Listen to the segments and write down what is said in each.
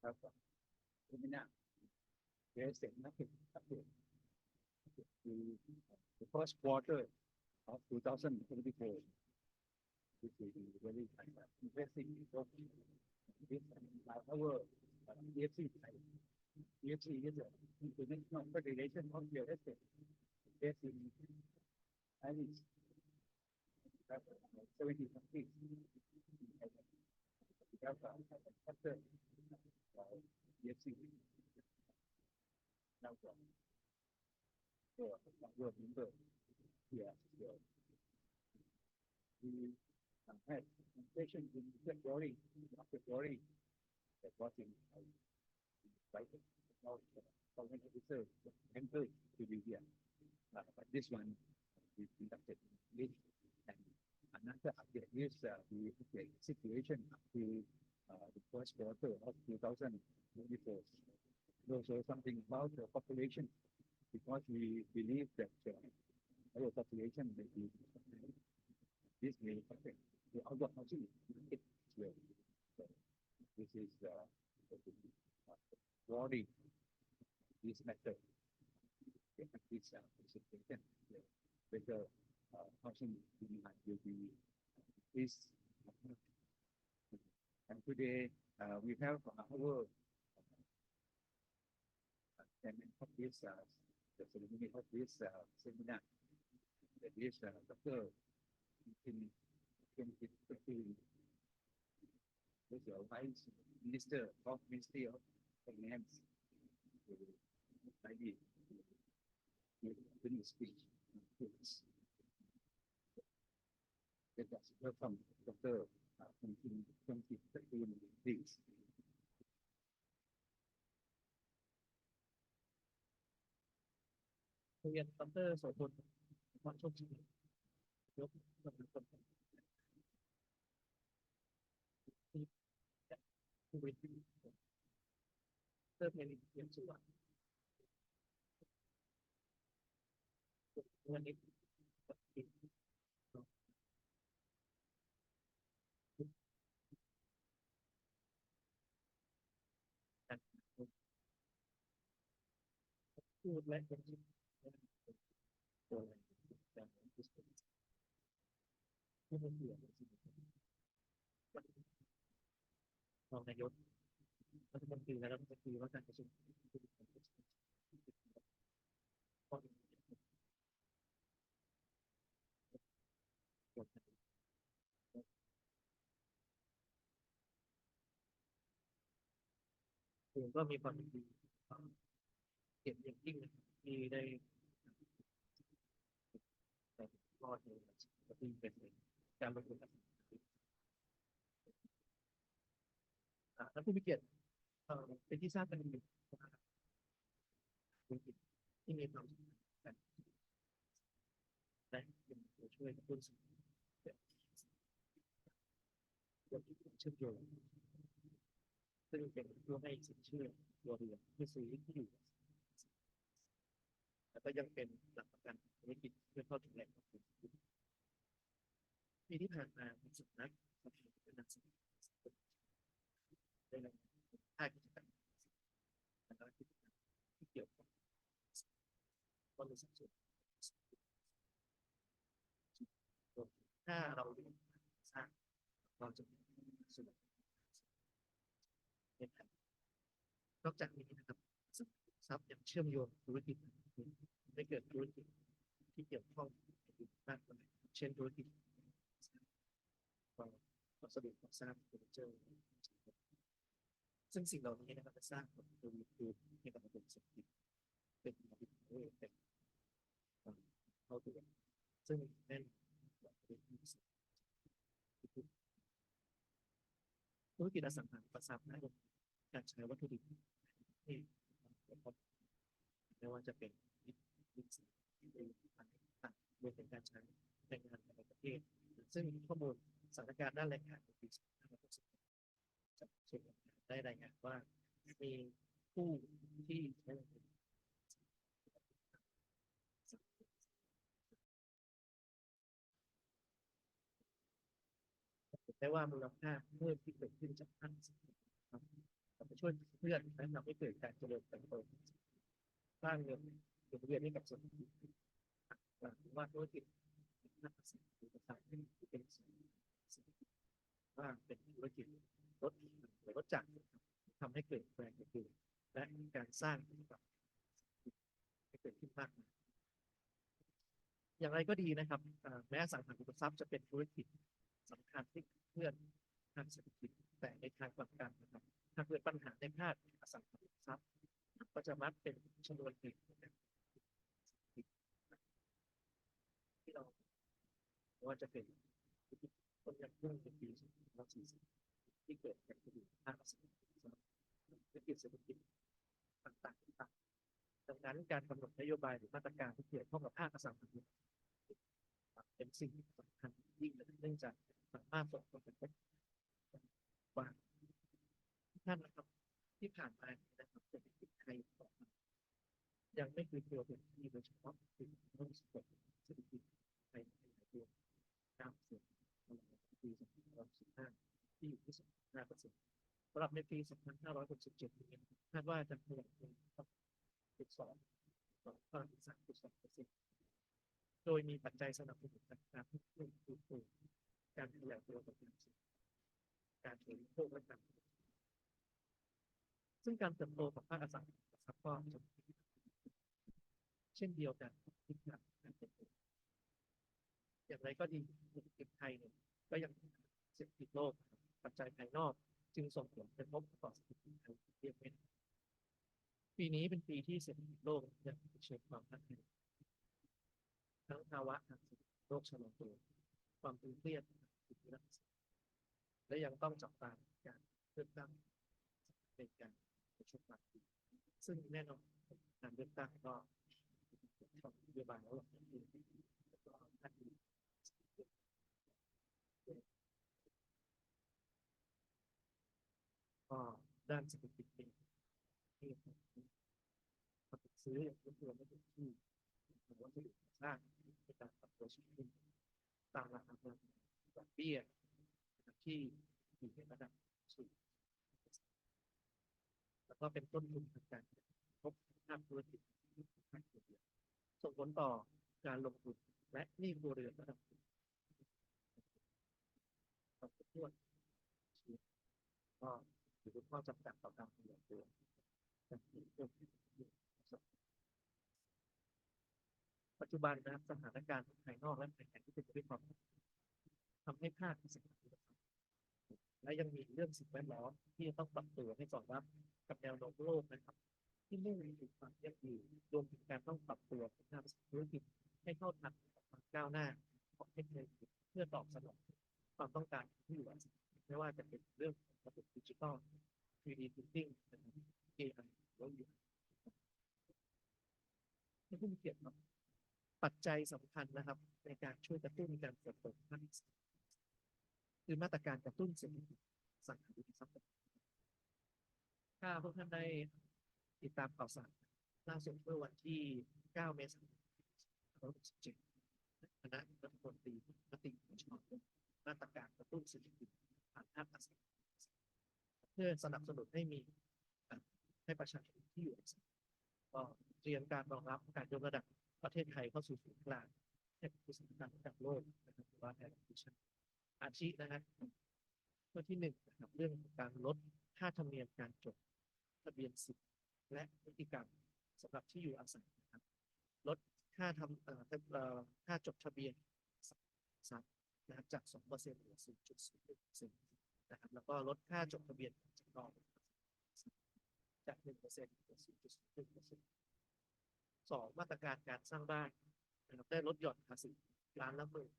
ครับคุณมินาเดี๋ยวเสร็จนักเก็ตthe first quarter of 2024 which is very interesting because this our FIABCI-Thai FIABCI is a international federation of real estate based in Paris 70 countries after FIABCI now your member here we had session in February that was in right now foreign officer entered to be here but this one we conducted late and another update is the situation up to the first quarter of 2024 also something about the population because we believe that our population may be this may affect the outdoor housing market as well. So this is worry this matter. This situation whether housing demand will be increased. And today we have our chairman of this the ceremony of this seminar that is Dr. Puntil Jongjittrakoon, who is the Vice Minister of Ministry of Finance, maybe opening speech. Let us welcome Dr. Puntil Jongjittrakoon, please. เรียนดร.โสพล Pornchokchai ยกผู้บริหารเริ่มเรียนเรียนสุวรรณวันนี้พูดและเป็นตัวอะไรการพูดผู้บริหารรองนายกรัฐมนตรีและรัฐมนตรีว่าการกระทรวงผมก็มีความดีเก็บอย่างยิ่งที่ได้รอดในที่เป็นการบริหารและผู้มีเกียรติเป็นที่ทราบกันดีที่มีความสำคัญและเป็นตัวช่วยกระตุ้นเชื่อมโยงซึ่งเป็นเพื่อให้สินเชื่อตัวเรือนเพื่อซื้อที่อยู่แล้วก็ยังเป็นหลักประกันธุรกิจเพื่อเข้าถึงแหล่งลงทุนปีที่ผ่านมาสำนักเป็นนักศึกษาได้นำภาคกิจกรรมและกิจกรรมที่เกี่ยวข้องก็มีสัดส่วนถ้าเราสร้างเราจะมีส่วนนอกจากนี้นะครับทรัพย์ยังเชื่อมโยงธุรกิจได้เกิดธุรกิจที่เกี่ยวข้องมากกว่าเช่นธุรกิจวัสดุก่อสร้างเฟอร์นิเจอร์ซึ่งสิ่งเหล่านี้นะครับจะสร้างผลประโยชน์ให้กับระบบเศรษฐกิจเป็นระบบเป็นเข้าตัวซึ่งแน่นธุรกิจอสังหาริมทรัพย์นะการใช้วัตถุดิบที่ไม่ว่าจะเป็นวิธีที่เป็นต่างๆรวมถึงการใช้แรงงานในประเทศซึ่งข้อมูลสถานการณ์ด้านแรงงานในปี2560จากส่วนได้รายงานว่ามีผู้ที่ใช้แต่ว่ามูลค่าเพิ่มที่เกิดขึ้นจากภาค จะช่วยเพื่อนและทำให้เกิดการเจริญเติบโตสร้างเงินหมุนเวียนให้กับเศรษฐกิจหรือว่าธุรกิจภาคเกษตรหรือต่างๆที่เป็นว่าเป็นธุรกิจรถหรือรถจักรทำให้เกิดแรงกระตุ้นและการสร้างให้เกิดขึ้นมากอย่างไรก็ดีนะครับแม้อสังหาริมทรัพย์จะเป็นธุรกิจสำคัญที่เพื่อนทางเศรษฐกิจแต่ในทางกลับกันนะครับถ้าเกิดปัญหาในภาคอสังหาริมทรัพย์ก็จะมักเป็นชนวนเหตุที่เราว่าจะเป็นต้นยำพุ่งในปี2540ที่เกิดจากธุรกิจภาคอสังหาริมทรัพย์ธุรกิจเศรษฐกิจต่างๆดังนั้นการกำหนดนโยบายหรือมาตรการที่เกี่ยวข้องกับภาคอสังหาริมทรัพย์เป็นสิ่งสำคัญยิ่งเนื่องจากสามารถส่งผลกระทบว่าท่านนะครับที่ผ่านมานะครับเศรษฐกิจไทยยังไม่คือตัวเป็นที่โดยเฉพาะคือเรื่องเศรษฐกิจไทยในหลายตัว9%ในปี2515ที่อยู่ที่ 5%สำหรับในปี2567นี้คาดว่าจะขยายตัว3.2%โดยมีปัจจัยสนับสนุนจากการเพิ่มขึ้นการขยายตัวของการบริโภคและการซึ่งการเติบโตของภาคอสังหาริมทรัพย์ก็เช่นเดียวกันที่การเติบโตอย่างไรก็ดีเศรษฐกิจไทยเนี่ยก็ยังเศรษฐกิจโลกปัจจัยภายนอกจึงส่งผลกระทบต่อเศรษฐกิจไทยเรียกเป็นปีนี้เป็นปีที่เศรษฐกิจโลกยังเผชิญความท้าทายทั้งภาวะทางเศรษฐกิจโลกชะลอตัวความตึงเครียดและยังต้องจับตาการเลือกตั้งเป็นการประชุมมาซึ่งแน่นอนการเลือกตั้งก็ของนโยบายแล้วก็ด้านเศรษฐกิจเองที่ซื้ออย่างตัวไม่ถึงที่หรือว่าที่สร้างในการปรับตัวชีวิตตามราคาเงินดอกเบี้ยที่อยู่ในระดับสูงแล้วก็เป็นต้นทุนทางการพบภาคธุรกิจส่งผลต่อการลงทุนและหนี้ครัวเรือนระดับต่อทั่วก็ถือเป็นข้อจำกัดต่อการขยายตัวปัจจุบันนะครับสถานการณ์ภายนอกและภายในที่เป็นไปด้วยความทำให้ภาคเศรษฐกิจและยังมีเรื่องสิ่งแวดล้อมที่จะต้องปรับตัวให้สอดรับกับแนวโน้มโลกนะครับที่มุ่งสู่ความยั่งยืนรวมถึงการต้องปรับตัวของภาคธุรกิจให้เข้าทันกับความก้าวหน้าของเทคโนโลยีเพื่อตอบสนองความต้องการที่อยู่อาศัยไม่ว่าจะเป็นเรื่องระบบดิจิทัล 3D Printing AI หรือที่ผู้มีเกียรติครับปัจจัยสำคัญนะครับในการช่วยกระตุ้นการเติบโตของภาคคือมาตรการกระตุ้นเศรษฐกิจสังหาริมทรัพย์ถ้าพวกท่านได้ติดตามข่าวสารล่าสุดเมื่อวันที่ 9 เมษายน 2567คณะรัฐมนตรีมติชอบมาตรการกระตุ้นเศรษฐกิจผ่านภาคอสังหาริมทรัพย์เพื่อสนับสนุนให้ประชาชนที่อยู่อาศัยก็เตรียมการรองรับการยกระดับประเทศไทยเข้าสู่ศูนย์กลางแห่งอุตสาหกรรมระดับโลกนะครับหรือว่าแอร์ดิชั่นอาชีพนะครับข้อที่1นะครับเรื่องของการลดค่าธรรมเนียมการจดทะเบียนสิทธิ์และพฤติกรรมสำหรับที่อยู่อาศัยนะครับลดค่าค่าจดทะเบียนสัตว์นะครับจาก 2% เหลือ 0.01% นะครับแล้วก็ลดค่าจดทะเบียนจำลองจาก 1% เหลือ 0.01%2มาตรการการสร้างบ้านนะครับได้ลดหย่อนภาษีล้านละหมื่น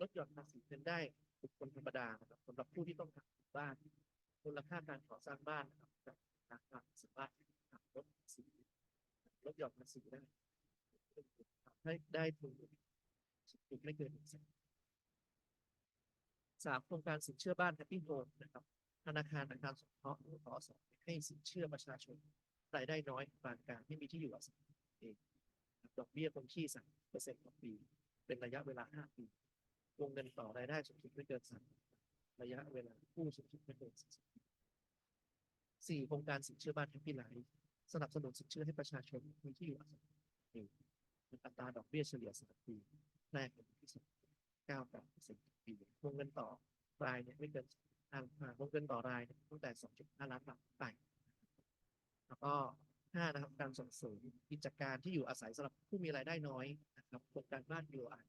ลดหย่อนภาษีเงินได้บุคคลธรรมดานะครับสำหรับผู้ที่ต้องทำบ้านมูลค่าการก่อสร้างบ้านนะครับราคาสามารถลดภาษีลดหย่อนภาษีได้ถึงไม่เกิน3โครงการสินเชื่อบ้าน Happy Home นะครับธนาคารสงเคราะห์ขอสอบให้สินเชื่อประชาชนรายได้น้อยปานกลางที่มีที่อยู่อาศัยเองดอกเบี้ยคงที่ 3% ต่อปีเป็นระยะเวลา 5 ปีวงเงินต่อรายได้สูงสุดไม่เกิน3ระยะเวลากู้สูงสุดไม่เกิน40ปี 4โครงการสินเชื่อบ้านแฮปปี้ไลฟ์สนับสนุนสินเชื่อให้ประชาชนมีที่อยู่อาศัยอัตราดอกเบี้ยเฉลี่ย3 ปีแรกเป็นที่9.8%ต่อปีวงเงินต่อรายเนี่ยไม่เกินวงเงินต่อรายตั้งแต่ 2.5 ล้านบาทไปแล้วก็5นะครับการส่งเสริมกิจการที่อยู่อาศัยสำหรับผู้มีรายได้น้อยนะครับโครงการบ้าน BOI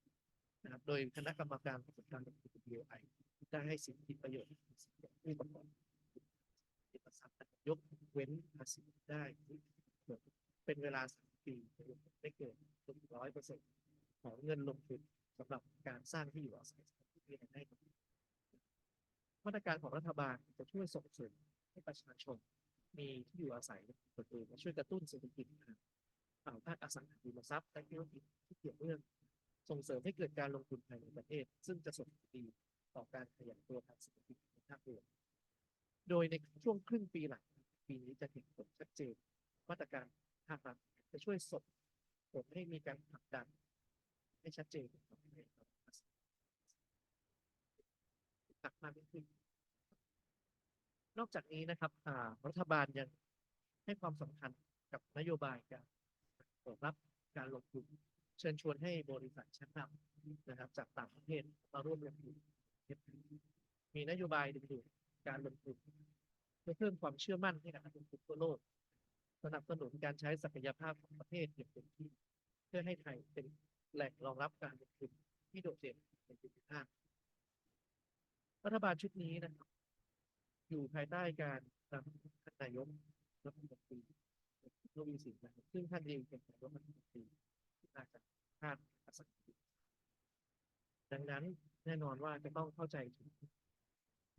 นะครับโดยคณะกรรมการผู้จัดการลงทุน BOI ได้ให้สิทธิประโยชน์ผู้ประกอบยกเว้นภาษีได้เป็นเวลา3 ปีไม่เกิน100%ของเงินลงทุนสำหรับการสร้างที่อยู่อาศัยที่มีรายได้มาตรการของรัฐบาลจะช่วยส่งเสริมให้ประชาชนมีที่อยู่อาศัยตัวเองและช่วยกระตุ้นเศรษฐกิจภาคอสังหาริมทรัพย์และธุรกิจที่เกี่ยวเนื่องส่งเสริมให้เกิดการลงทุนภายในประเทศซึ่งจะส่งผลดีต่อการขยายตัวทางเศรษฐกิจในภาพรวมโดยในช่วงครึ่งปีหลังปีนี้จะเห็นผลชัดเจนมาตรการภาครัฐจะช่วยส่งผลให้มีการผลักดันให้ชัดเจนหนักมากขึ้นนอกจากนี้นะครับรัฐบาลยังให้ความสำคัญกับนโยบายการเปิดรับการลงทุนเชิญชวนให้บริษัทชั้นนำนะครับจากต่างประเทศมาร่วมลงทุนมีนโยบายดึงดูดการลงทุนเพื่อเพิ่มความเชื่อมั่นให้กับนักลงทุนทั่วโลกสนับสนุนการใช้ศักยภาพของประเทศอย่างเต็มที่เพื่อให้ไทยเป็นแหล่งรองรับการลงทุนที่โดดเด่นในภูมิภาครัฐบาลชุดนี้นะครับอยู่ภายใต้การนำท่านนายกรัฐมนตรีทวีสินนะครับซึ่งท่านเองเป็นนายกรัฐมนตรีมาจากชาติอสังหาดังนั้นแน่นอนว่าจะต้องเข้าใจถึง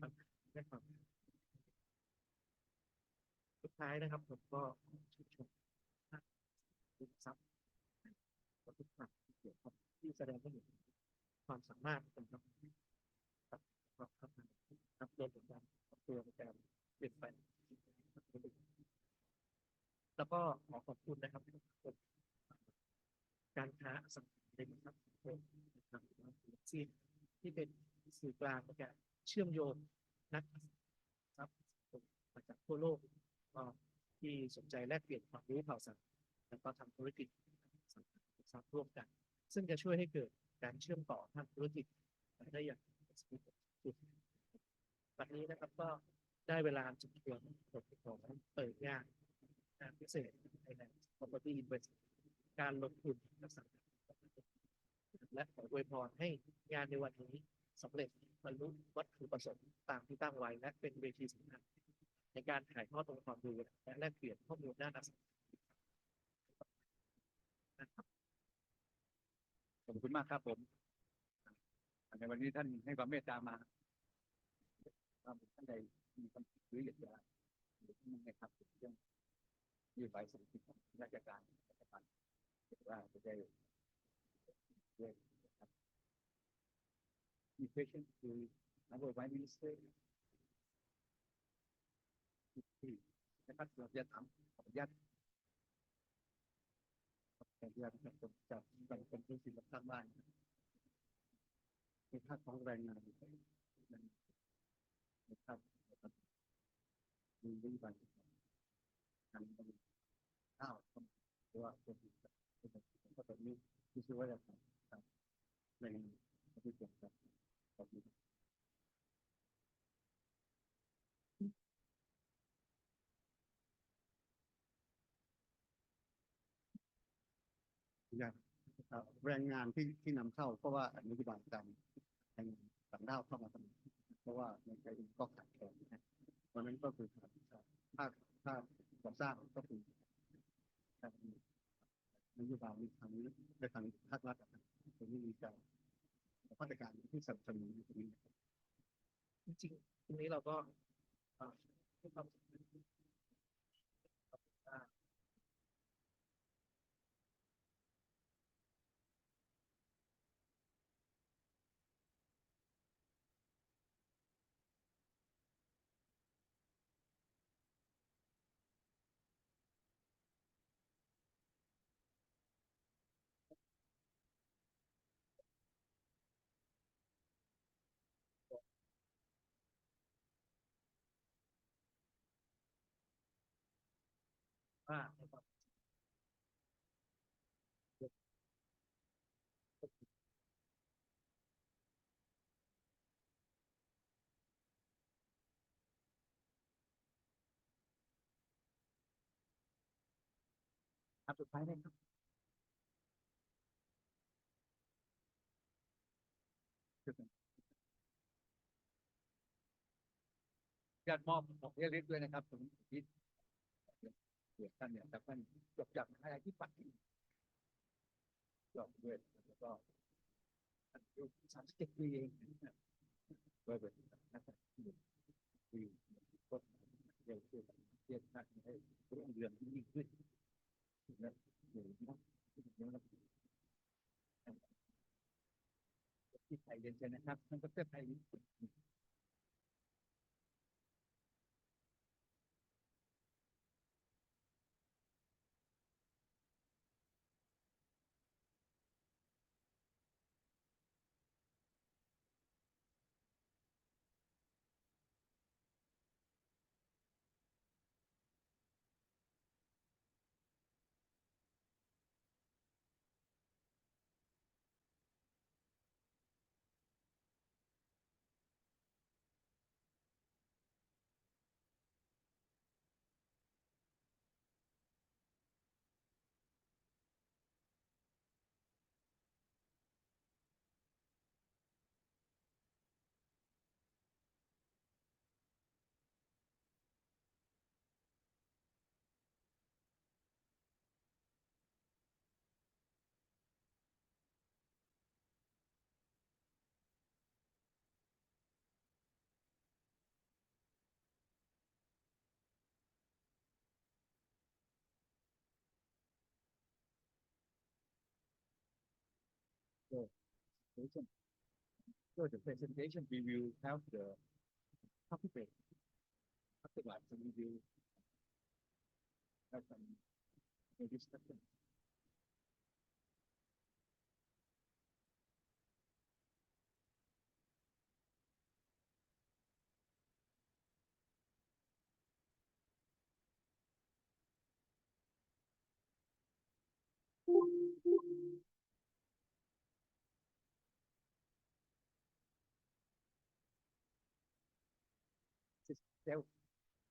ปัญหาและความสุดท้ายนะครับผมก็ชื่นชมทุกทรัพย์ทุกฝ่ายที่เกี่ยวข้องที่แสดงให้เห็นความสามารถของเราครับครับรวมถึงการปรับตัวในการเปลี่ยนแปลงแล้วก็ขอขอบคุณนะครับการค้าสังคมในนะครับที่เป็นสื่อกลางในการเชื่อมโยงนักทรัพย์มาจากทั่วโลกที่สนใจแลกเปลี่ยนความรู้ข่าวสารแล้วก็ทำธุรกิจสังคมทรัพย์ร่วมกันซึ่งจะช่วยให้เกิดการเชื่อมต่อทางธุรกิจได้อย่างวันนี้นะครับก็ได้เวลาจุดเทียนของเปิดงานพิเศษ Thailand Property Invest การลงทุนและสังคมและขออวยพรให้งานในวันนี้สำเร็จบรรลุวัตถุประสงค์ตามที่ตั้งไว้และเป็นเวทีสำคัญในการถ่ายทอดองค์ความรู้และแลกเปลี่ยนข้อมูลด้านอสังหานะครับขอบคุณมากครับผมในวันนี้ท่านให้ความเมตตามาท่านใดมีคำหรืออยากจะนะครับเรื่องนโยบายเศรษฐกิจของราชการว่าจะได้ด้วยนะครับมี question to our Prime Minister นะครับเราจะถามขออนุญาตจากแบ่งเป็นสิ่งสำคัญบ้างในภาคของแรงงานนะครับมีนโยบายทางข้าวหรือว่าเป็นก็แบบนี้ที่ชื่อว่าจะทำในประเทศไทยครับแรงงานที่นำเข้าเพราะว่านโยบายการแรงงานต่างด้าวเข้ามาทำเพราะว่าในไทยก็ขาดแคลนนะเพราะนั้นก็คือภาคก่อสร้างก็คือนโยบายทางนี้ในทางภาครัฐตรงนี้มีการมาตรการที่สนับสนุนตรงนี้จริงๆตรงนี้เราก็ให้ความสำคัญ มากนะครับอันสุดท้ายนะครับการมอบของเล็กๆด้วยนะครับผมคิดเกี่ยวกันเนี่ยแต่ท่านจบจากอะไรที่ปัดจบด้วยแล้วก็37 ปีเองโดยเป็นนะครับที่ก็เร็วขึ้นเทียบกันให้รุ่งเรืองยิ่งขึ้นนะที่ไทยเรียนเชิญนะครับท่านดร.ไทยSo the presentation we will have the topic break afterwards we will have some discussion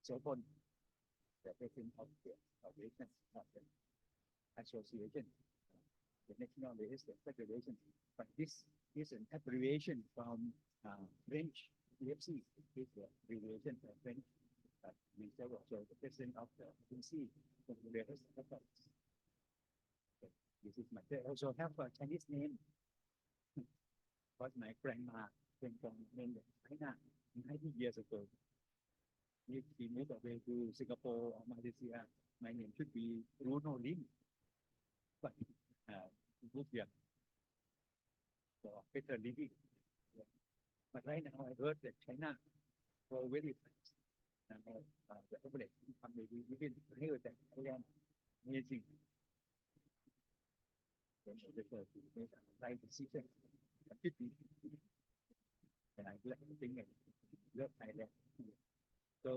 Dr.Sopon, the president of the Association, the National Real Estate Federation. But this is an abbreviation from French. FIABCI is the abbreviation from French. We serve also the president of the FIABCI, the Real Estate Federation. This is my. They also have a Chinese name. Because my grandma came from China 90 years ago. If she moved away to Singapore or Malaysia, my name should be Bruno Lim. But moved here for better living. But right now I heard that China for very fast. And the average income may be even higher than Thailand. Amazing. So the right decision. And I like to think love Thailand. So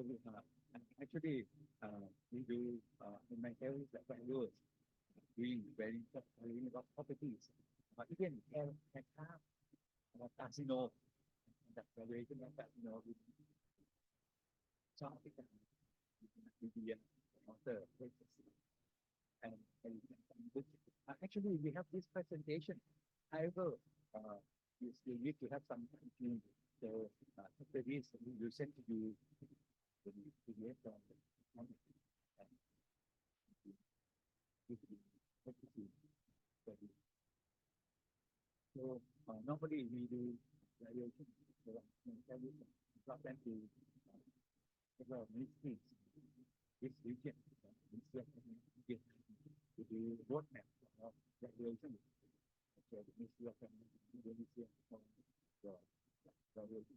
actually we do in my area like values doing very lot properties, even car or casino, that valuation of casino with some and actually we have this presentation. However, you still need to have some time. So after this, we will send to you the PDF from the so normally we do valuation drop them to this region. We do roadmap of valuation. So the Ministry of Indonesia for the valuation.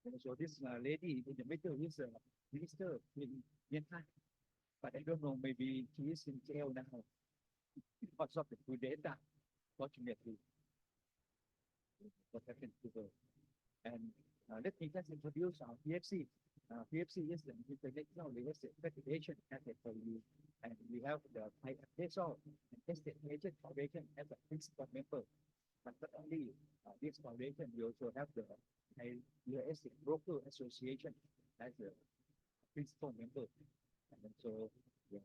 And so this lady in the middle is a minister in Myanmar, but I don't know, maybe she is in jail now because of the coup d'etat, fortunately, what happened to her. And Let me just introduce our PFC. PFC is the International Real Estate Federation as a you, and we have the FIABCI and Estate Agent Foundation as a principal member. But not only this foundation, we also have the Real Estate Broker Association as a principal member, and also the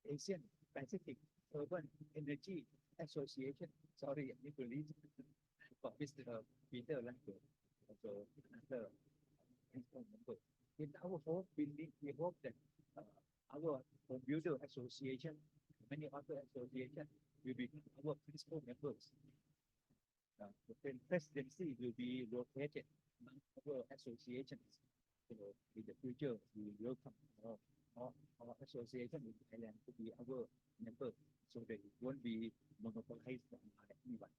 Asian Pacific Urban Energy Association. Sorry, I need to read for Mr. Peter Lange, also another principal member. In our hope, we hope that our home builder association, many other associations will be our principal members. The presidency will be rotated among our associations. So in the future, we welcome our association in Thailand to be our member, so that it won't be monopolized by anyone.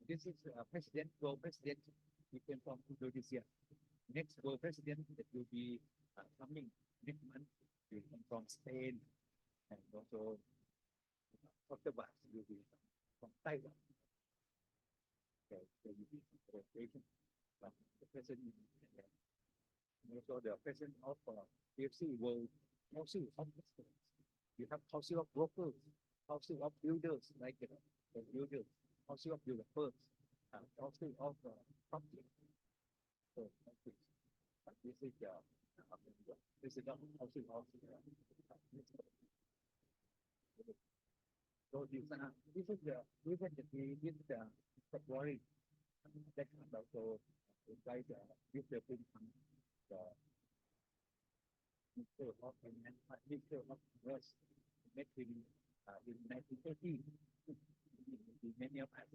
This is president, world president. He came from Indonesia. Next world president that will be coming next month will come from Spain, and also afterwards will be from Taiwan. So there will be rotation from the president, and also the president of PFC World Council of Experts. You have Council of Brokers, Council of Builders, like the builders, Council of Developers, Council of Public. So but this is the president of Council of so this is the reason that we did the February that also invite with the the Minister of Finance, Minister of Commerce, met him in 1930. Many of us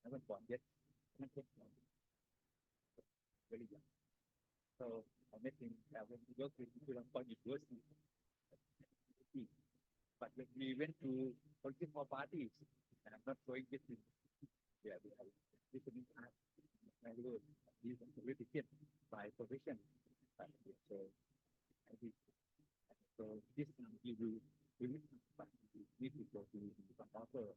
haven't born yet, very young. So I met him when we worked with Puntil University. But when we went to political parties, I'm not going with him. Yeah, we are listening to my word. He's a politician by profession. So I think so. This time we will but we need to go to some other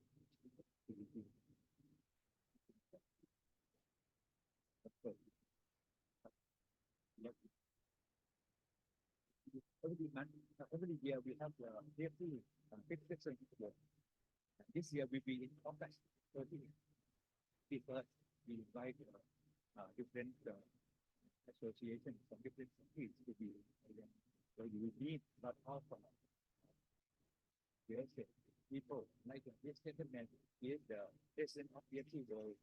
every month, every year we have the PFC fifth section. This year we will be in August 30th. Because we invite different associations from different countries to be there. So you will meet a lot of real estate people, like this gentleman is the president of PFC World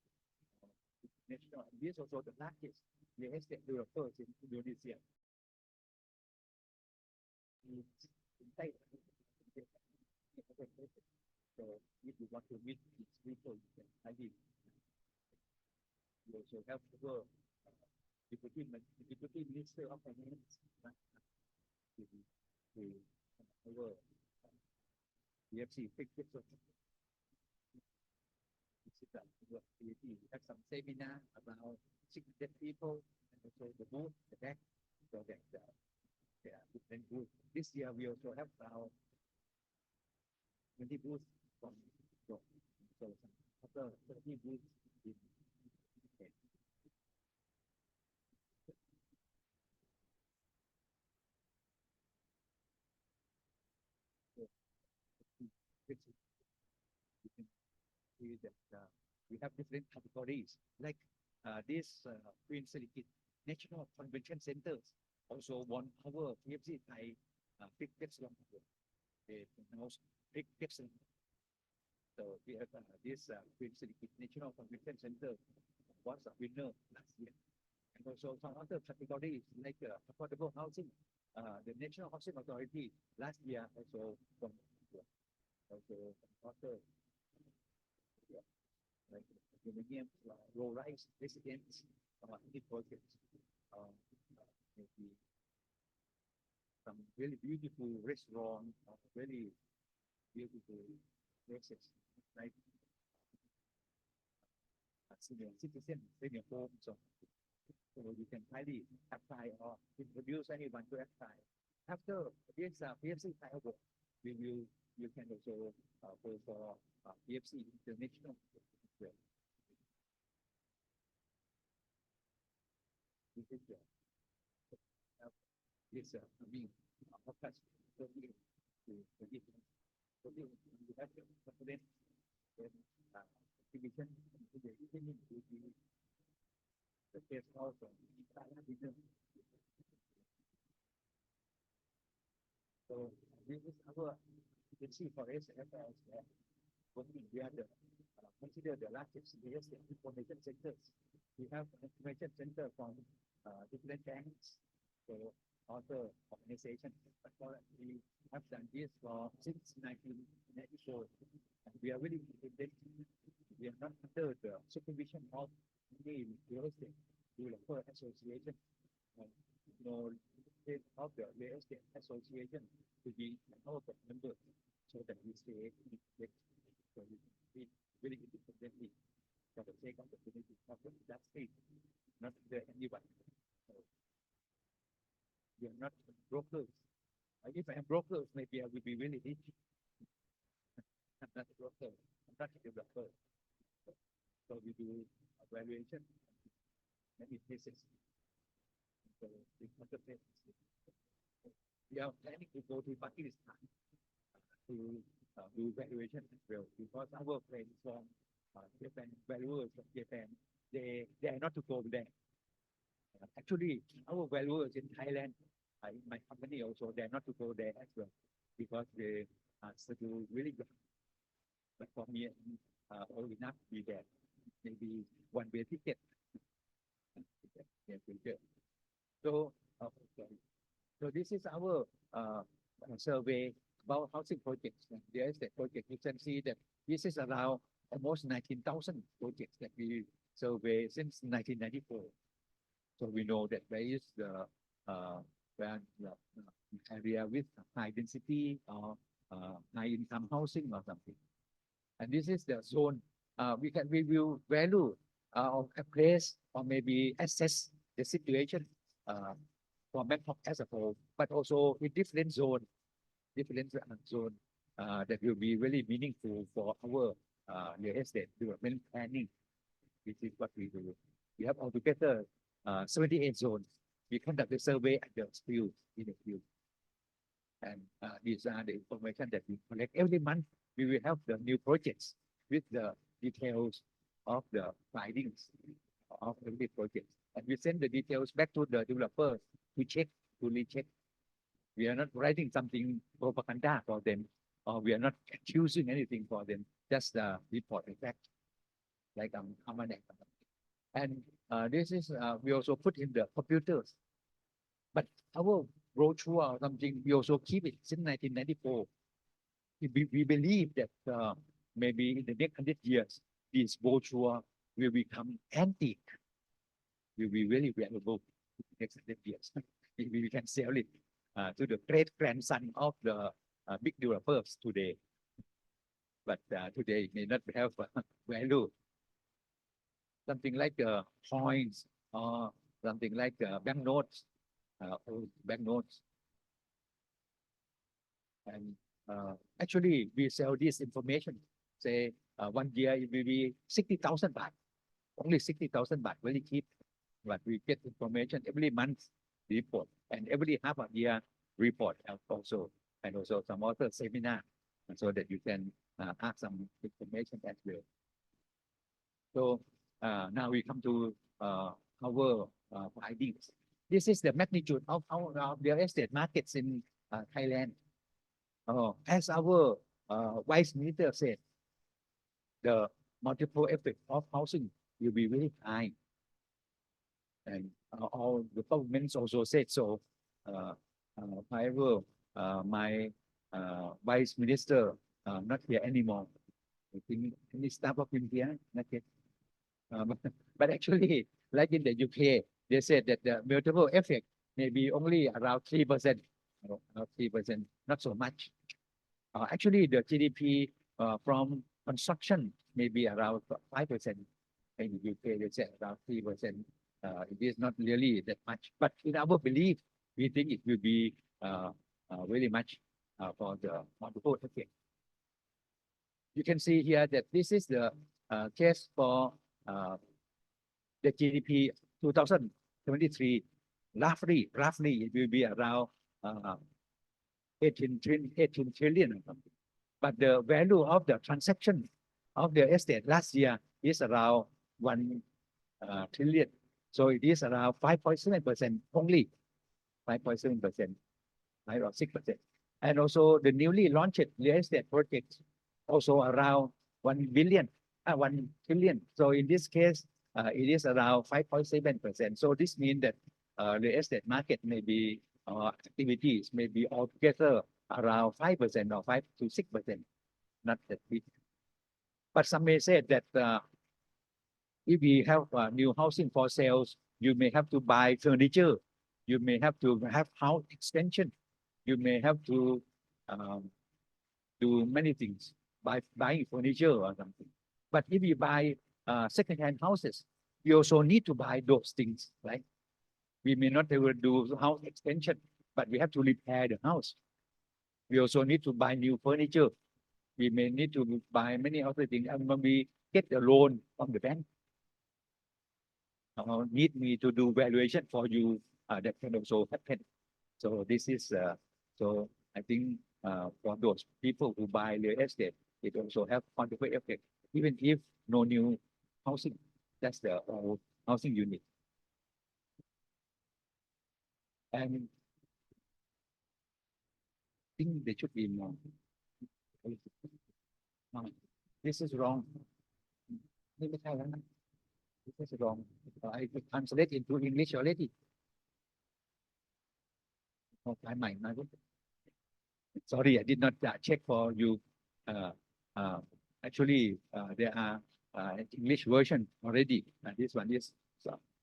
National. He is also the largest real estate developer in Indonesia. In Thailand. So if you want to meet these people, you can highly. You also have the Deputy Minister of Finance to our PFC fixed section. We have some seminar about 600 people, and also the booth, the deck, so that there are different booths. This year we also have about 20 booths from so after 30 booths in you can see that we have different categories, like this Queen Sirikit National Convention Centers also won our FIABCI-Thai biggest long the most biggest. So we have this Queen Sirikit National Convention Center was a winner last year, and also some other categories like affordable housing. The National Housing Authority last year also from also other like condominium, low-rise residents, projects, maybe some really beautiful restaurant, very beautiful places, like senior citizen, senior home. So you can highly apply or introduce anyone to apply. After this PFC-Thai award, you can also go for PFC International well. This is this being podcast to give you have the confidence in exhibition the evening to be the case also Thailand region. So this is our you can see for us as working we are the consider the largest information centers. We have an information center from different banks, so other organizations. We have done this since 1994, and we are really independent. We are not under the supervision of any real estate developer association. Head of the real estate association to be our member, so that we stay independent. So we really independently for the sake of the community of that state, not under anyone. So we are not brokers. If I am brokers, maybe I will be really rich. I'm not a broker. I'm not a developer. So we do evaluation many places. So we contemplate. We are planning to go to Pakistan to do valuation as well, because our friends from Japan, valuers from Japan, they are not to go there. Actually, our valuers in Thailand, in my company also, they are not to go there as well, because they are still really good. But for me, old enough to be there, maybe one-way ticket. So, so this is our survey about housing projects. There is that project. You can see that this is around almost 19,000 projects that we survey since 1994. So we know that there is the area with high density or high income housing or something. And this is the zone. We will value of a place or maybe assess the situation for Bangkok as a whole, but also in different zone that will be really meaningful for our real estate development planning. This is what we do. We have altogether 78 zones. We conduct the survey at the field, in the field. And these are the information that we collect every month. We will have the new projects with the details of the findings of every project. And we send the details back to the developer to check, to recheck. We are not writing something propaganda for them, or we are not accusing anything for them, just report the fact, like and this is, we also put in the computers. But our brochure or something, we also keep it since 1994. We believe that maybe in the next 100 years, this brochure will become antique, will be very valuable in the next 100 years. We can sell it to the great grandson of the big developers today. But today it may not have value. Something like coins or something like banknotes, old banknotes. And actually, we sell this information. Say 1 year it will be 60,000 baht. Only 60,000 baht, very cheap. But we get information every month report, and every half a year report also, and also some other seminar, so that you can ask some information as well. So now we come to our findings. This is the magnitude of our real estate markets in Thailand. As our Vice Minister said, the multiple effect of housing will be very high. And all the governments also said so. However, my Vice Minister not here anymore. I think any staff of him here, not yet. But actually, like in the UK, they said that the multiple effect may be only around 3%. Not 3%, not so much. Actually, the GDP from construction may be around 5%. In the UK, they said around 3%. It is not really that much, but in our belief, we think it will be very much for the multiple effect. You can see here that this is the case for the GDP 2023, roughly it will be around 18 trillion or something. But the value of the transaction of the estate last year is around 1 trillion. So it is around 5.7% only, 5.7%, 5 or 6%. And also the newly launched real estate projects also around 1 trillion. So in this case, it is around 5.7%. So this means that the estate market may be activities may be altogether around 5% or 5 to 6%, not that big. But some may say that if we have new housing for sales, you may have to buy furniture, you may have to have house extension, you may have to do many things by buying furniture or something. But if you buy second-hand houses, you also need to buy those things, right? We may not able to do house extension, but we have to repair the house. We also need to buy new furniture. We may need to buy many other things, and when we get a loan from the bank, need me to do valuation for you, that can also happen. So this is so I think for those people who buy real estate, it also have quantified effect, even if no new housing. That's the old housing unit. And I think there should be more. This is wrong. This is wrong. I translate into English already. Sorry, I did not check for you. Actually, there are English version already. This one is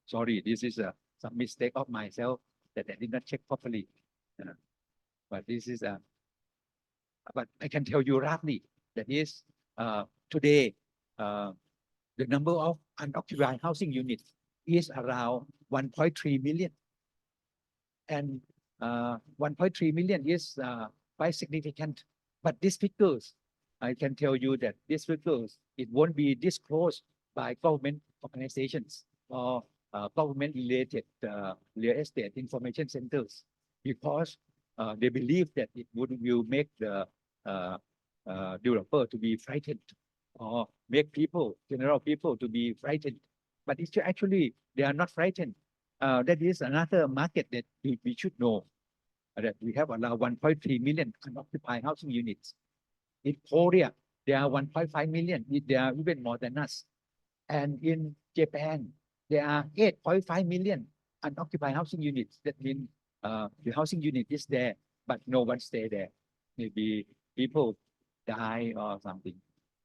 sorry. This is some mistake of myself that I did not check properly. But this is but I can tell you roughly that is today the number of unoccupied housing units is around 1.3 million, and 1.3 million is quite significant. But these figures, I can tell you that these figures, it won't be disclosed by government organizations or government-related real estate information centers, because they believe that it will make the developer to be frightened, or make people, general people, to be frightened. But it's actually, they are not frightened. That is another market that we should know, that we have around 1.3 million unoccupied housing units. In Korea, there are 1.5 million. They are even more than us. And in Japan, there are 8.5 million unoccupied housing units. That means the housing unit is there, but no one stay there. Maybe people die or something,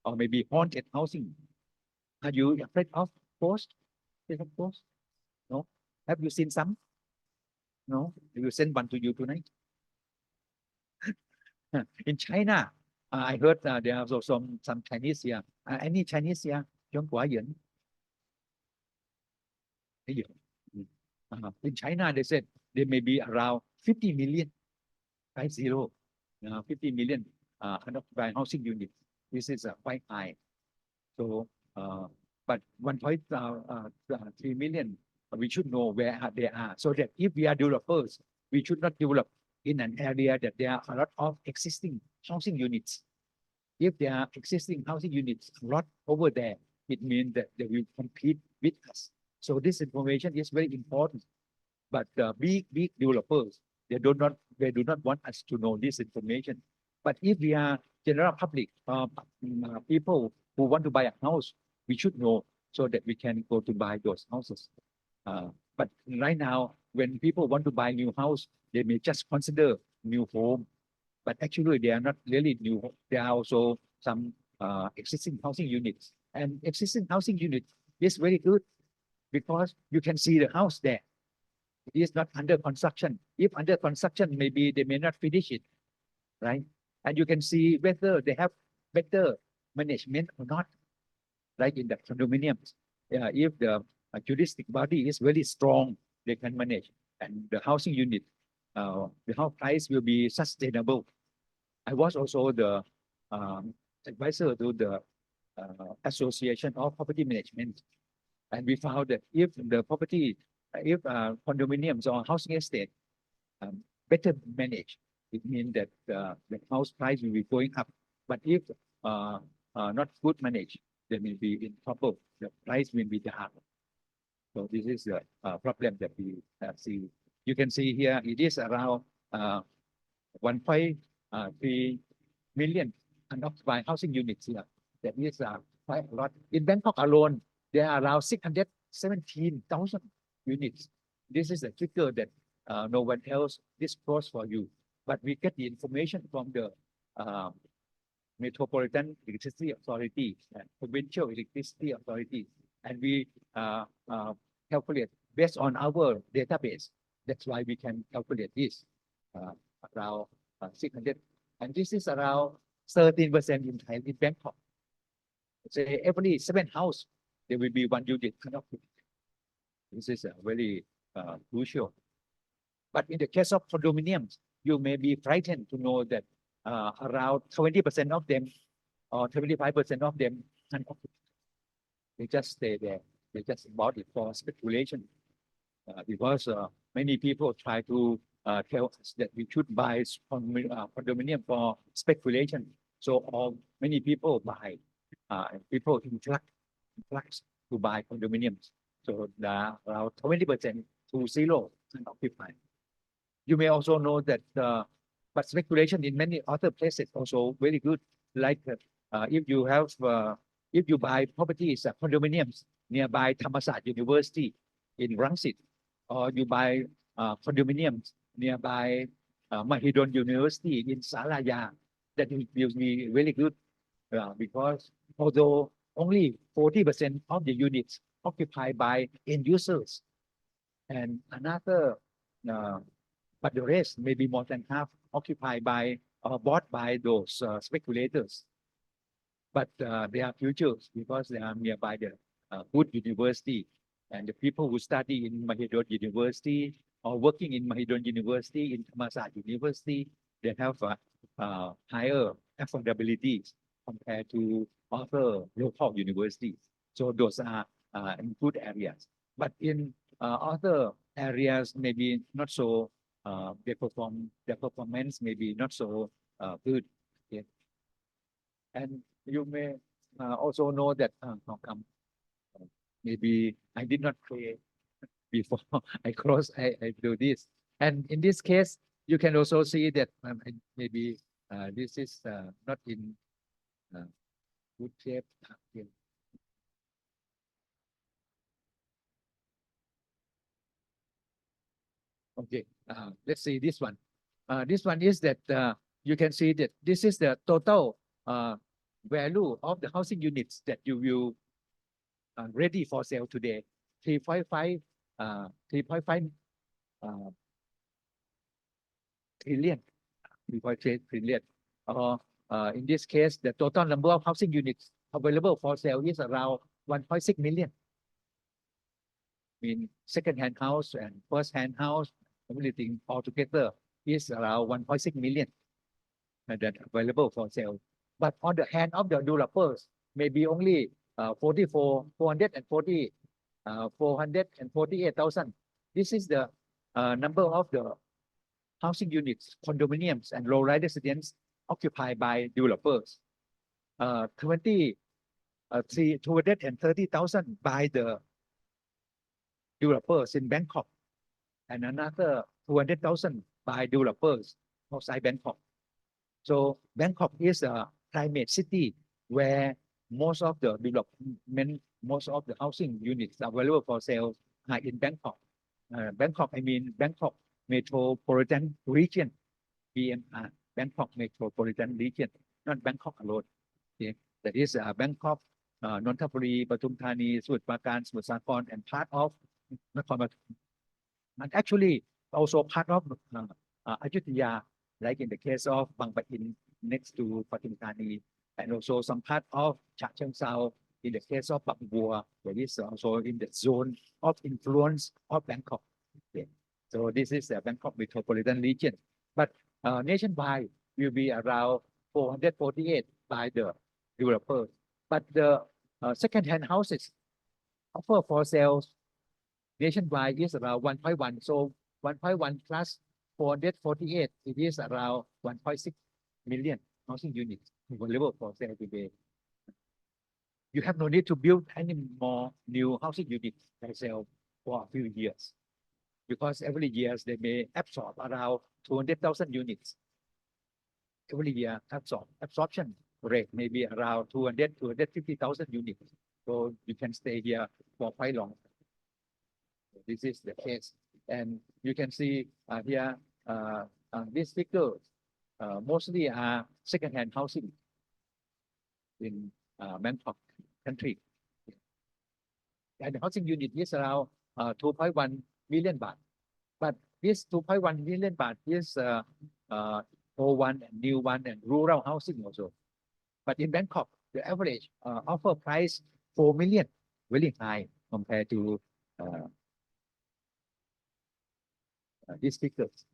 or maybe haunted housing. Are you afraid of ghosts? No. Have you seen some? No. I will send one to you tonight. In China, I heard there are also some Chinese here. Any Chinese here? In China, they said there may be around 50 million, 50 million unoccupied housing units. This is quite high. So, but 1.3 million, we should know where they are, so that if we are developers, we should not develop in an area that there are a lot of existing housing units. If there are existing housing units a lot over there, it means that they will compete with us. So this information is very important. But big developers, they do not want us to know this information. But if we are general public, people who want to buy a house, we should know, so that we can go to buy those houses. But right now, when people want to buy new house, they may just consider new home, but actually they are not really new. There are also some existing housing units, and existing housing unit is very good because you can see the house there. It is not under construction. If under construction, maybe they may not finish it, right? And you can see whether they have better management or not, like in the condominiums. If the juristic body is very strong, they can manage, and the housing unit, the house price will be sustainable. I was also the advisor to the Association of Property Management, and we found that if the property, if condominiums or housing estate better managed, it means that the house price will be going up. But if not good managed, they will be in trouble. The price will be down. So this is the problem that we see. You can see here it is around 1.3 million unoccupied housing units here. That is quite a lot. In Bangkok alone, there are around 617,000 units. This is a figure that no one else disclosed for you. But we get the information from the Metropolitan Electricity Authority and Provincial Electricity Authority, and we calculate based on our database. That's why we can calculate this around 600, and this is around 13% in Thailand, in Bangkok. Say every 7 house there will be 1 unit. This is very crucial. But in the case of condominiums, you may be frightened to know that around 20% of them or 25% of them unoccupied. They just stay there. They just bought it for speculation, because many people try to tell us that we should buy condominium for speculation. So many people buy, people influx to buy condominiums. So there are around 20% to 0 unoccupied. You may also know that, but speculation in many other places also very good. Like if you buy properties, condominiums nearby Thammasat University in Rangsit, or you buy condominiums nearby Mahidol University in Salaya, that will be really good, because although only 40% of the units occupied by end users, and another, but the rest, maybe more than half, occupied by or bought by those speculators. But they are futures because they are nearby the good university, and the people who study in Mahidol University or working in Mahidol University, in Thammasat University, they have higher affordability compared to other local universities. So those are in good areas. But in other areas, maybe not so, their performance may be not so good. Okay. And you may also know that how come maybe I did not play before I do this. And in this case, you can also see that maybe this is not in good shape. Okay, let's see this one. This one is that you can see that this is the total value of the housing units that you will ready for sale today. 3.5 trillion. 3.3 trillion. In this case, the total number of housing units available for sale is around 1.6 million. I mean, second-hand house and first-hand house, everything altogether is around 1.6 million that available for sale. But on the hand of the developers, maybe only 448,000. This is the number of the housing units, condominiums, and low-rise residents occupied by developers. 230,000 by the developers in Bangkok, and another 200,000 by developers outside Bangkok. So Bangkok is a climate city where most of the development, most of the housing units available for sale are in Bangkok. Bangkok, I mean Bangkok Metropolitan Region, BMR, Bangkok Metropolitan Region, not Bangkok alone. Okay. That is Bangkok, Nonthaburi, Pathum Thani, Samut Prakan, Samut Sakhon, and part of Nakhon Pathom. And actually also part of Ayutthaya, like in the case of Bang Pahin next to Pathum Thani, and also some part of Chiang Mai in the case of Bang Bua, that is also in the zone of influence of Bangkok. Okay. So this is the Bangkok Metropolitan Region. But nationwide will be around 448 by the developers. But the second-hand houses offer for sales nationwide is around 1.1. So 1.1 plus 448, it is around 1.6 million housing units available for sale today. You have no need to build any more new housing units for sale for a few years, because every year they may absorb around 200,000 units. Every year absorption rate may be around 250,000 units. So you can stay here for quite long. This is the case. And you can see here, these figures mostly are second-hand housing in Bangkok country. And the housing unit is around 2.1 million baht. But this 2.1 million baht is old one and new one and rural housing also. But in Bangkok, the average offer price 4 million, very high compared to these figures.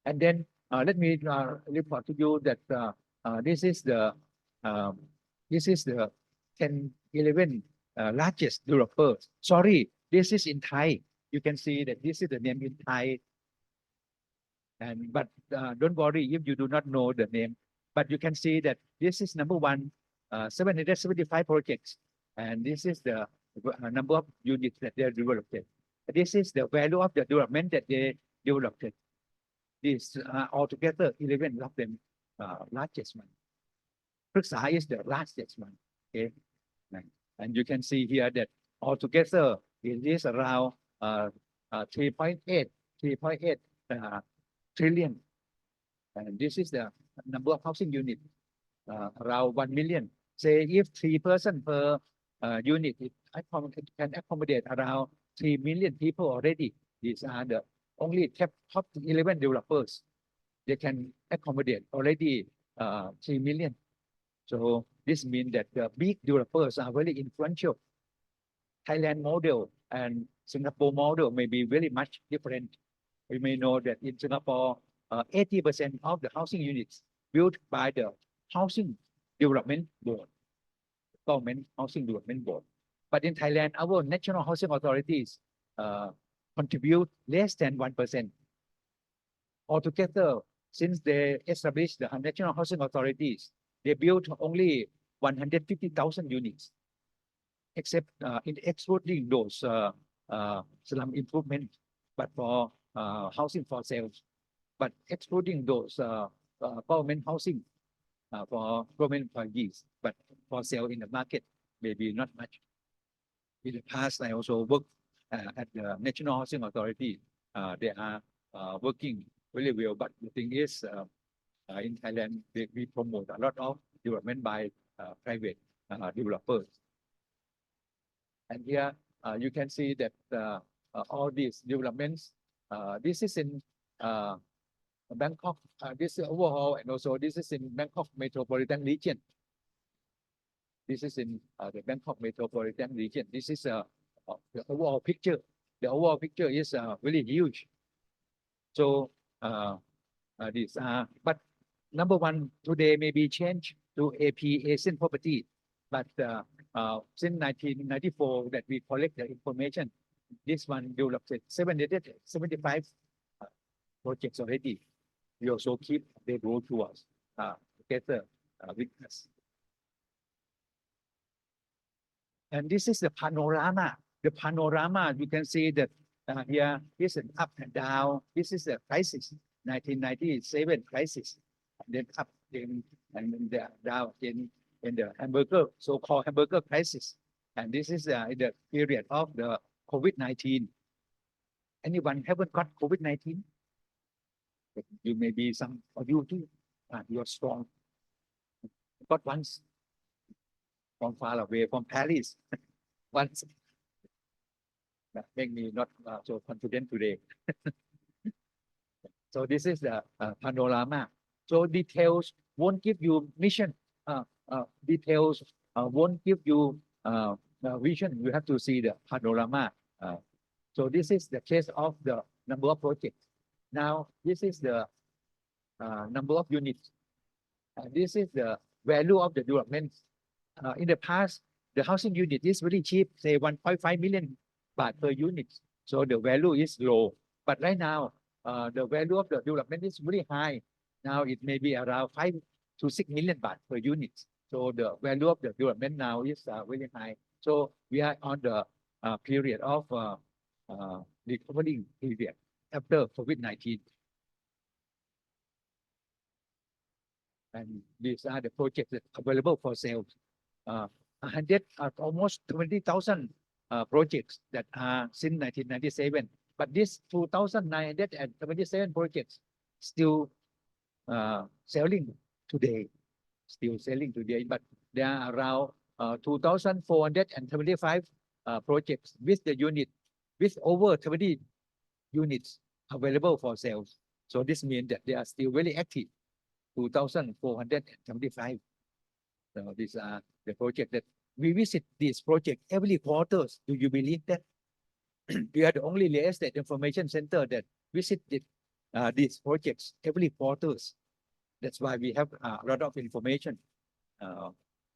And then let me report to you that this is the 10, 11 largest developers. Sorry, this is in Thai. You can see that this is the name in Thai. And but don't worry if you do not know the name. But you can see that this is number one, 775 projects, and this is the number of units that they are developed. This is the value of the development that they developed. This altogether 11 of them largest one. Priksa is the largest one. Okay, and you can see here that altogether it is around 3.8 trillion, and this is the number of housing units, around 1 million. Say if 3 persons per unit, it can accommodate around 3 million people already. These are the only top 11 developers. They can accommodate already 3 million. So this means that the big developers are very influential. Thailand model and Singapore model may be very much different. We may know that in Singapore, 80% of the housing units built by the Housing Development Board, Government Housing Development Board. But in Thailand, our national housing authorities contribute less than 1%. Altogether, since they established the national housing authorities, they built only 150,000 units, except excluding those slum improvement, but for housing for sales. But excluding those government housing for government employees, but for sale in the market, maybe not much. In the past, I also worked at the National Housing Authority. They are working really well, but the thing is, in Thailand, we promote a lot of development by private developers. And here you can see that all these developments, this is in Bangkok, this is overall, and also this is in Bangkok metropolitan region. This is in the Bangkok metropolitan region. This is the overall picture. The overall picture is really huge. So these are, but number one today may be changed to AP Asian Property. But since 1994 that we collect the information, this one developed 775 projects already. We also keep the road to us together with us. And this is the panorama. The panorama, you can see that here is an up and down. This is the crisis, 1997 crisis, and then up and then down in the hamburger, so-called hamburger crisis. And this is the period of the COVID-19. Anyone haven't got COVID-19? You may be some of you too. You are strong. Got once from far away from Paris. Once. That make me not so confident today. So this is the panorama. So details won't give you mission. Details won't give you vision. You have to see the panorama. So this is the case of the number of projects. Now this is the number of units. This is the value of the development. In the past, the housing unit is very cheap, say 1.5 million baht per unit. So the value is low. But right now, the value of the development is very high. Now it may be around 5 to 6 million baht per unit. So the value of the development now is very high. So we are on the period of recovering period after COVID-19. And these are the projects that are available for sale. 100, almost 20,000 projects that are since 1997. But these 2,977 projects still selling today. Still selling today. But there are around 2,475 projects with the unit, with over 20 units available for sales. So this means that they are still very active. 2,475. So these are the projects that we visit this project every quarters. Do you believe that? We are the only real estate information center that visited these projects every quarters. That's why we have a lot of information.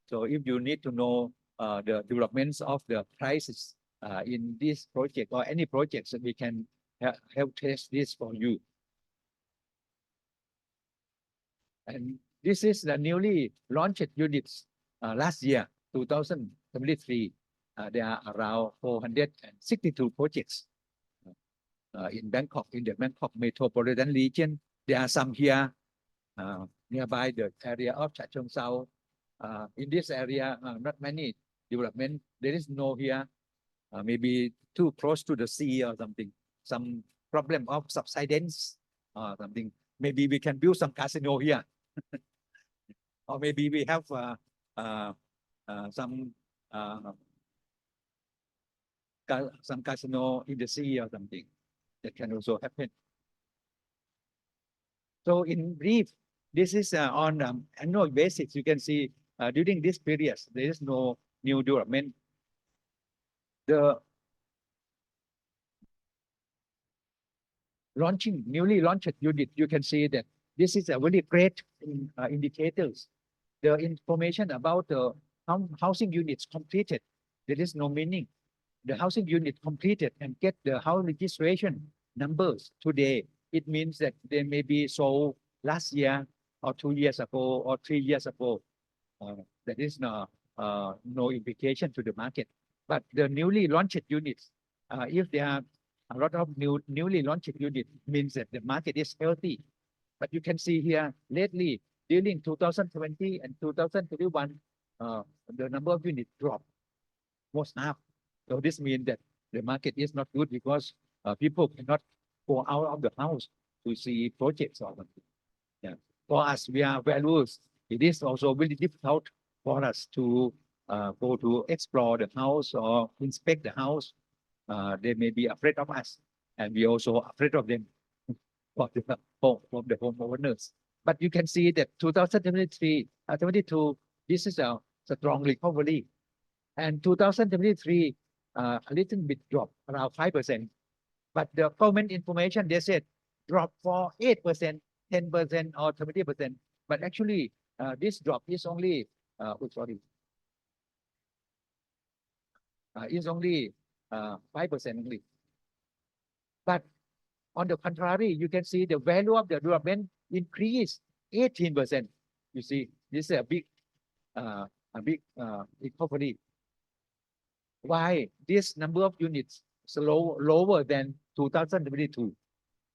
So if you need to know the developments of the prices in this project or any projects, we can help test this for you. And this is the newly launched units last year, 2023. There are around 462 projects in Bangkok, in the Bangkok metropolitan region. There are some here nearby the area of ㍍Chong. In this area, not many development. There is no here, maybe too close to the sea or something. Some problem of subsidence or something. Maybe we can build some casino here. Or maybe we have some casino in the sea or something. That can also happen. So in brief, this is on annual basis. You can see during this period, there is no new development. The newly launched unit, you can see that this is a very great indicators. The information about the housing units completed, there is no meaning. The housing unit completed and get the house registration numbers today, it means that they may be sold last year or 2 years ago or 3 years ago. That is no implication to the market. But the newly launched units, if there are a lot of newly launched units, means that the market is healthy. But you can see here lately, during 2020 and 2021, the number of units dropped almost half. So this means that the market is not good because people cannot go out of the house to see projects or something. Yeah. For us, we are values. It is also really difficult for us to go to explore the house or inspect the house. They may be afraid of us, and we also afraid of them from the homeowners. But you can see that 2023-22, this is a strong recovery, and 2023 a little bit drop around 5%. But the government information, they said drop for 8%, 10% or 20%. But actually, this drop is only is only 5% only. But on the contrary, you can see the value of the development increased 18%. You see, this is a big recovery. Why this number of units is lower than 2022?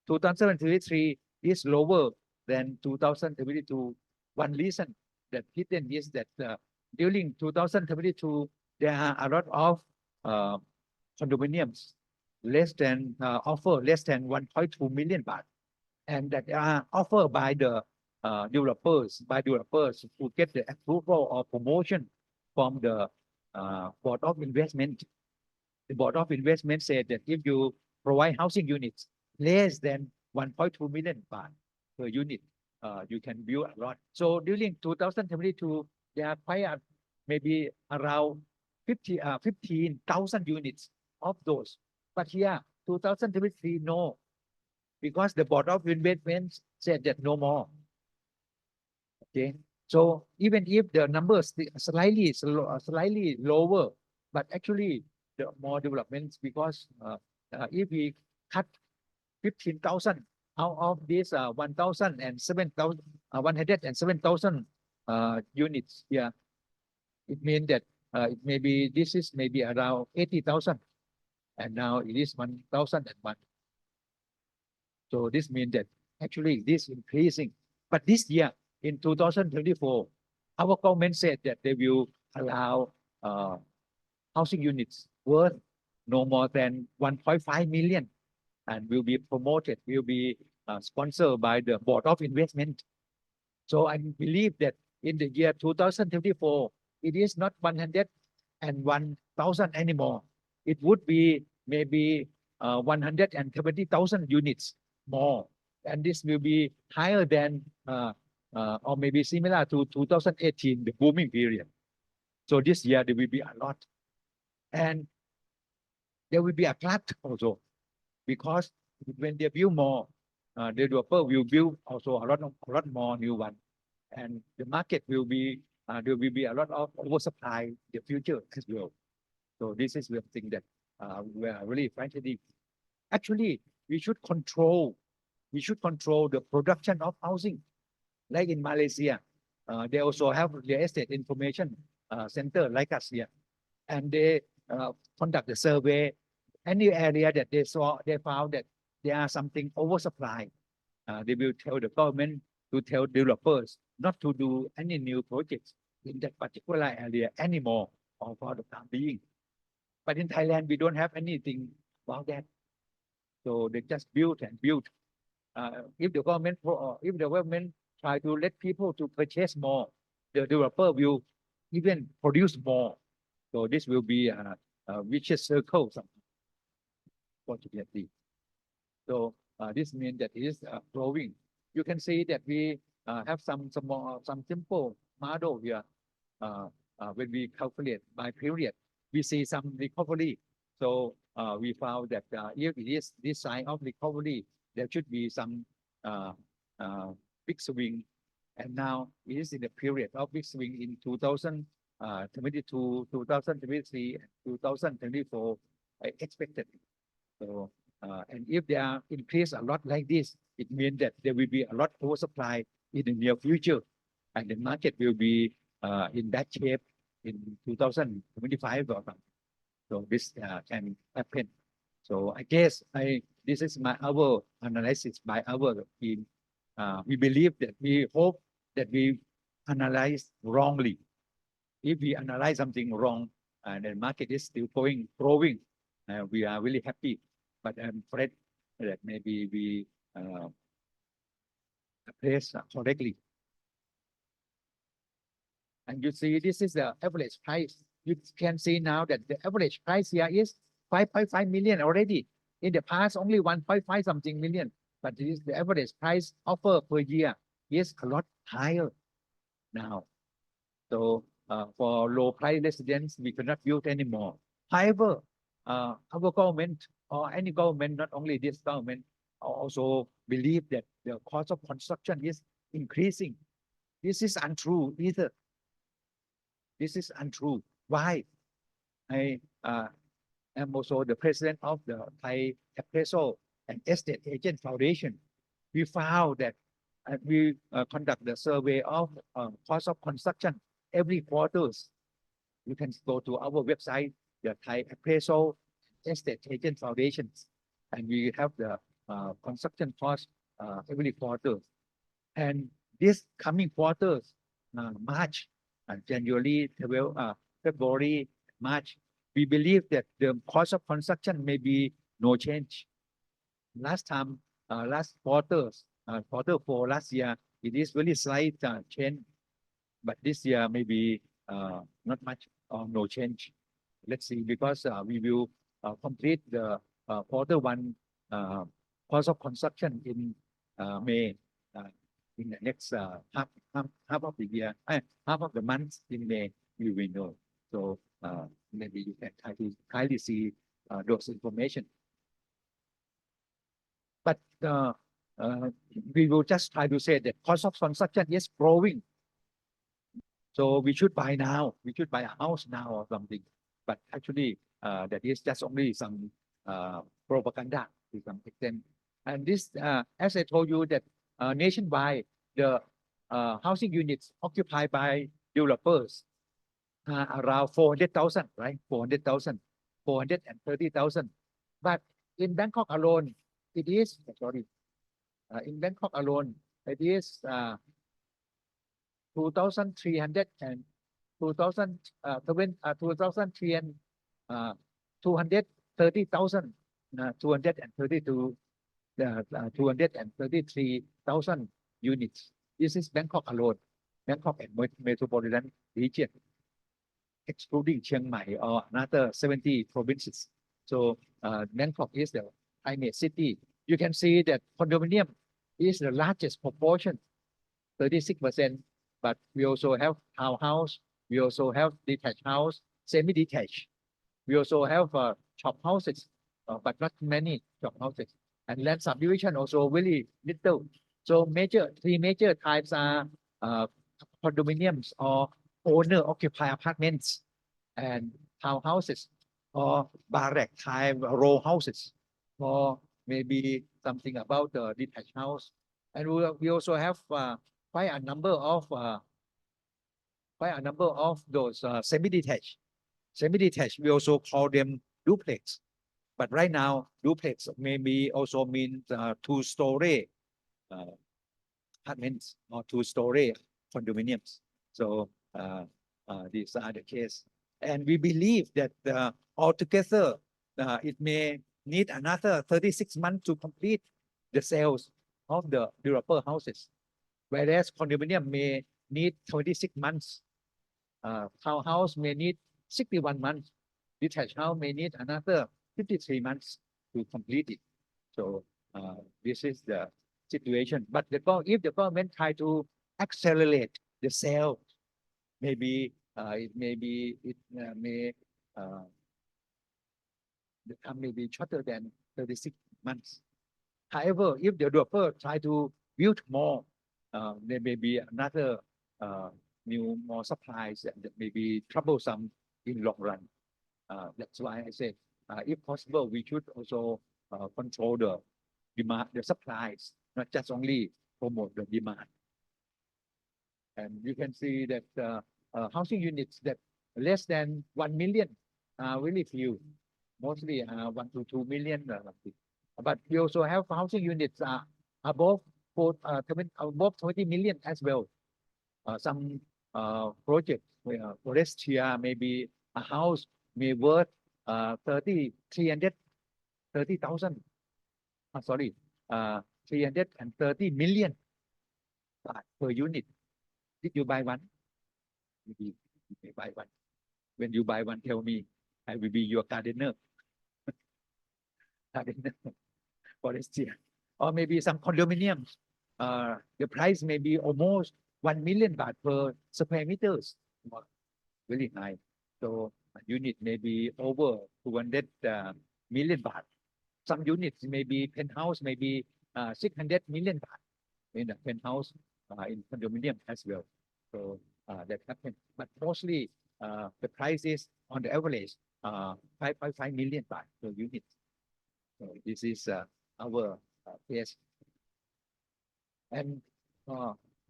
2023 is lower than 2022. One reason that hidden is that during 2022 there are a lot of condominiums less than offer less than 1.2 million baht, and that are offered by the developers who get the approval or promotion from the Board of Investment. The Board of Investment said that if you provide housing units less than 1.2 million baht per unit, you can build a lot. So during 2022, there are quite maybe around 15,000 units of those. But here, 2023, no, because the Board of Investment said that no more. Okay, So even if the numbers slightly lower, but actually the more developments because if we cut 15,000 out of this 107,000 units, yeah, it means that it maybe this is maybe around 80,000, and now it is 1,001. So this means that actually this increasing. But this year in 2024, our government said that they will allow housing units worth no more than 1.5 million and will be promoted, will be sponsored by the Board of Investment. So I believe that in the year 2024, it is not 101,000 anymore. It would be maybe 170,000 units more. And this will be higher than or maybe similar to 2018, the booming period. So this year there will be a lot. And there will be a glut also, because when they build more, the developer will build also a lot more new one, and the market will be there will be a lot of oversupply in the future as well. So this is the thing that we are really fighting. Actually, we should control the production of housing, like in Malaysia. They also have real estate information center like us here, and they conduct the survey. Any area that they found that there are something oversupply, they will tell the government to tell developers not to do any new projects in that particular area anymore, or for the time being. But in Thailand, we don't have anything about that. So they just build and build. If the government try to let people to purchase more, the developer will even produce more. So this will be a vicious circle, fortunately. So this means that it is growing. You can see that we have some simple model here. When we calculate by period, we see some recovery. So we found that if it is this sign of recovery, there should be some big swing. And now it is in the period of big swing in 2022, 2023, and 2024 expected. So and if they are increased a lot like this, it means that there will be a lot oversupply in the near future, and the market will be in bad shape in 2025 or something. So this can happen. So I guess this is our analysis by our team. We believe that we hope that we analyze wrongly. If we analyze something wrong and the market is still growing, we are really happy. But I'm afraid that maybe we place correctly. And you see, this is the average price. You can see now that the average price here is 5.5 million already. In the past, only 1.5 something million. But this is the average price offer per year is a lot higher now. So for low price residents, we cannot build anymore. However, our government or any government, not only this government, also believe that the cost of construction is increasing. This is untrue either. This is untrue. Why? I am also the president of the Thai Appraisal and Estate Agent Foundation. We found that we conduct the survey of cost of construction every quarters. You can go to our website, the Thai Appraisal Estate Agent Foundations, and we have the construction cost every quarter. And this coming quarters, March, January, February, March, we believe that the cost of construction may be no change. Last time, last quarter 4 last year, it is very slight change, but this year maybe not much or no change. Let's see, because we will complete the Q1 cost of construction in May. In the next half of the year, half of the month in May, we will know. So maybe you can kindly see those information. But we will just try to say that cost of construction is growing. So we should buy now. We should buy a house now or something. But actually, that is just only some propaganda to some extent. And this, as I told you, that nationwide, the housing units occupied by developers are around 400,000, right? 400,000, 430,000. But in Bangkok alone, it is, sorry, in Bangkok alone, it is 2,300 and 2,000, 2,300, 230,000, 232, 233,000 units. This is Bangkok alone, Bangkok and metropolitan region, excluding Chiang Mai or another 70 provinces. So Bangkok is the primate city. You can see that condominium is the largest proportion, 36%. But we also have townhouse. We also have detached house, semi-detached. We also have shop houses, but not many shop houses. And land subdivision also very little. So three major types are condominiums or owner-occupied apartments and townhouses or barrack type row houses, or maybe something about the detached house. And we also have quite a number of those semi-detached. Semi-detached, we also call them duplex. But right now, duplex maybe also means two-story apartments or two-story condominiums. So these are the case. And we believe that altogether, it may need another 36 months to complete the sales of the developer houses, whereas condominium may need 26 months. Townhouse may need 61 months. Detached house may need another 53 months to complete it. So this is the situation. But if the government try to accelerate the sale, maybe it may the time may be shorter than 36 months. However, if the developer try to build more, there may be another more supplies that may be troublesome in long run. That's why I said, if possible, we should also control the demand, the supplies, not just only promote the demand. And you can see that housing units that less than 1 million are really few, mostly 1 to 2 million. But we also have housing units above 20 million as well. Some projects, Forestia, maybe a house may worth 330,000. Sorry, 330 million baht per unit. Did you buy one? Maybe you may buy one. When you buy one, tell me. I will be your gardener. Gardener, Forestia. Or maybe some condominiums. The price may be almost 1 million baht per square meters. Very high. So a unit may be over 200 million baht. Some units may be penthouse, maybe 600 million baht in a penthouse in condominium as well. So that happens. But mostly the price is on the average 5.5 million baht per unit. So this is our case. And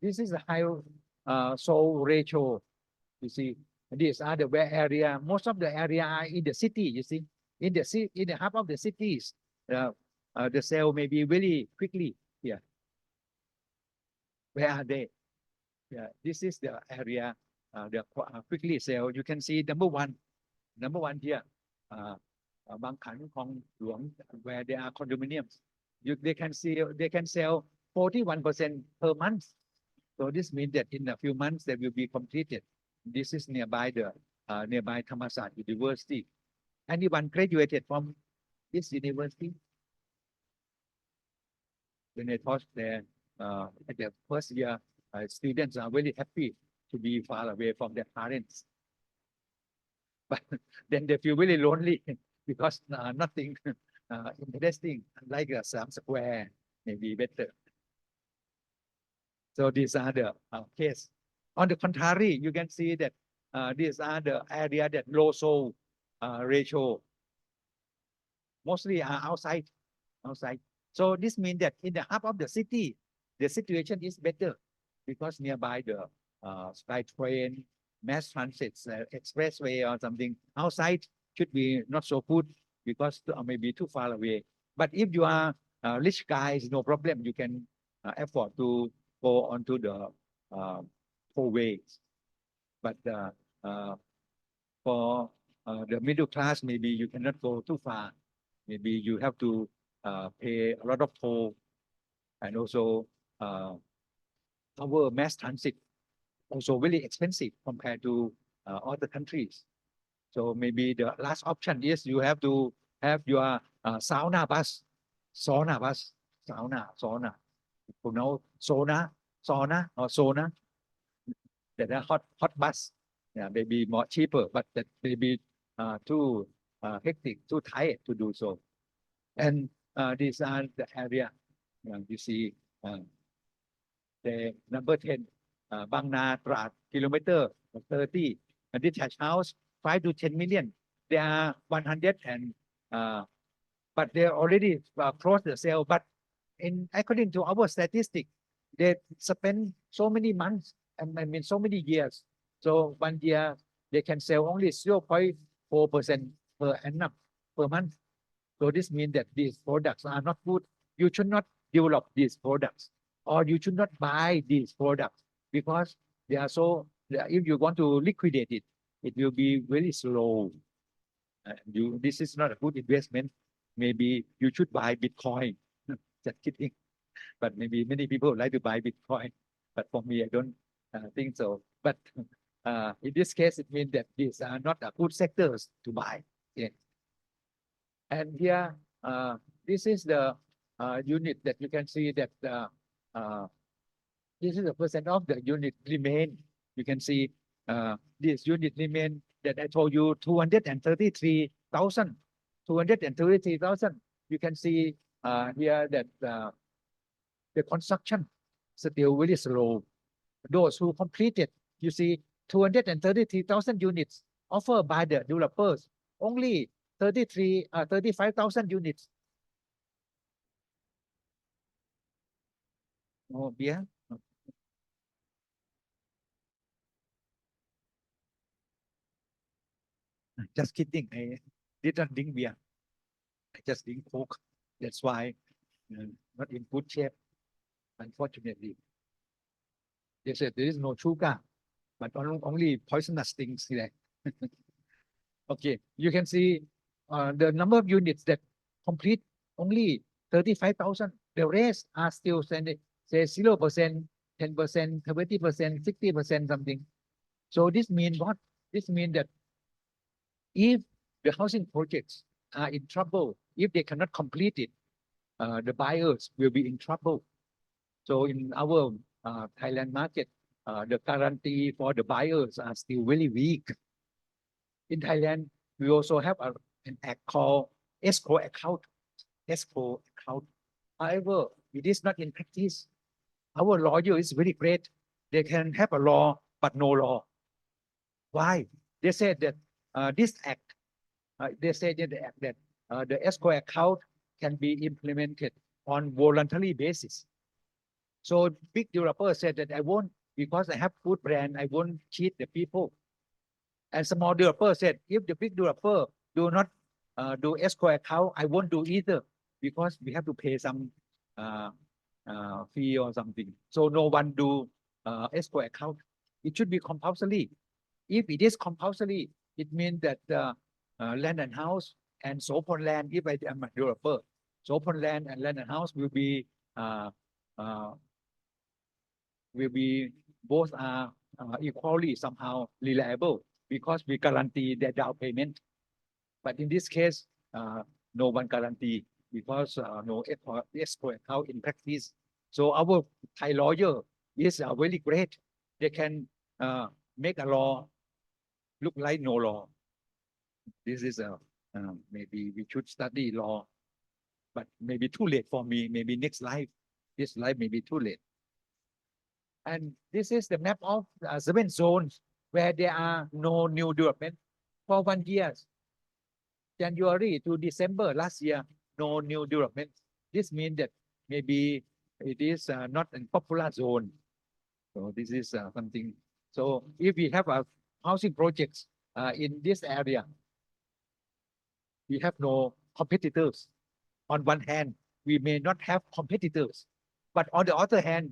this is a high soul ratio. You see, these are the where area. Most of the area are in the city. You see, in the half of the cities, the sale may be very quickly here. Where are they? Yeah, this is the area. The quickly sale. You can see number one here. Bang Khan Kong Luang, where there are condominiums. They can sell 41% per month. So this means that in a few months they will be completed. This is nearby the nearby Thammasat University. Anyone graduated from this university? When they taught there at the first year, students are very happy to be far away from their parents. But then they feel really lonely because nothing interesting, like Siam Square, maybe better. So these are the case. On the contrary, you can see that these are the area that low soul ratio mostly are outside. So this means that in the hub of the city, the situation is better because nearby the sky train, mass transit, expressway or something. Outside should be not so good because maybe too far away. But if you are rich guys, no problem. You can afford to go onto the tollways. But for the middle class, maybe you cannot go too far. Maybe you have to pay a lot of toll, and also our mass transit also very expensive compared to other countries. So maybe the last option is you have to have your sauna bus. You know, sauna or sauna. That are hot bus. Yeah, maybe more cheaper, but that may be too hectic, too tired to do so. And these are the area you see. The number 10, Bang Na, Trat, kilometer 30. And detached house, 5 to 10 million. They are 100 and but they already closed the sale. But according to our statistic, they spend so many months and I mean so many years. So 1 year they can sell only 0.4% per annum per month. So this means that these products are not good. You should not develop these products, or you should not buy these products because they are so. If you want to liquidate it, it will be very slow. This is not a good investment. Maybe you should buy Bitcoin. Just kidding. But maybe many people like to buy Bitcoin. But for me, I don't think so. But in this case, it means that these are not a good sectors to buy. Yeah. And here, this is the unit that you can see that this is the percent of the unit remain. You can see this unit remain that I told you 233,000. 233,000. You can see here that the construction still very slow. Those who completed, you see 233,000 units offered by the developers. Only 35,000 units. Oh, yeah. Just kidding. I didn't drink beer. I just drink Coke. That's why not in good shape, unfortunately. They said there is no sugar, but only poisonous things there. Okay, you can see the number of units that complete only 35,000. The rest are still say 0%, 10%, 20%, 60% something. So this means what? This means that if the housing projects are in trouble, if they cannot complete it, the buyers will be in trouble. So in our Thailand market, the guarantee for the buyers are still very weak. In Thailand, we also have an act called escrow account. Escrow account. However, it is not in practice. Our lawyer is very great. They can have a law, but no law. Why? They said that this act, they said in the act that the escrow account can be implemented on voluntary basis. So big developer said that I won't, because I have good brand, I won't cheat the people. And small developer said, if the big developer do not do escrow account, I won't do either, because we have to pay some fee or something. So no one do escrow account. It should be compulsory. If it is compulsory, it means that land and house and Sopon land, if I am a developer, Sopon land and land and house will be both are equally somehow reliable, because we guarantee their down payment. But in this case, no one guarantee, because no escrow account in practice. So our Thai lawyer is very great. They can make a law look like no law. This is maybe we should study law, but maybe too late for me. Maybe next life, this life may be too late. And this is the map of 7 zones where there are no new development for 1 year. January to December last year, no new development. This means that maybe it is not a popular zone. So this is something. So if we have a housing projects in this area, we have no competitors. On one hand, we may not have competitors, but on the other hand,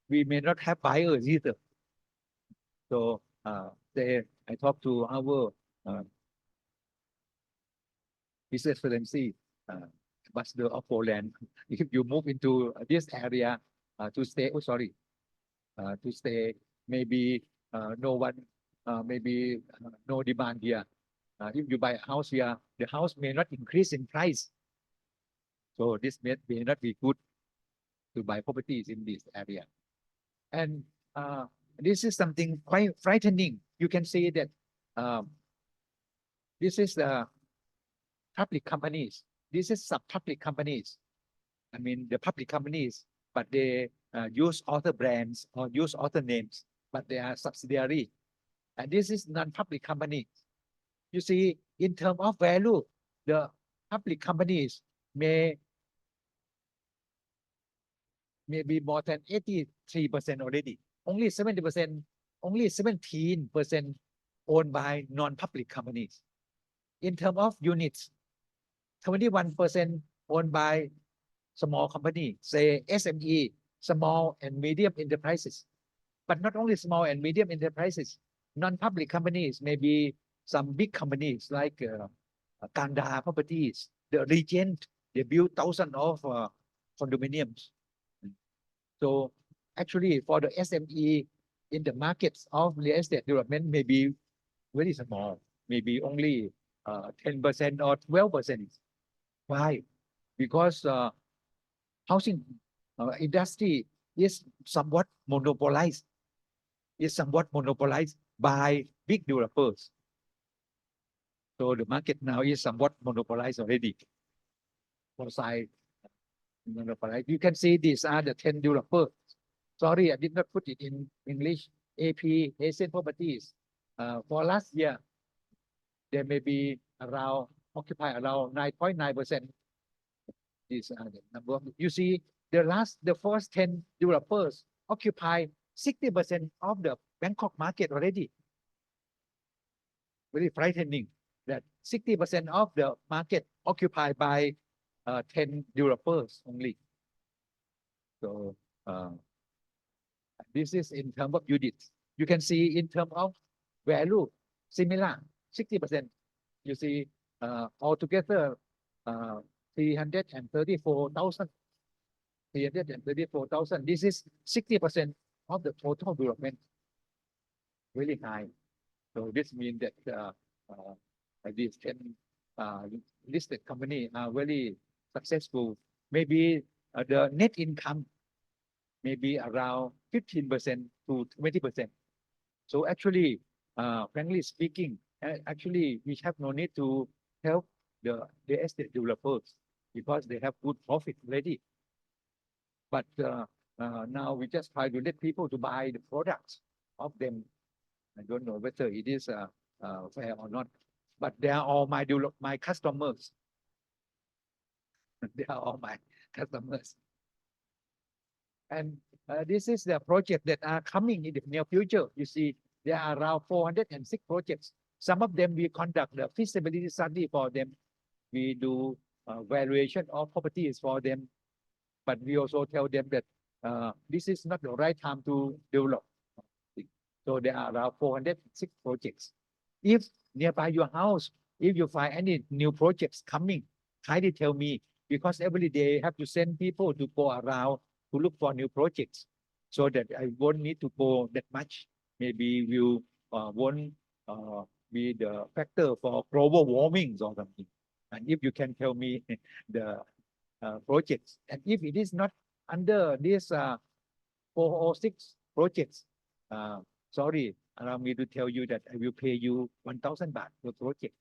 we may not have buyers either. So I talked to our His Excellency, Ambassador of Poland. If you move into this area to stay, to stay, maybe no one, maybe no demand here. If you buy a house here, the house may not increase in price. So this may not be good to buy properties in this area. And this is something quite frightening. You can see that this is the public companies. This is sub-public companies. I mean, the public companies, but they use other brands or use other names, but they are subsidiary. And this is non-public company. You see, in terms of value, the public companies may be more than 83% already. Only 70%, only 17% owned by non-public companies. In terms of units, 21% owned by small company, say SME, small and medium enterprises. But not only small and medium enterprises, non-public companies, maybe some big companies like Kanda Properties, the Regent, they build thousands of condominiums. So actually for the SME in the markets of real estate development may be very small, maybe only 10% or 12%. Why? Because housing industry is somewhat monopolized. Is somewhat monopolized by big developers. So the market now is somewhat monopolized already. For side monopolized. You can see these are the 10 developers. Sorry, I did not put it in English. AP Asian Properties. For last year, there may be around occupy around 9.9%. These are the number of. You see, the first 10 developers occupy 60% of the Bangkok market already. Very frightening that 60% of the market occupied by 10 developers only. So this is in terms of units. You can see in terms of value, similar, 60%. You see, altogether 334,000. 334,000. This is 60% of the total development. Really high. So this means that these 10 listed companies are very successful. Maybe the net income may be around 15% to 20%. So actually, frankly speaking, actually we have no need to help the estate developers because they have good profit already. But now we just try to let people to buy the products of them. I don't know whether it is fair or not, but they are all my customers. They are all my customers. And this is the project that are coming in the near future. You see, there are around 406 projects. Some of them we conduct the feasibility study for them. We do valuation of properties for them. But we also tell them that this is not the right time to develop. So there are around 406 projects. If nearby your house, if you find any new projects coming, kindly tell me, because every day I have to send people to go around to look for new projects, so that I won't need to go that much. Maybe you won't be the factor for global warming or something. And if you can tell me the projects, and if it is not under this 406 projects, sorry, allow me to tell you that I will pay you 1,000 baht per project,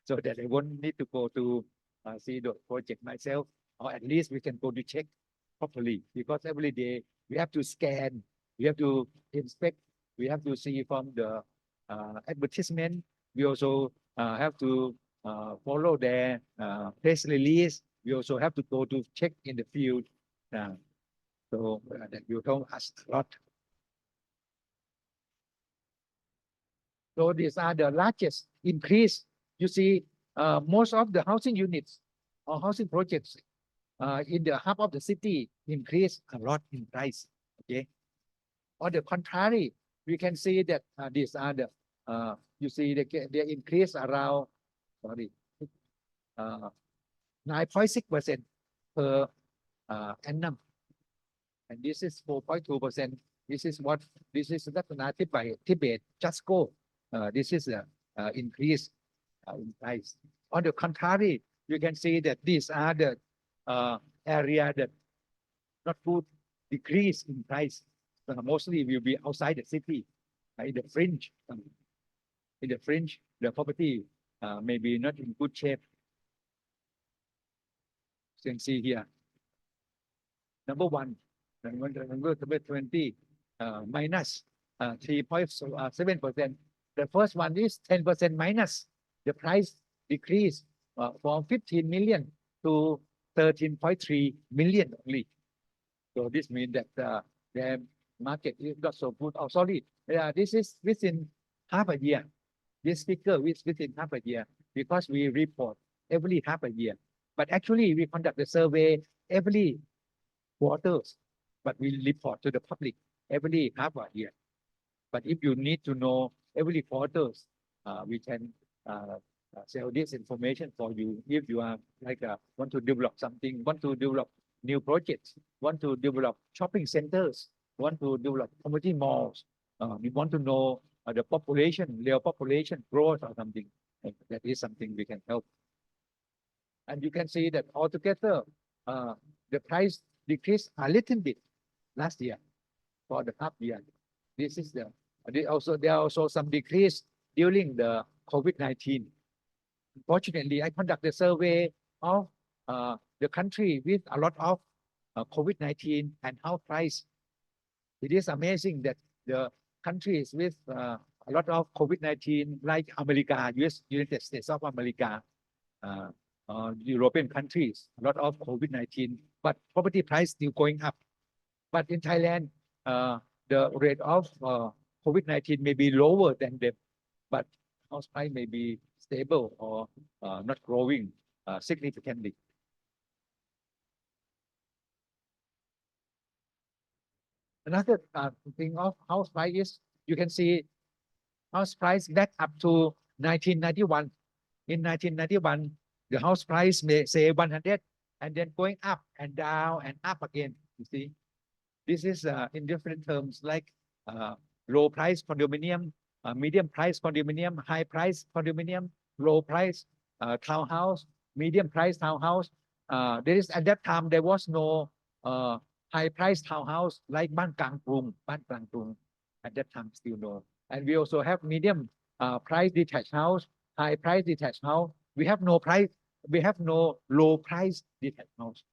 so that I won't need to go to see the project myself, or at least we can go to check properly, because every day we have to scan, we have to inspect, we have to see from the advertisement. We also have to follow their press release. We also have to go to check in the field. So that will help us a lot. So these are the largest increase. You see, most of the housing units or housing projects in the hub of the city increase a lot in price. Okay. On the contrary, we can see that these are the you see they increase around 9.6% per annum, and this is 4.2%. This is recognized by Tibet. Just go. This is the increase in price. On the contrary, you can see that these are the area that not good decrease in price. Mostly will be outside the city, in the fringe. In the fringe, the property may be not in good shape. You can see here. Number 20, minus 3.7%. The first one is 10% minus. The price decreased from 15 million to 13.3 million only. So this means that the market is not so good. Oh, sorry. This is within half a year. This figure is within half a year, because we report every half a year. But actually, we conduct the survey every quarters, but we report to the public every half a year. But if you need to know every quarters, we can sell this information for you. If you are like want to develop something, want to develop new projects, want to develop shopping centers, want to develop community malls, we want to know the population, real population growth or something. That is something we can help. And you can see that altogether, the price decreased a little bit last year for the half year. This is there are also some decrease during the COVID-19. Unfortunately, I conducted a survey of the country with a lot of COVID-19 and house price. It is amazing that the countries with a lot of COVID-19, like America, United States of America, European countries, a lot of COVID-19, but property price still going up. But in Thailand, the rate of COVID-19 may be lower than them, but house price may be stable or not growing significantly. Another thing of house price is, you can see house price back up to 1991. In 1991, the house price may say 100 and then going up and down and up again. You see, this is in different terms, like low price condominium, medium price condominium, high price condominium, low price townhouse, medium price townhouse. There is at that time there was no high price townhouse like Ban Kang Prung. At that time still no. And we also have medium price detached house, high price detached house. We have no low price detached house.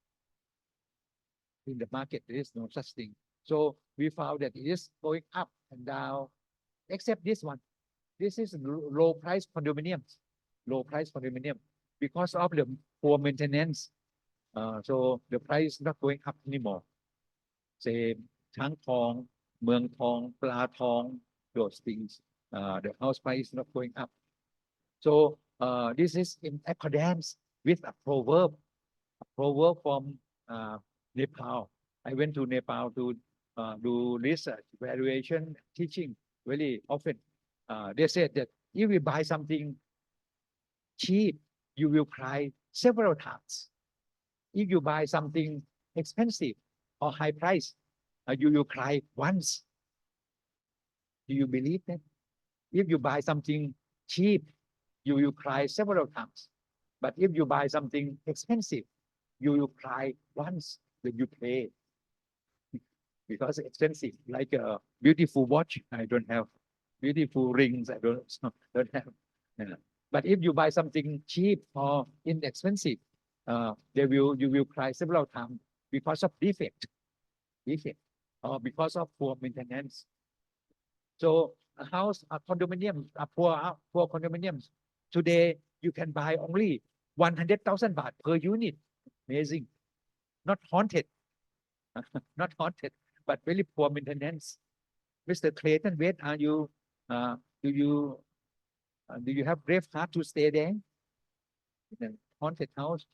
In the market, there is no such thing. So we found that it is going up and down, except this one. This is low price condominiums. Low price condominium because of the poor maintenance. So the price is not going up anymore. Say Chang Thong, Mueang Thong, Pla Thong, those things. The house price is not going up. So this is in accordance with a proverb from Nepal. I went to Nepal to do research, evaluation, teaching very often. They said that if you buy something cheap, you will cry several times. If you buy something expensive or high price, you will cry once. Do you believe that? If you buy something cheap, you will cry several times. But if you buy something expensive, you will cry once when you pay. Because it's expensive, like a beautiful watch, I don't have. Beautiful rings, I don't have. Yeah. But if you buy something cheap or inexpensive, you will cry several times because of defect, or because of poor maintenance. So a house, a condominium, a poor condominiums, today you can buy only 100,000 baht per unit. Amazing. Not haunted, not haunted, but very poor maintenance. Mr. Clayton, wait, are you, do you have brave heart to stay there in a haunted house?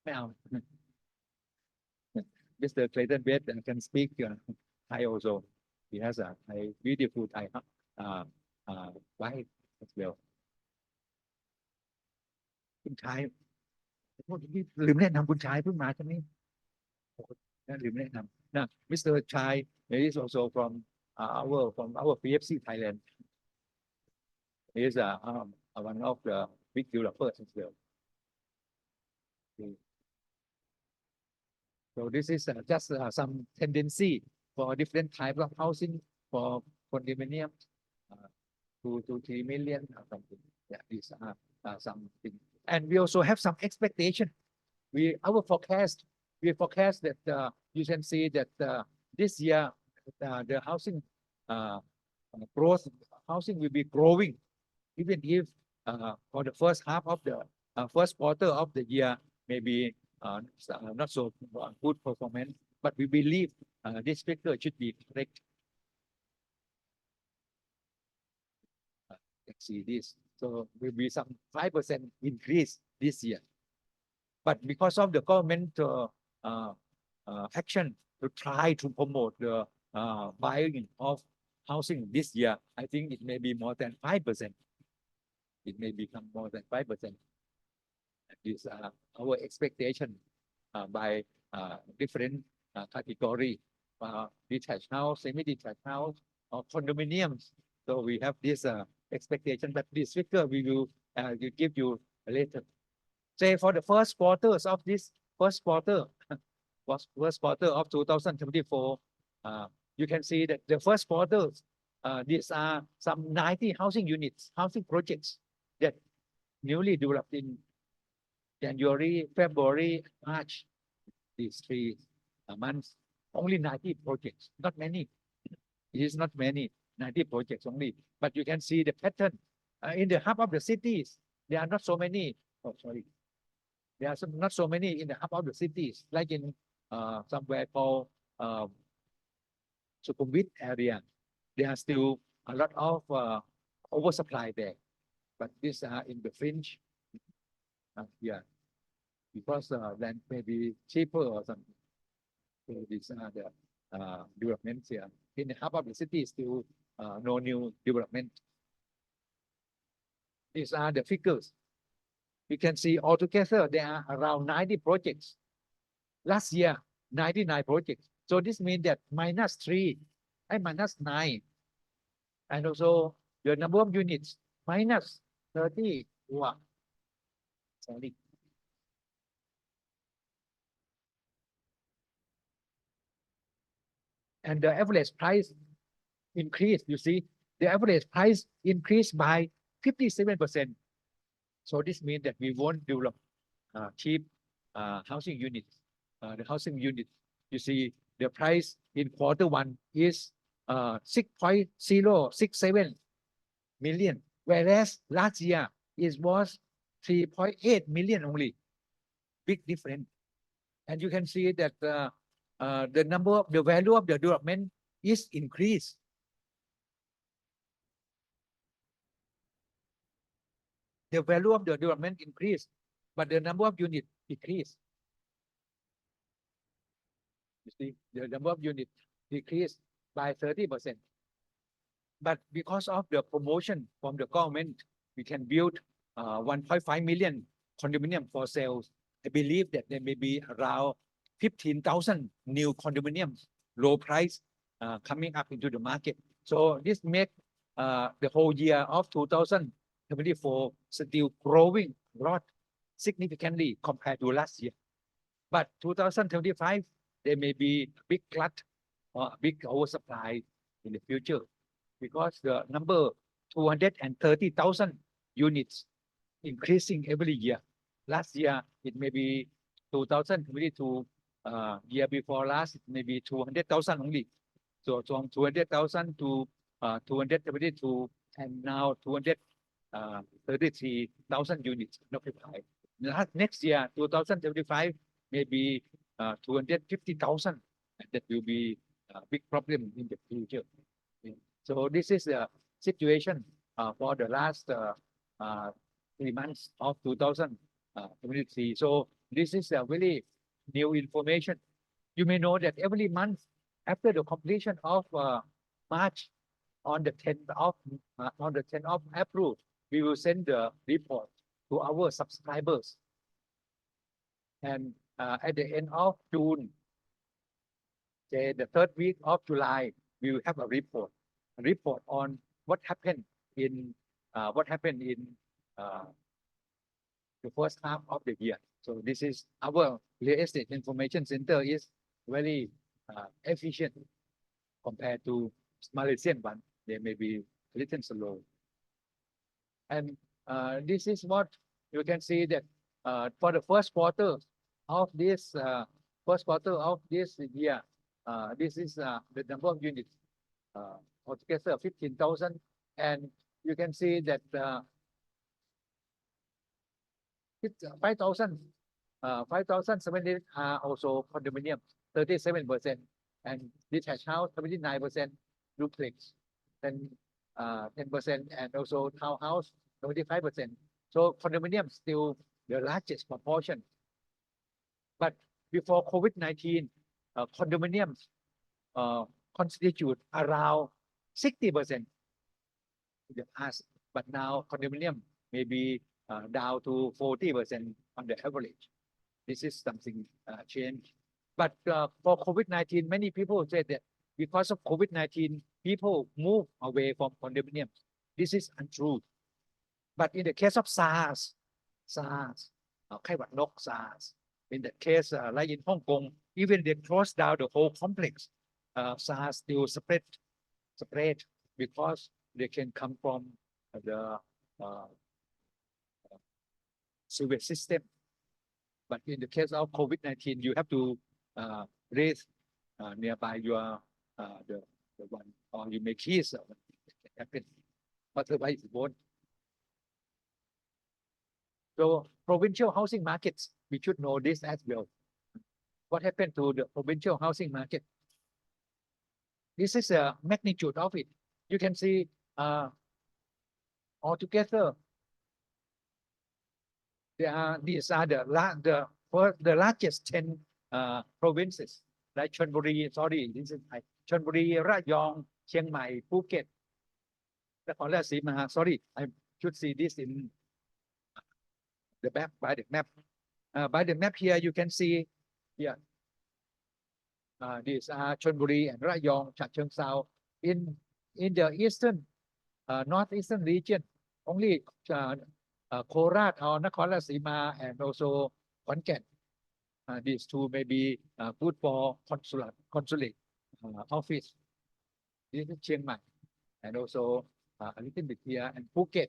Well, Mr. Clayton Wait can speak Thai also. He has a beautiful Thai wife as well. คุณชายลืมแนะนำคุณชายเพิ่งมาใช่ไหมลืมแนะนำนะ Mr. Chai is also from our FIABCI-Thailand. He is one of the big developers as well. So this is just some tendency for different types of housing for condominium, 2 to 3 million or something. Yeah, these are something. And we also have some expectation. We forecast that you can see that this year the housing growth housing will be growing, even if for the first half of the first quarter of the year maybe not so good performance, but we believe this figure should be correct. Let's see this. So will be some 5% increase this year. But because of the government action to try to promote the buying of housing this year, I think it may be more than 5%. It may become more than 5%. These are our expectation by different category, detached house, semi-detached house, or condominiums. So we have this expectation, but this figure we will give you later. Say for the first quarters of this first quarter of 2024, you can see that the first quarters, these are some 90 housing units, housing projects that newly developed in January, February, March. These 3 months, only 90 projects, not many. It is not many, 90 projects only. But you can see the pattern in the hub of the cities. There are not so many. Oh, sorry. There are not so many in the hub of the cities, like in somewhere called Sukhumvit area. There are still a lot of oversupply there. But these are in the fringe. Yeah, because land may be cheaper or something. So these are the developments here. In the hub of the city, still no new development. These are the figures. You can see altogether there are around 90 projects. Last year, 99 projects. So this means that -3 and -9. And also the number of units, -30. Wow. Sorry. And the average price increased, you see, the average price increased by 57%. So this means that we won't develop cheap housing units. The housing unit, you see, the price in Q1 is 6.067 million, whereas last year it was 3.8 million only. Big difference. And you can see that the value of the development is increased. The value of the development increased, but the number of units decreased. You see, the number of units decreased by 30%. But because of the promotion from the government, we can build 1.5 million condominium for sales. I believe that there may be around 15,000 new condominiums, low price, coming up into the market. So this makes the whole year of 2024 still growing a lot significantly compared to last year. But 2025, there may be a big glut or a big oversupply in the future because the number 230,000 units increasing every year. Last year, it may be 2022 year before last, maybe 200,000 only. So from 200,000 to 222, and now 233,000 units occupied. Next year, 2025, maybe 250,000. And that will be a big problem in the future. So this is the situation for the last 3 months of 2023. So this is a very new information. You may know that every month after the completion of March, on the 10th of April, we will send the report to our subscribers. And at the end of June, say the 3rd week of July, we will have a report on what happened in the first half of the year. So this is our real estate information center is very efficient compared to Malaysian one. They may be a little slow. And this is what you can see that for the first quarter of this year, this is the number of units altogether 15,000, and you can see that 5,700 are also condominium, 37%, and detached house 79%, duplex, then 10%, and also townhouse 25%. So condominium still the largest proportion. But before COVID-19, condominiums constitute around 60% in the past, but now condominium may be down to 40% on the average. This is something change. But for COVID-19, many people say that because of COVID-19, people move away from condominiums. This is untrue. But in the case of SARS, ไข้หวัดนก SARS, in the case like in Hong Kong, even they closed down the whole complex. SARS still spread because they can come from the sewage system. But in the case of COVID-19, you have to raise nearby your the one, or you make keys. It happen. Otherwise, it won't. So provincial housing markets, we should know this as well. What happened to the provincial housing market? This is a magnitude of it. You can see altogether, these are the largest 10 provinces, like Chonburi, sorry, this is Chonburi, Rayong, Chiang Mai, Phuket, Nakhon Ratchasima. Sorry, I should see this in the map, by the map. By the map here, you can see here. These are Chonburi and Rayong, Chachoengsao. In the eastern, northeastern region, only Korat or Nakhon Ratchasima and also Khon Kaen. These two may be good for consulate office. This is Chiang Mai, and also a little bit here, and Phuket,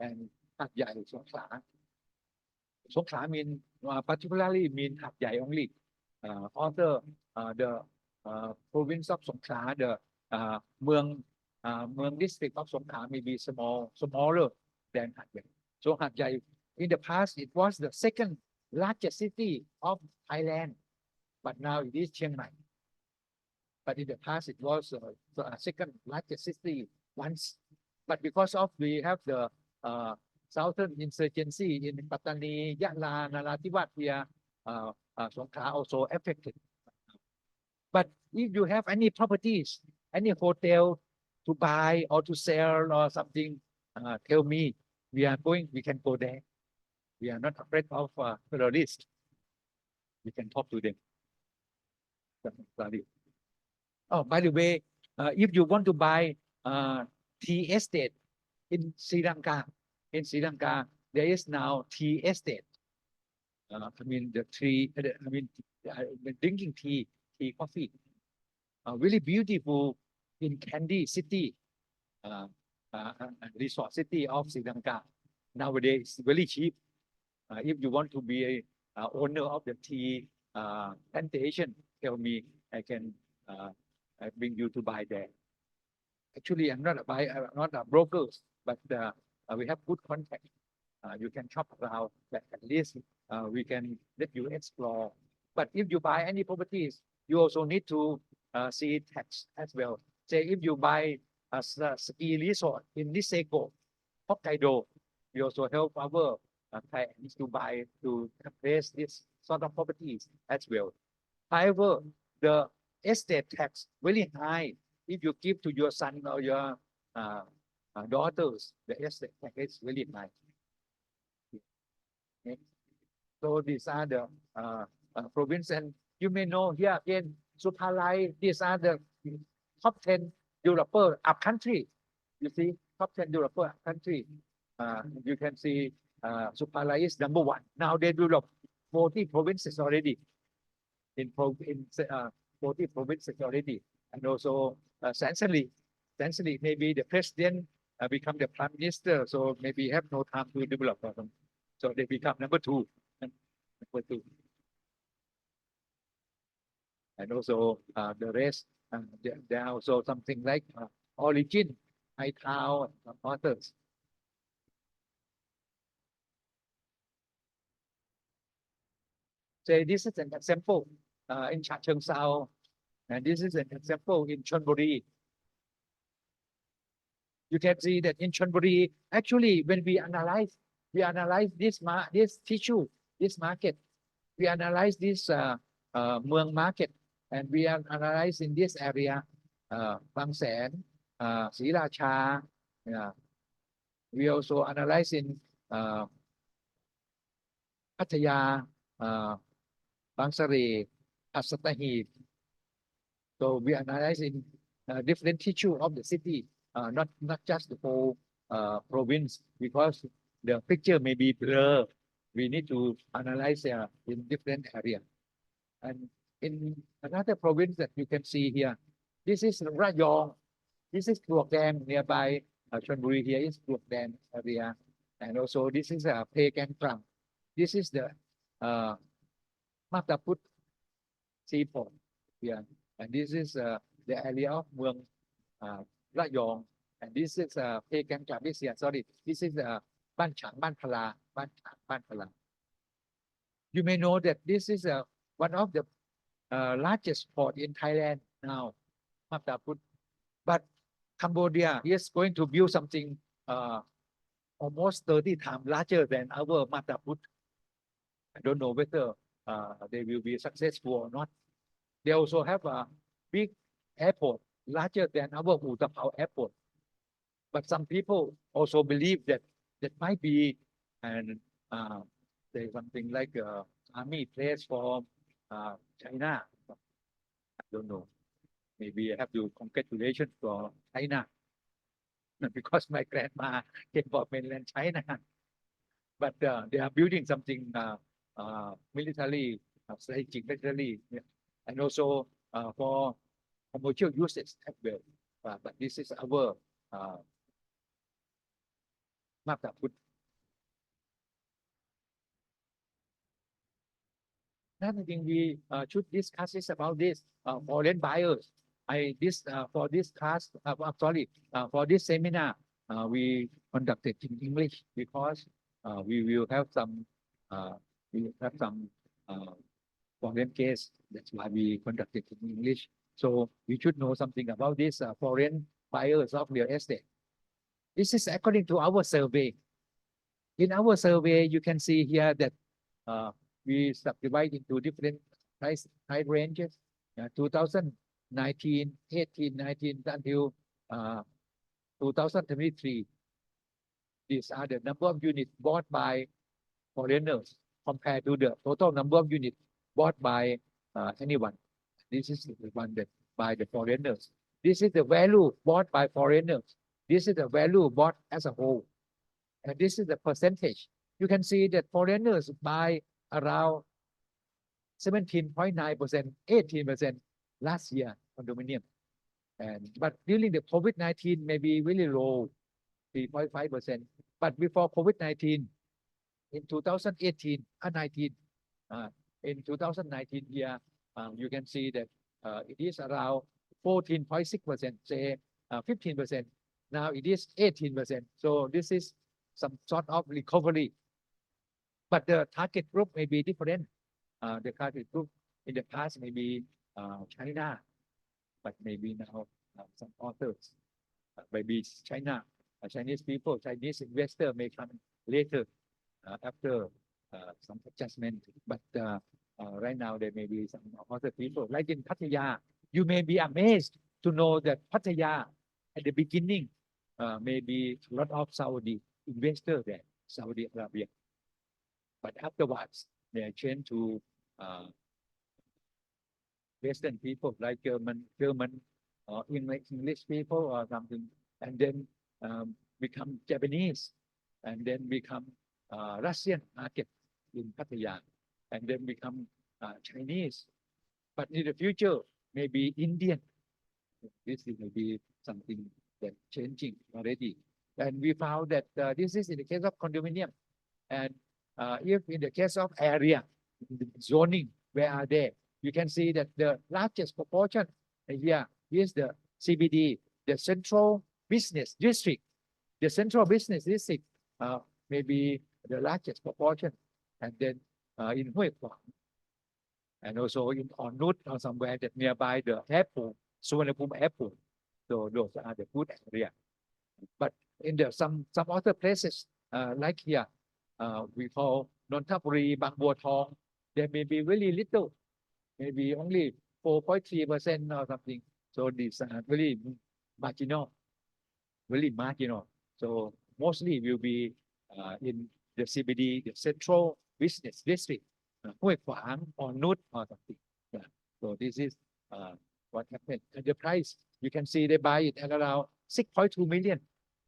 and Hat Yai, Songkhla. Songkhla mean particularly mean Hat Yai only. Also the province of Songkhla, the Mueang district of Songkhla may be smaller than Hat Yai. So Hat Yai, in the past, it was the second largest city of Thailand, but now it is Chiang Mai. But in the past, it was the second largest city once. But because of we have the southern insurgency in Pattani, ㍍Land, Narathiwat here, Songkhla also affected. But if you have any properties, any hotel to buy or to sell or something, tell me. We can go there. We are not afraid of terrorists. We can talk to them. Oh, by the way, if you want to buy tea estate in Sri Lanka, there is now tea estate. I mean the tree. I mean drinking tea, coffee. Really beautiful in Kandy City, resort city of Sri Lanka. Nowadays, it's very cheap. If you want to be owner of the tea plantation tell me I can I bring you to buy there. Actually, I'm not a buyer, I'm not a broker, but we have good contact. You can shop around, but at least we can let you explore. But if you buy any properties, you also need to see tax as well. Say if you buy a ski resort in Niseko, Hokkaido, we also help our clients to buy to place this sort of properties as well. However, the estate tax very high. If you give to your son or your daughters, the estate tax is really high. Okay. So these are the province, and you may know here again, Thailand. These are the top 10 developer upcountry. You see, top 10 developer upcountry. You can see Thailand is number 1. Now they develop 40 provinces already. In 40 provinces already, and also essentially maybe the president become the prime minister, so maybe have no time to develop them. So they become number 2. And also the rest, there are also something like Origin, High Town, and others. Say this is an example in ㍍and this is an example in Chonburi. You can see that in Chonburi, actually, when we analyze this tissue, this market, we analyze this Mueang market, and we are analyzing this area, Bang Sen, Sri Racha. We also analyze in Pattaya, Bang Sare, Asatahip. So we analyze in different tissue of the city, not just the whole province, because the picture may be blurred. We need to analyze in different area. And in another province that you can see here, this is Rayong. This is Phuoc Dam nearby Chonburi. Here is Phuoc Dam area, and also this is Phek Kang Prang. This is the Mataput seaport here. And this is the area of Mueang Rayong, and this is Phek Kang Prang. Sorry, this is Ban Chang, Ban Phala, Ban Phala. You may know that this is one of the largest port in Thailand now, Mataput. But Cambodia is going to build something almost 30 times larger than our Mataput. I don't know whether they will be successful or not. They also have a big airport, larger than our Utapao airport. But some people also believe that might be say something like army place for China. I don't know. Maybe I have to congratulations for China because my grandma came from mainland China. But they are building something military, strategic military, and also for commercial uses as well. But this is our Mataput. Another thing we should discuss is about this foreign buyers. For this class, for this seminar, we conducted in English because we will have some foreign case. That's why we conducted in English. So we should know something about this foreign buyers of real estate. This is according to our survey. In our survey, you can see here that we subdivide into different price ranges. 2019, 18, 19 until 2023. These are the number of units bought by foreigners compared to the total number of units bought by anyone. This is the one that by the foreigners. This is the value bought by foreigners. This is the value bought as a whole. And this is the percentage. You can see that foreigners buy around 17.9%, 18% last year condominium. But during the COVID-19, maybe really low, 3.5%. But before COVID-19, in 2018 and 19, In 2019 here, you can see that it is around 14.6%, say 15%. Now it is 18%. So this is some sort of recovery. But the target group may be different. The target group in the past may be China, but maybe now some authors, maybe China, Chinese people, Chinese investor may come later after some adjustment. But right now there may be some other people, like in Pattaya. You may be amazed to know that Pattaya at the beginning may be a lot of Saudi investors there, Saudi Arabia. But afterwards, they changed to Western people like German, or English people or something, and then become Japanese, and then become Russian market in Pattaya, and then become Chinese. But in the future, maybe Indian. This is maybe something that changing already. And we found that this is in the case of condominium. And if in the case of area, zoning, where are they? You can see that the largest proportion here is the CBD, the central business district. The central business district may be the largest proportion. And then in Hue Kwang, and also in Onut or somewhere that nearby the airport, Suvarnabhumi airport. So those are the good area. But in the some other places like here, we call Nonthaburi, Bang Baw Thong, there may be really little, maybe only 4.3% or something. So these are very marginal, really marginal. So mostly will be in the CBD, the central business district, Hue Kwang or Nut or something. Yeah. So this is what happened. And the price, you can see they buy it at around 6.2 million.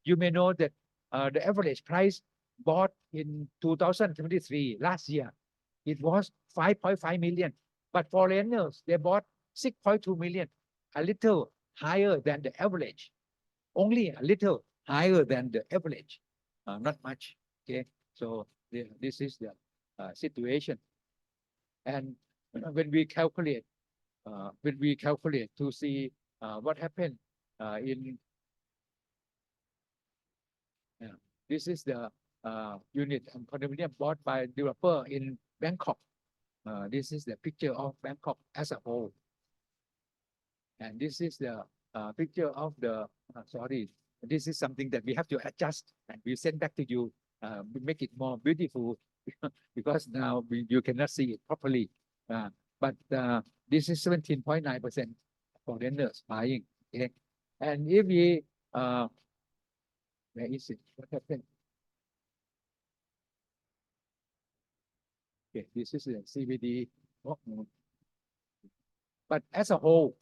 You may know that the average price bought in 2023, last year, it was 5.5 million. But foreigners, they bought 6.2 million, a little higher than the average. Only a little higher than the average, not much. Okay, so this is the situation. And when we calculate to see what happened in this is the unit and condominium bought by developer in Bangkok. This is the picture of Bangkok as a whole. And this is the picture of the, sorry, this is something that we have to adjust and we send back to you, make it more beautiful because now you cannot see it properly. But this is 17.9% foreigners buying. Okay? And if we, where is it? What happened? Okay, this is the CBD. Oh, no. But as a whole,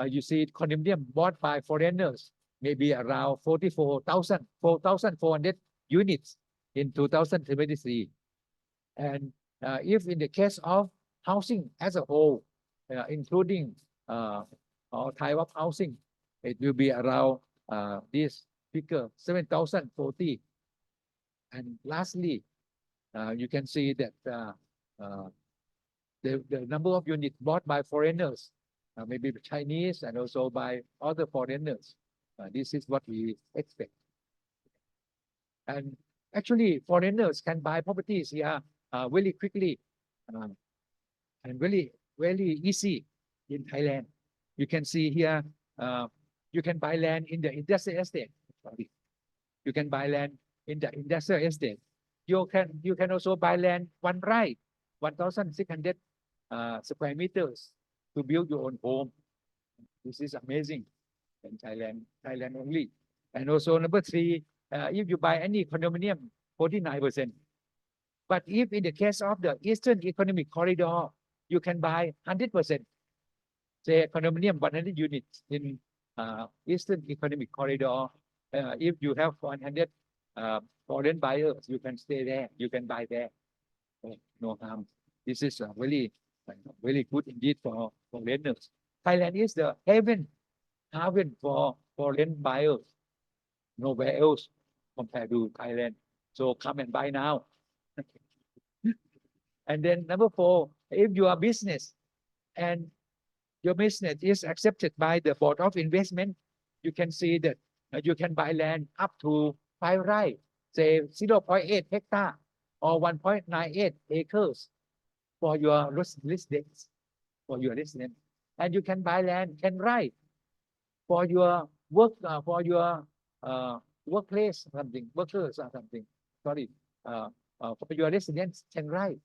you see condominium bought by foreigners maybe around 4,400 units in 2023. And if in the case of housing as a whole, including all type of housing, it will be around this figure 7,040. And lastly, you can see that the number of units bought by foreigners, maybe Chinese and also by other foreigners. This is what we expect. And actually, foreigners can buy properties here really quickly and really easy in Thailand. You can see here, you can buy land in the industrial estate. Sorry. You can buy land in the industrial estate. You can also buy land 1 rai, 1,600 square meters to build your own home. This is amazing in Thailand only. And also number 3, if you buy any condominium, 49%. But if in the case of the Eastern Economic Corridor, you can buy 100%. Say condominium 100 units in Eastern Economic Corridor. If you have 100 foreign buyers, you can stay there, you can buy there. No harm. This is really good indeed for foreigners. Thailand is the haven for foreign buyers. Nowhere else compared to Thailand. So come and buy now. And then number 4, if you are business and your business is accepted by the Board of Investment, you can see that you can buy land up to 5 rai, say 0.8 hectare or 1.98 acres for your residence, and you can buy land 10 rai for your workplace, something, workers or something. Sorry, for your residence 10 rai,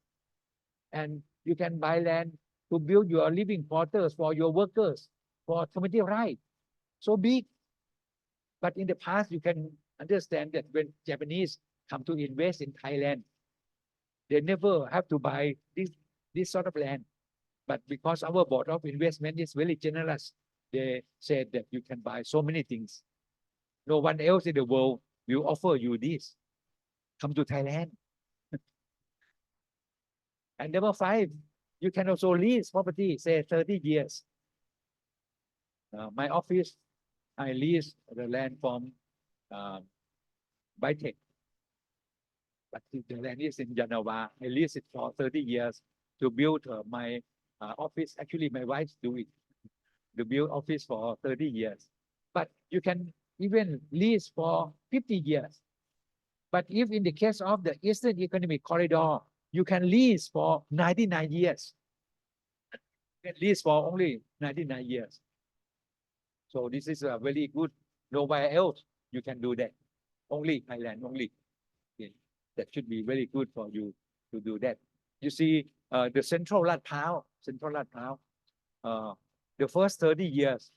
and you can buy land to build your living quarters for your workers for 20 rai. So big. But in the past, you can understand that when Japanese come to invest in Thailand, they never have to buy this sort of land. But because our Board of Investment is very generous, they said that you can buy so many things. No one else in the world will offer you this. Come to Thailand. And number 5, you can also lease property, say 30 years. My office, I lease the land from Bytech. But the land is in Yanawa. I lease it for 30 years to build my office. Actually, my wife do it, to build office for 30 years. But you can even lease for 50 years. But if in the case of the Eastern Economic Corridor, you can lease for 99 years. You can lease for only 99 years. So this is a very good. Nowhere else you can do that. Only Thailand, only. Okay. That should be very good for you to do that. You see, the Central Lat Phraw, the first 30 years,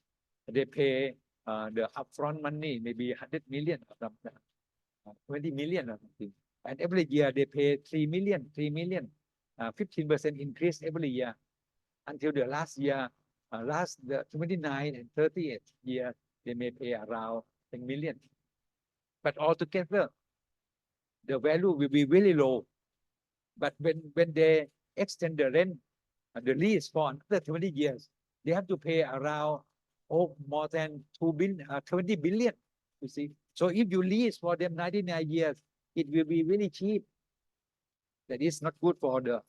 they pay the upfront money, maybe 100 million or something, 20 million or something. And every year they pay 3 million, 15% increase every year until the last year, the 29 and 30th year, they may pay around 10 million. But altogether, the value will be really low. But when they extend the rent, the lease for another 20 years, they have to pay around more than 20 billion, you see. So if you lease for them 99 years, it will be really cheap. That is not good for the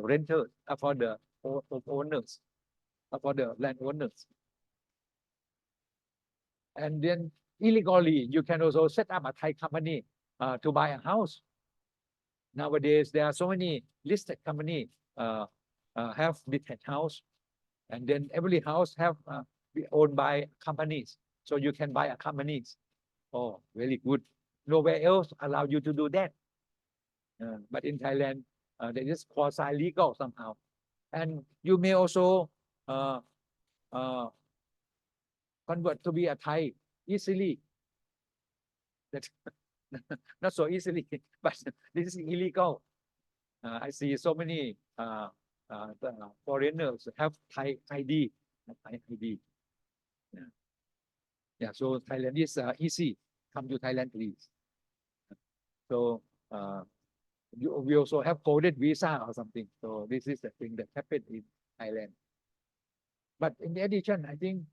renters, for the owners, for the landowners. And then illegally, you can also set up a Thai company to buy a house. Nowadays, there are so many listed companies have detached house, and then every house have be owned by companies. So you can buy a companies. Oh, very good. Nowhere else allow you to do that. But in Thailand, that is quasi-legal somehow. And you may also convert to be a Thai easily. That not so easily, but this is illegal. I see so many foreigners have Thai ID. Yeah, so Thailand is easy. Come to Thailand, please. So we also have golden visa or something. So this is the thing that happened in Thailand. But in addition, I think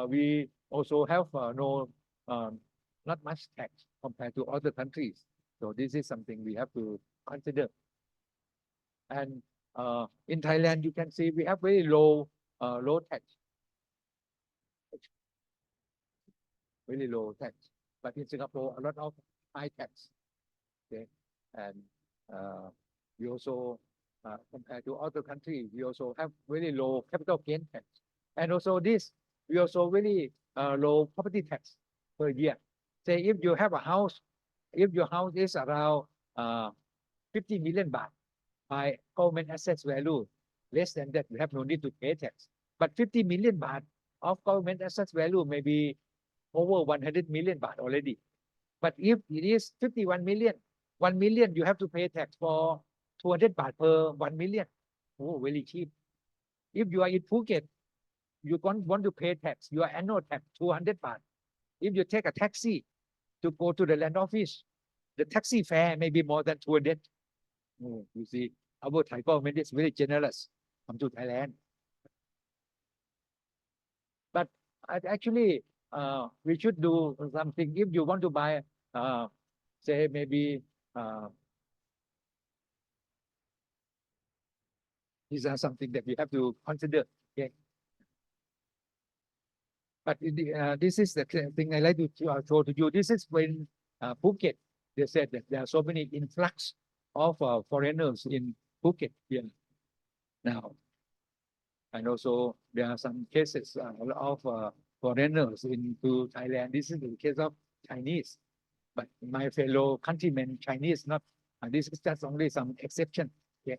we also have not much tax compared to other countries. So this is something we have to consider. And in Thailand, you can see we have very low tax. Very low tax. But in Singapore, a lot of high tax. Okay, and we also compared to other countries, we also have very low capital gain tax, and also this we also very low property tax per year. Say if you have a house, if your house is around 50 million baht by government assets value, less than that, you have no need to pay tax. But 50 million baht of government assets value may be over 100 million baht already. But if it is 51 million, 1 million, you have to pay tax for 200 baht per 1 million. Oh, very cheap. If you are in Phuket, you don't want to pay tax, your annual tax, 200 baht. If you take a taxi to go to the land office, the taxi fare may be more than 200. Oh, you see, our Thai government is very generous. Come to Thailand. But actually, we should do something. If you want to buy, say maybe These are something that we have to consider. Okay. But this is the thing I like to show to you. This is when Phuket, they said that there are so many influx of foreigners in Phuket here now. And also there are some cases of foreigners into Thailand. This is the case of Chinese. But my fellow countrymen, Chinese, not, this is just only some exception. Okay.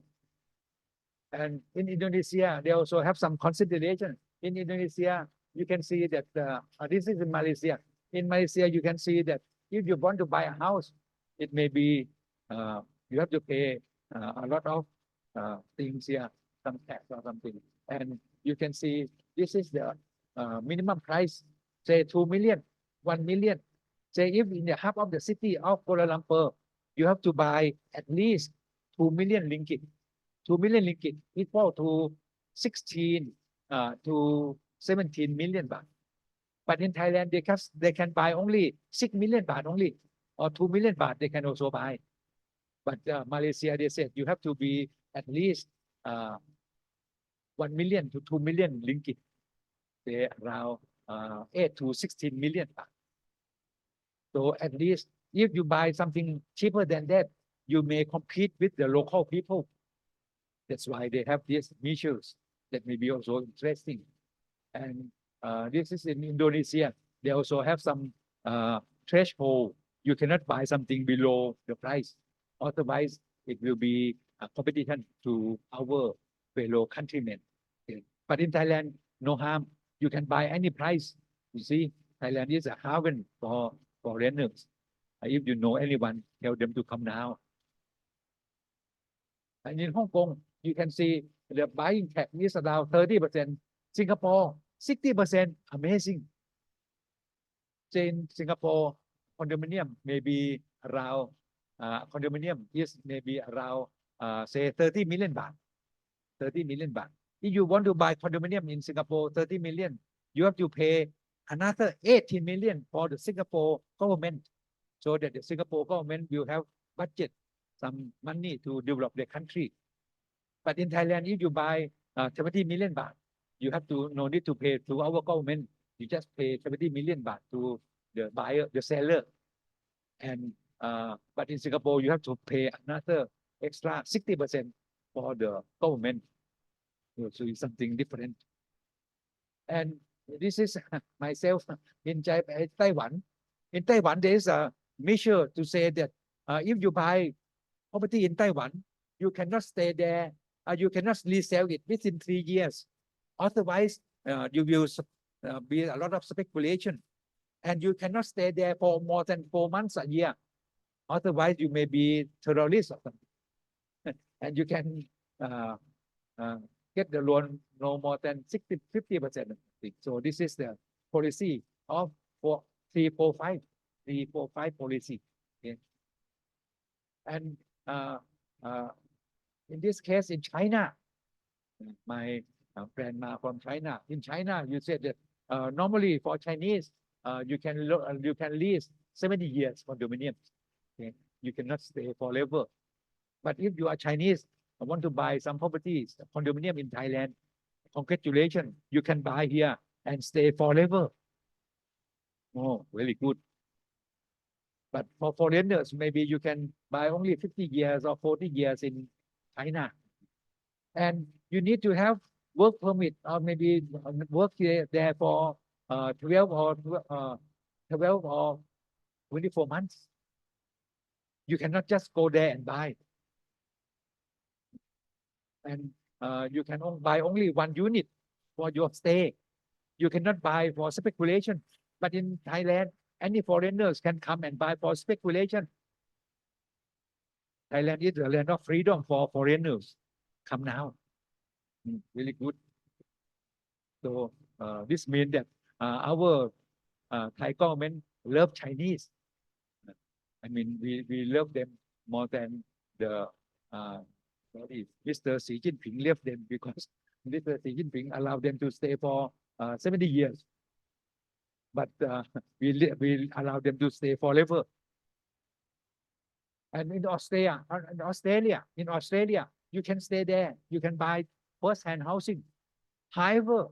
And in Indonesia, they also have some consideration. In Indonesia, you can see that this is in Malaysia. In Malaysia, you can see that if you want to buy a house, it may be you have to pay a lot of things here, some tax or something. And you can see this is the minimum price, say 2 million, 1 million. Say if in the hub of the city of Kuala Lumpur, you have to buy at least 2 million ringgit. 2 million ringgit equal to 16 to 17 million baht. But in Thailand, they can buy only 6 million baht only, or 2 million baht they can also buy. But Malaysia, they said you have to be at least 1 million to 2 million ringgit. They around 8 to 16 million baht. So at least if you buy something cheaper than that, you may compete with the local people. That's why they have these measures that may be also interesting. And this is in Indonesia. They also have some threshold. You cannot buy something below the price. Otherwise, it will be a competition to our fellow countrymen. Okay. But in Thailand, no harm. You can buy any price. You see, Thailand is a haven for foreigners. If you know anyone, tell them to come now. And in Hong Kong, you can see the buying tax is around 30%. Singapore, 60%. Amazing. In Singapore, condominium maybe around, condominium is maybe around, say 30 million baht. 30 million baht. If you want to buy condominium in Singapore, 30 million, you have to pay another 18 million for the Singapore government, so that the Singapore government will have budget some money to develop the country. But in Thailand, if you buy 70 million baht, you have to no need to pay to our government. You just pay 70 million baht to the buyer, the seller. And but in Singapore, you have to pay another extra 60% for the government. So it's something different. And this is myself in Taiwan. In Taiwan, there is a measure to say that if you buy property in Taiwan, you cannot stay there. You cannot resell it within 3 years. Otherwise, you will be a lot of speculation. And you cannot stay there for more than 4 months a year. Otherwise, you may be terrorist or something. And you can get the loan no more than 50%. So this is the policy of 345 policy. Okay. And in this case, in China, my grandma from China. In China, you said that normally for Chinese, you can lease 70 years condominium. Okay. You cannot stay forever. But if you are Chinese, want to buy some properties, condominium in Thailand, congratulations, you can buy here and stay forever. Oh, very good. But for foreigners, maybe you can buy only 50 years or 40 years in China. And you need to have work permit or maybe work there for 12 or 24 months. You cannot just go there and buy. And you can buy only 1 unit for your stay. You cannot buy for speculation. But in Thailand, any foreigners can come and buy for speculation. Thailand is the land of freedom for foreigners. Come now. Really good. So this means that our Thai government love Chinese. I mean, we love them more than the Mr. Xi Jinping left them, because Mr. Xi Jinping allowed them to stay for 70 years. But we allow them to stay forever. And in Australia, you can stay there. You can buy first-hand housing. However,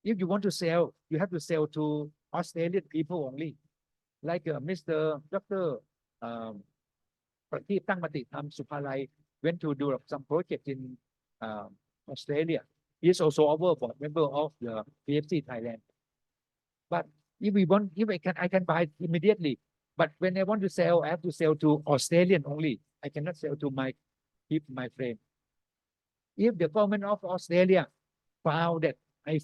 if you want to sell, you have to sell to Australian people only. Like Mr. Dr. Prateep Tangmati Tham Supalai went to do some project in Australia. He is also our board member of the FIABCI-Thailand. But if we want, if I can buy immediately. But when I want to sell, I have to sell to Australian only. I cannot sell to my friend. If the government of Australia found that I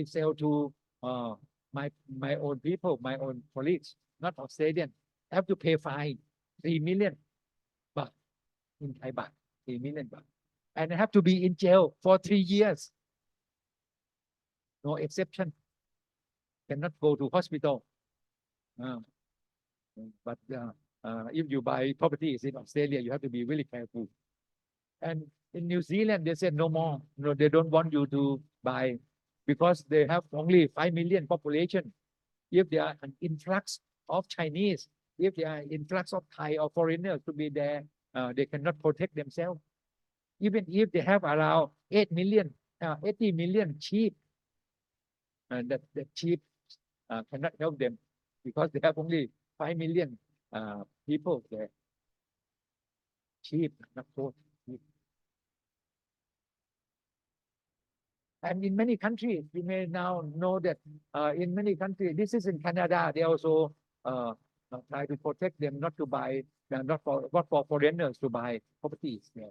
sell to my own people, my own colleagues, not Australian, I have to pay fine 3 million baht in Thai baht, 3 million baht, and I have to be in jail for 3 years. No exception. Cannot go to hospital. But if you buy properties in Australia, you have to be really careful. And in New Zealand, they said no more. No, they don't want you to buy because they have only 5 million population. If there are an influx of Chinese, if there are influx of Thai or foreigners to be there, they cannot protect themselves. Even if they have around 80 million sheep, that sheep cannot help them because they have only 5 million people there. Sheep, not goat. And in many countries, you may now know that in many countries, this is in Canada, they also try to protect them not to buy, not for foreigners to buy properties there.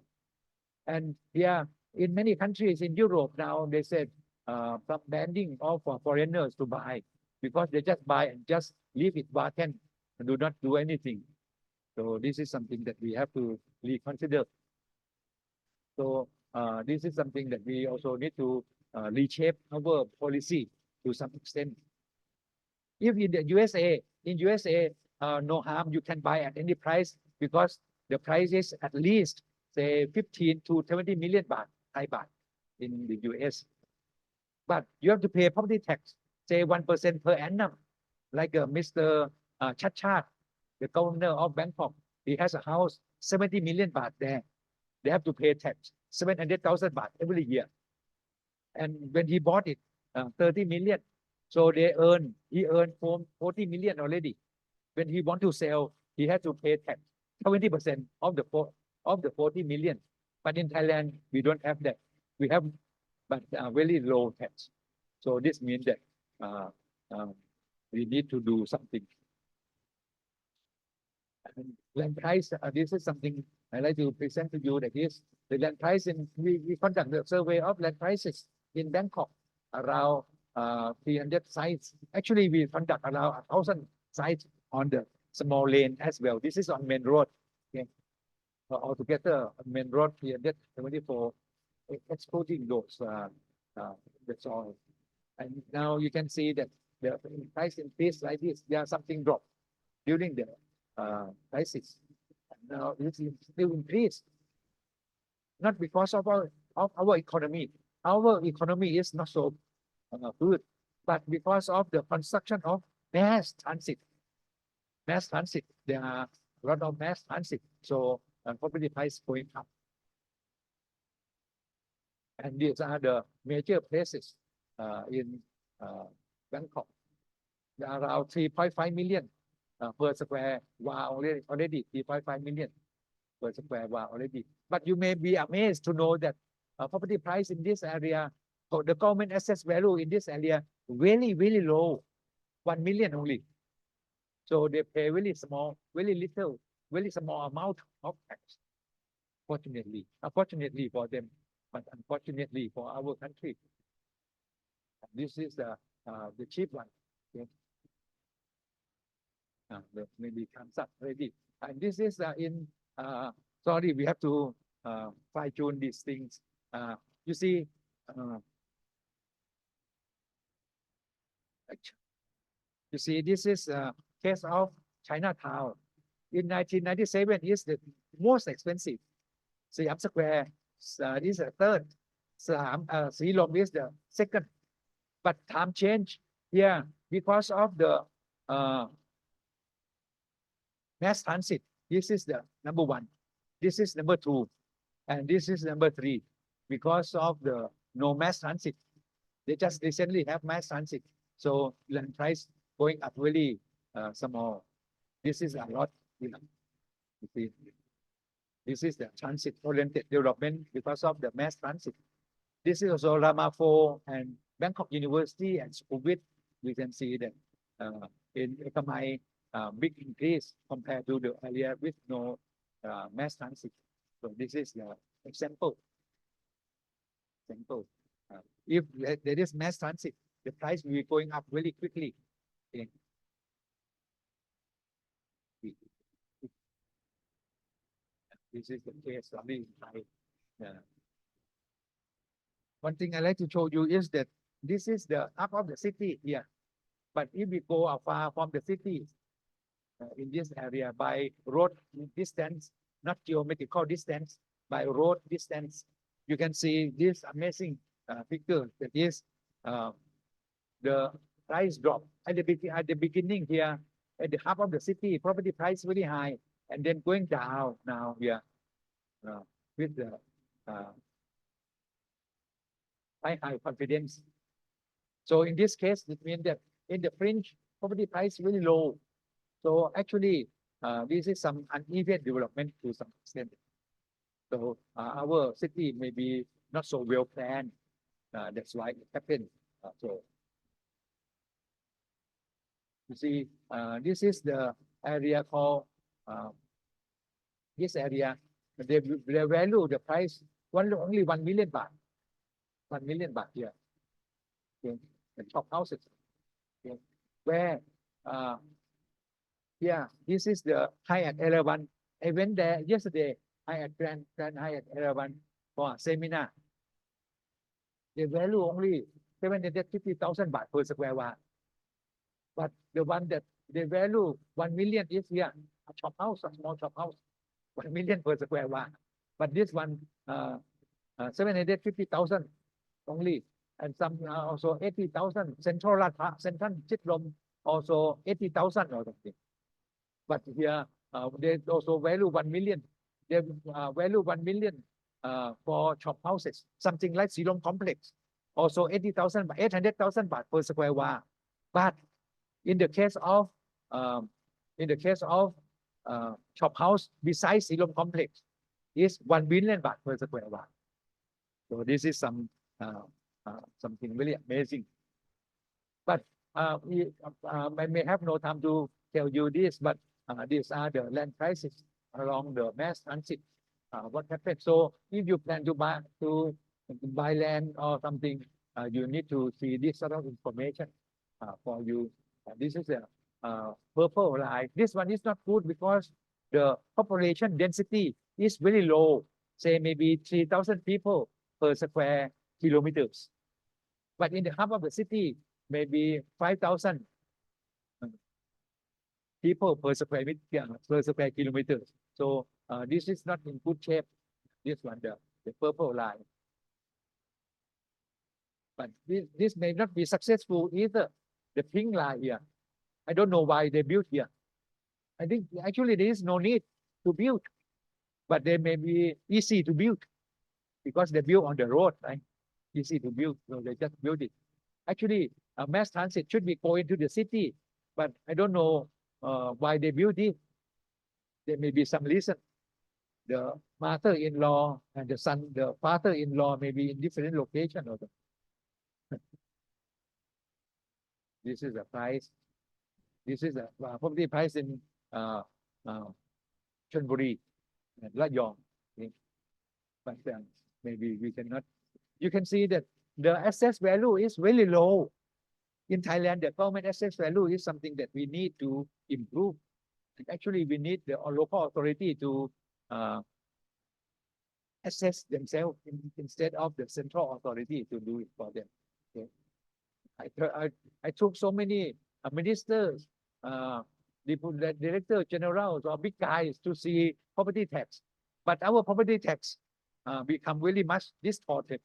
And yeah, in many countries in Europe now, they said some banning of foreigners to buy because they just buy and just leave it vacant and do not do anything. So this is something that we have to reconsider. So this is something that we also need to reshape our policy to some extent. If in the USA, no harm, you can buy at any price because the price is at least say 15 to 20 million baht, Thai baht in the US. But you have to pay property tax, say 1% per annum, like Mr. Chachat, the governor of Bangkok. He has a house, 70 million baht there. They have to pay tax, 700,000 baht every year. And when he bought it, 30 million. So he earned 40 million already. When he want to sell, he had to pay tax, 20% of the 40 million. But in Thailand, we don't have that. We have but very low tax. So this means that we need to do something. And land price, this is something I like to present to you, that is the land price. We conduct the survey of land prices in Bangkok, around 300 sites. Actually, we conduct around 1,000 sites on the small lane as well. This is on main road. Okay. Altogether, on main road 374, excluding those. That's all. And now you can see that the price increase like this. There something dropped during the crisis. Now it is still increased, not because of our economy. Our economy is not so good, but because of the construction of mass transit. There are a lot of mass transit, so property price going up. And these are the major places in Bangkok. There are around 3.5 million per square wall already 3.5 million per square wall already. But you may be amazed to know that property price in this area, so the government assessed value in this area really, really low, 1 million only. So they pay really small, really little, really small amount of tax. Unfortunately for them, but unfortunately for our country. This is the cheap one. Okay. Maybe comes up already. And this is sorry, we have to fine tune these things. You see, this is a case of Chinatown. In 1997, is the most expensive. Siam Square is the third. Silom is the second. But time change here because of the mass transit. This is the number 1. This is number 2. And this is number 3. because of the no mass transit. They just recently have mass transit, so land price going up really small. This is a lot, you see. This is the transit-oriented development because of the mass transit. This is also Rama 4 and Bangkok University and Sukhumvit. We can see that in Chiang Mai, big increase compared to the area with no mass transit. So this is the example. If there is mass transit, the price will be going up really quickly. Okay. This is the case study in Thai. One thing I like to show you is that this is the up of the city here. But if we go far from the city, in this area by road distance, not geometrical distance, by road distance, you can see this amazing picture that is the price drop at the beginning here, at the half of the city, property price very high, and then going down now here with the high confidence. So in this case, it means that in the fringe, property price very low. So actually, this is some uneven development to some extent. So our city may be not so well planned. That's why it happened. So you see, this is the area called this area. They value the price only 1 million baht. 1 million baht here. Okay. The top houses. Okay. Where yeah, this is the Hyatt Erawan. I went there yesterday. Hyatt Grand Hyatt Erawan for a seminar. They value only 750,000 baht per square watt. But the one that they value 1 million is here, a shop house, a small shop house, 1 million per square watt. But this one, 750,000 only, and some also 80,000. Central Chitrom also 80,000 or something. But here they also value 1 million. They value 1 million for shop houses, something like Silom complex, also 80,000, 800,000 baht per square watt. But in the case of shop house besides Silom complex, is 1 billion baht per square watt. So this is something really amazing. But I may have no time to tell you this, but these are the land prices along the mass transit. What happened? So if you plan to buy land or something, you need to see this sort of information for you. This is a purple line. This one is not good because the population density is very low. Say maybe 3,000 people per square kilometers. But in the hub of the city, maybe 5,000 people per square kilometers. So this is not in good shape. This one, the purple line. But this may not be successful either. The pink line here, I don't know why they built here. I think actually there is no need to build, but they may be easy to build because they build on the road, right? Easy to build, so they just build it. Actually, mass transit should be going to the city, but I don't know why they build it. There may be some reason. The mother-in-law and the father-in-law may be in different location or something. This is the price. This is the property price in Chonburi and Layong. Okay. But maybe we cannot. You can see that the assess value is really low. In Thailand, the government assess value is something that we need to improve. And actually, we need the local authority to assess themselves instead of the central authority to do it for them. Okay. I took so many ministers, the director generals or big guys to see property tax, but our property tax become really much distorted.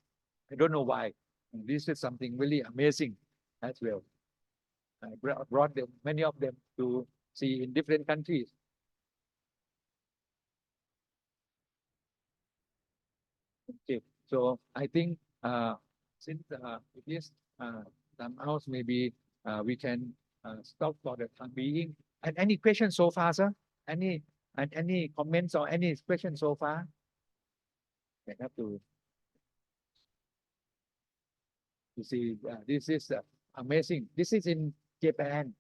I don't know why. And this is something really amazing as well. I brought them, many of them, to see in different countries. Okay, So I think since it is some else, maybe we can stop for the time being. And any questions so far, sir? Any comments or any questions so far? I have to see. This is amazing. This is in Japan.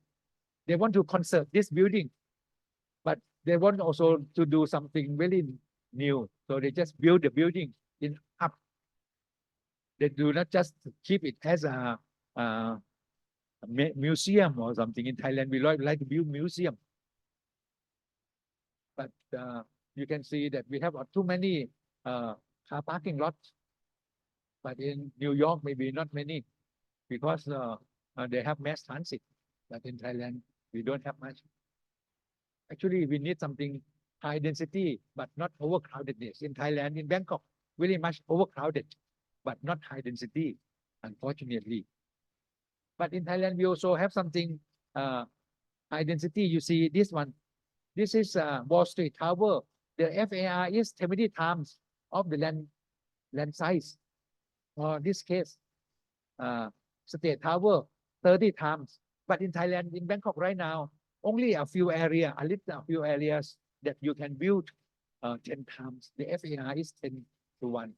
They want to conserve this building, but they want also to do something very new. So they just build the building in up. They do not just keep it as a museum or something. In Thailand, we like to build museum. But you can see that we have too many car parking lots. But in New York, maybe not many, because they have mass transit. But in Thailand, we don't have much. Actually, we need something high density, but not overcrowdedness. In Thailand, in Bangkok, very much overcrowded, but not high density, unfortunately. But in Thailand, we also have something high density. You see this one. This is Wall Street Tower. The FAR is 70 times of the land size. Or this case, State Tower 30 times. But in Thailand, in Bangkok right now, only a few areas, a few areas that you can build 10 times. The FAR is 10 to 1.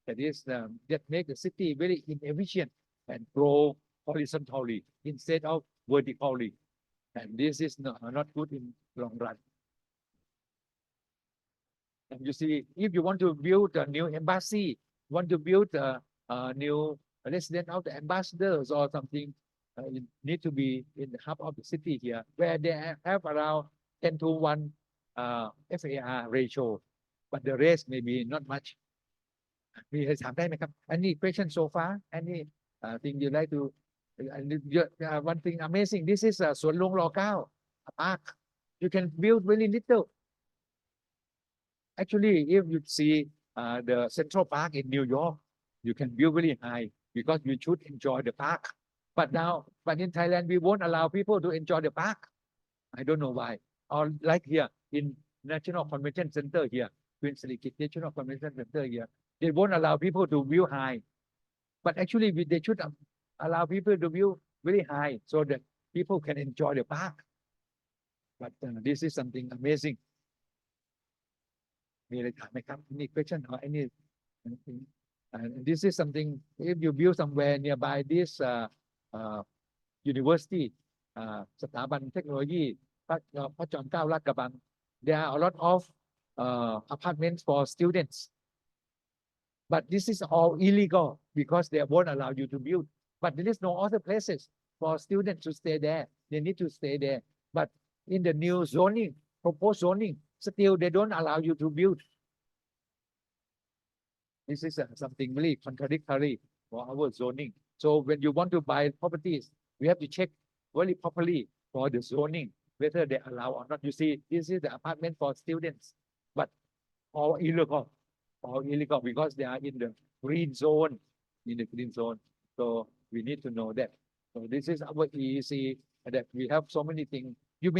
That is that make the city very inefficient and grow horizontally instead of vertically. And this is not good in long run. And you see, if you want to build a new embassy, want to build a new resident of the ambassadors or something, it need to be in the hub of the city here, where they have around 10 to 1 FAR ratio, but the rest maybe not much. มีใครถามได้ไหมครับ Any question so far? Any thing you like to one thing amazing. This is สวนลุงรอ 9 a park. You can build very little. Actually, if you see the Central Park in New York, you can build really high because you should enjoy the park. But in Thailand, we won't allow people to enjoy the park. I don't know why. Or like here in National Convention Center here, in Sirikit National Convention Center here, they won't allow people to view high. But actually, they should allow people to view very high so that people can enjoy the park. But this is something amazing. มีอะไรถามไหมครับ Any question or anything? This is something, if you build somewhere nearby this university, สถาบันเทคโนโลยีพระจอมเกล้าลาดกระบัง there are a lot of apartments for students. But this is all illegal because they won't allow you to build. But there is no other places for students to stay there. They need to stay there. But in the new zoning, proposed zoning, still they don't allow you to build. This is something really contradictory for our zoning. So when you want to buy properties, we have to check very properly for the zoning, whether they allow or not. You see, this is the apartment for students, but all illegal because they are in the green zone, So we need to know that. So this is our EEC, that we have so many things. You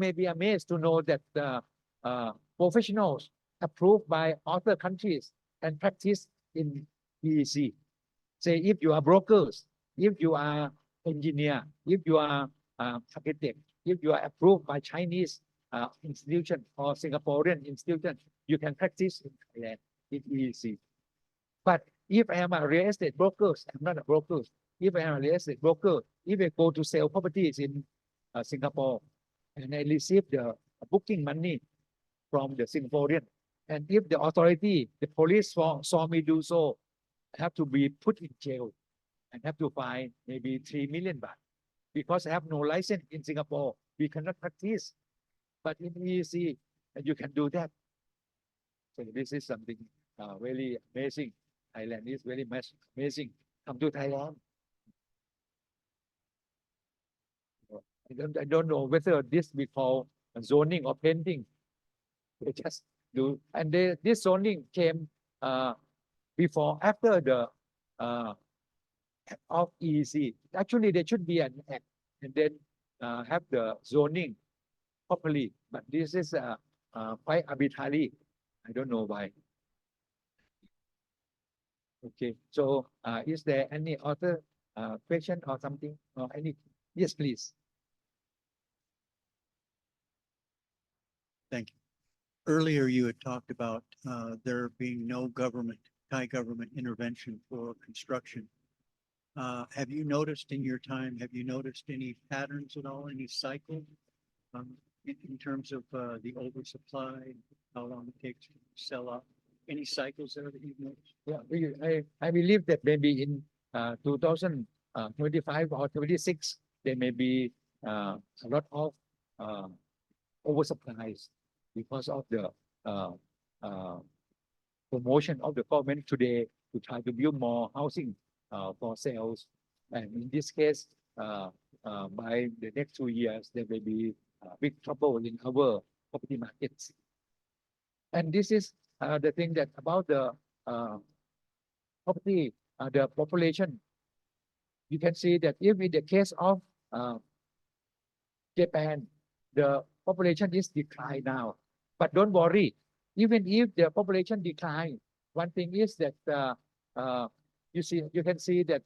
may be amazed to know that professionals approved by other countries and practice in EEC. Say if you are brokers, if you are engineer, if you are architect, if you are approved by Chinese institution or Singaporean institution, you can practice in Thailand in EEC. But if I am a real estate broker, I'm not a broker. If I am a real estate broker, if I go to sell properties in Singapore and I receive the booking money from the Singaporean, and if the authority, the police saw me do so, I have to be put in jail and have to fine maybe 3 million baht because I have no license in Singapore. We cannot practice. But in EEC, you can do that. So this is something really amazing. Thailand is very much amazing. Come to Thailand. I don't know whether this we call zoning or painting. They just do, and this zoning came before, after the of EEC. Actually, there should be an act and then have the zoning properly. But this is quite arbitrary. I don't know why. Okay. So, is there any other question or something or any? Yes, please. Thank you. Earlier, you had talked about there being no Thai government intervention for construction. Have you noticed in your time, have you noticed any patterns at all, any cycle in terms of the oversupply, how long it takes to sell up? Any cycles there that you've noticed? Yeah, I believe that maybe in 2025 or 26, there may be a lot of oversupplies because of the promotion of the government today to try to build more housing for sales. And in this case, by the next 2 years, there may be big trouble in our property markets. And this is the thing that about the property, the population. You can see that if in the case of Japan, the population is decline now. But don't worry, even if the population decline, one thing is that you can see that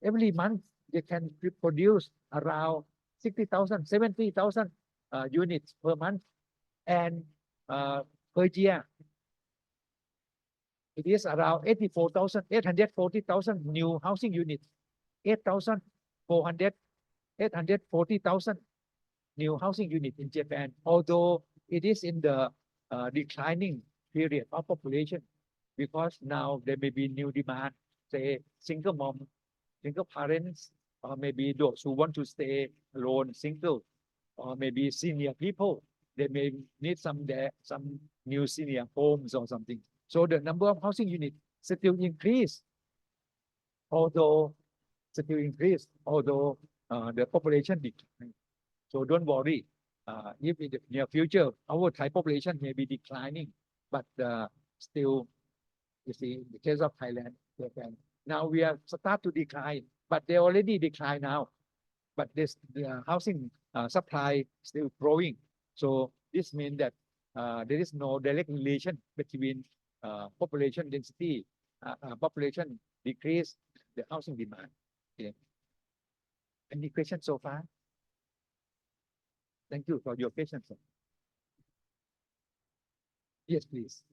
every month they can produce around 60,000, 70,000 units per month, and per year it is around 840,000 new housing units, 840,000 new housing units in Japan, although it is in the declining period of population, because now there may be new demand, say single mom, single parents, or maybe those who want to stay alone, single, or maybe senior people. They may need some new senior homes or something. So the number of housing units still increase, although the population decline. So don't worry. If in the near future our Thai population may be declining, but still, you see, in the case of Thailand, Japan, now we are start to decline, but they already decline now. But the housing supply still growing. So this means that there is no direct relation between population density, population decrease, the housing demand. Okay. Any questions so far? Thank you for your patience. Sir. Yes, please.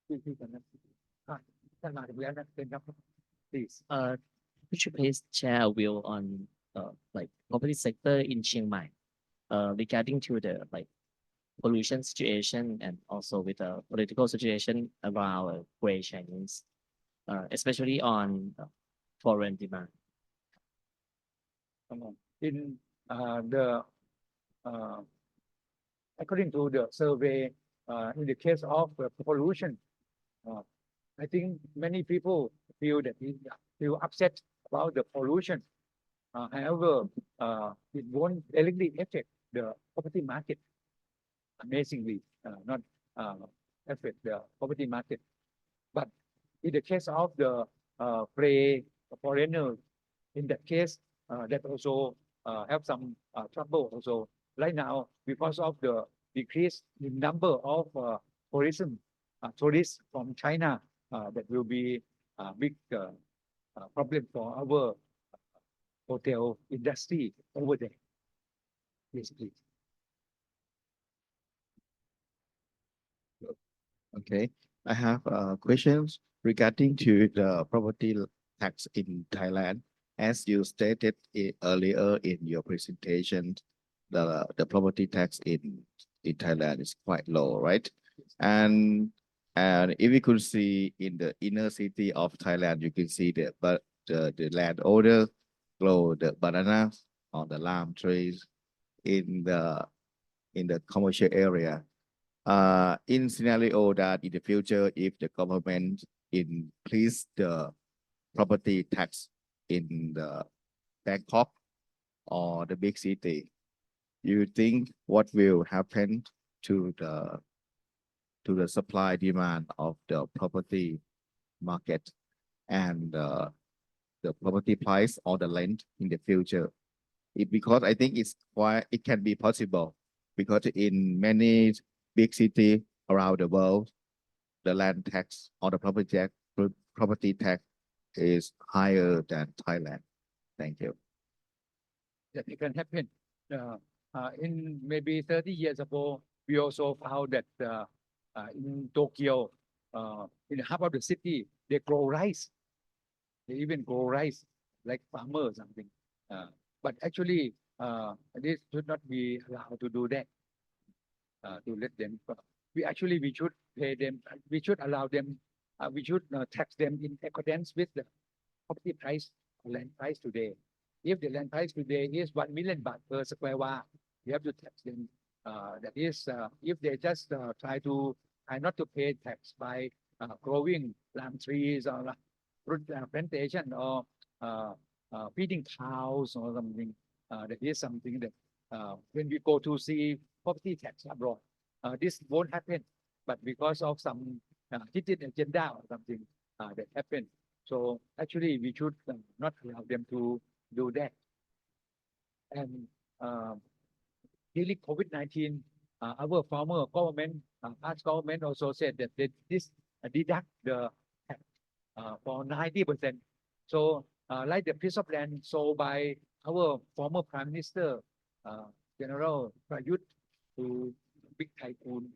Please. Could you please share a view on like property sector in Chiang Mai regarding to the like pollution situation and also with the political situation around Great Chinese, especially on foreign demand? In the according to the survey, in the case of pollution, I think many people feel upset about the pollution. However, it won't directly affect the property market. Amazingly, not affect the property market. But in the case of the foreigner, in that case, that also have some trouble also right now because of the decrease in number of tourists from China. That will be a big problem for our hotel industry over there. Yes, please. Okay, I have questions regarding to the property tax in Thailand. As you stated earlier in your presentation, the property tax in Thailand is quite low, right? And if we could see in the inner city of Thailand, you can see the landowner grow the banana on the lime trees in the commercial area. In scenario that in the future, if the government increase the property tax in the Bangkok or the big city, you think what will happen to the supply demand of the property market and the property price or the rent in the future? Because I think it can be possible, because in many big cities around the world, the land tax or the property tax is higher than Thailand? Thank you. That it can happen. In maybe 30 years ago, we also found that in Tokyo, in half of the city, they grow rice. They even grow rice like farmers or something. But actually, this should not be allowed to do that. To let them. We should pay them. We should allow them. We should tax them in accordance with the property price, land price today. If the land price today is 1 million baht per square wa, you have to tax them. That is, if they just try not to pay tax by growing palm trees or fruit plantation or feeding cows or something, that is something that when we go to see property tax abroad, this won't happen. But because of some hidden agenda or something that happened, so actually we should not allow them to do that. And during COVID-19, our former government, past government also said that this deduct the tax for 90%. So like the piece of land sold by our former Prime Minister, General Prayut, to big tycoon,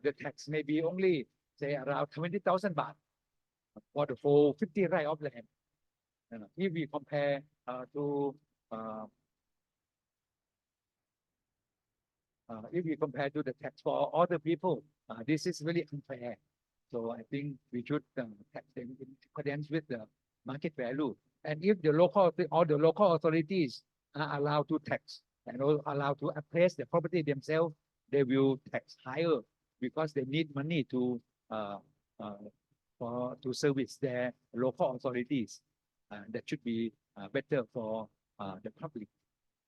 the tax may be only say around 20,000 baht for the whole 50 rai of land. If we compare to the tax for other people, this is really unfair. So I think we should tax them in accordance with the market value. And if the local authorities are allowed to tax and allowed to appraise the property themselves, they will tax higher because they need money to service their local authorities. That should be better for the public.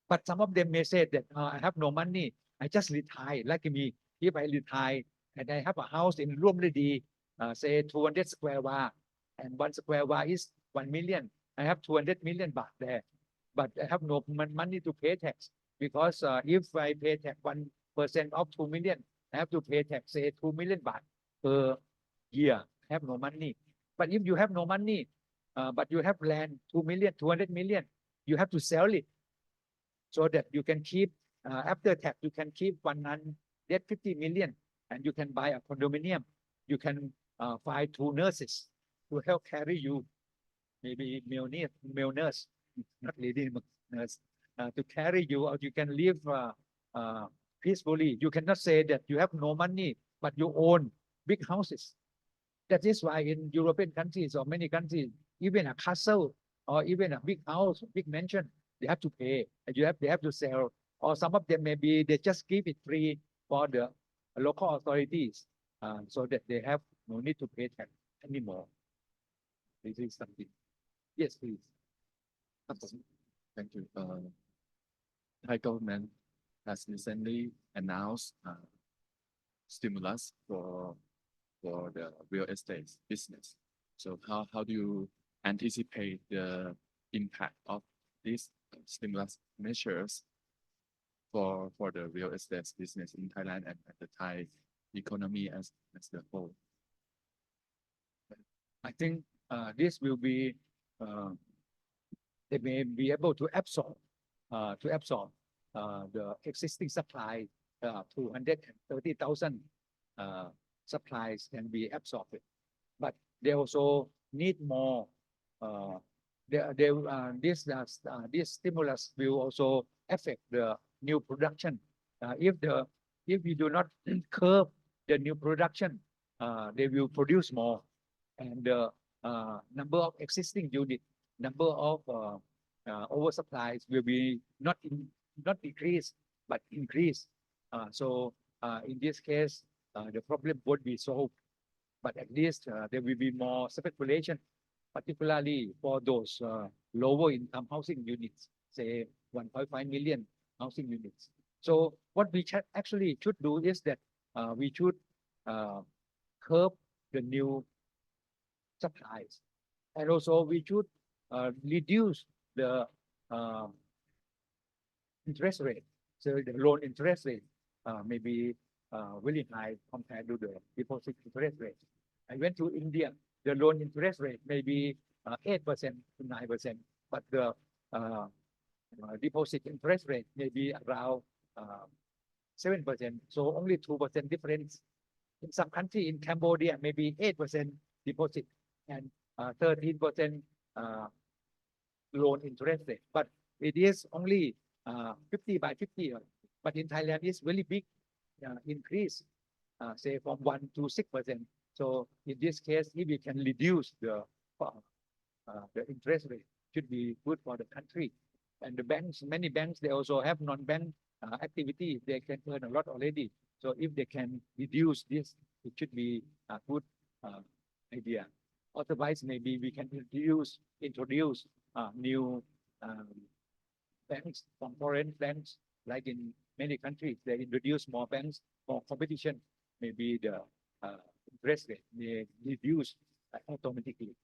But some of them may say that I have no money, I just retire. Like me, if I retire and I have a house in Ruomledi, say 200 square wa, and 1 square wa is 1 million. I have 200 million baht there, but I have no money to pay tax because if I pay tax 1% of 2 million, I have to pay tax say 2 million baht per year. I have no money. But if you have no money, but you have land 200 million, you have to sell it so that you can keep after tax. You can keep 150 million, and you can buy a condominium. You can find 2 nurses to help carry you, maybe male nurse, not lady nurse, to carry you, or you can live peacefully. You cannot say that you have no money, but you own big houses. That is why in European countries or many countries, even a castle or even a big house, big mansion, they have to pay. And they have to sell. Or some of them maybe they just give it free for the local authorities, so that they have no need to pay tax anymore. This is something. Yes, please. Thank you. Thai government has recently announced stimulus for the real estate business. So how do you anticipate the impact of these stimulus measures for the real estate business in Thailand and the Thai economy as the whole? I think this will be they may be able to absorb the existing supply. 230,000 supplies can be absorbed, but they also need more. This stimulus will also affect the new production. If we do not curb the new production, they will produce more, and the number of existing units, number of oversupplies will be not decrease but increase. So in this case, the problem won't be solved, but at least there will be more speculation, particularly for those lower income housing units, say 1.5 million housing units. So what we actually should do is that we should curb the new supplies, and also we should reduce the interest rate. So the loan interest rate may be really high compared to the deposit interest rate. I went to India, the loan interest rate may be 8% to 9%, but the deposit interest rate may be around 7%. So only 2% difference. In some country in Cambodia, maybe 8% deposit and 13% loan interest rate. But it is only 50 by 50. But in Thailand, it's really big increase, say from 1 to 6%. So in this case, if we can reduce the interest rate, should be good for the country. And the banks, many banks, they also have non-bank activity. They can earn a lot already. So if they can reduce this, it should be a good idea. Otherwise, maybe we can introduce new banks from foreign banks, like in many countries, they introduce more banks, more competition. Maybe the interest rate may reduce automatically.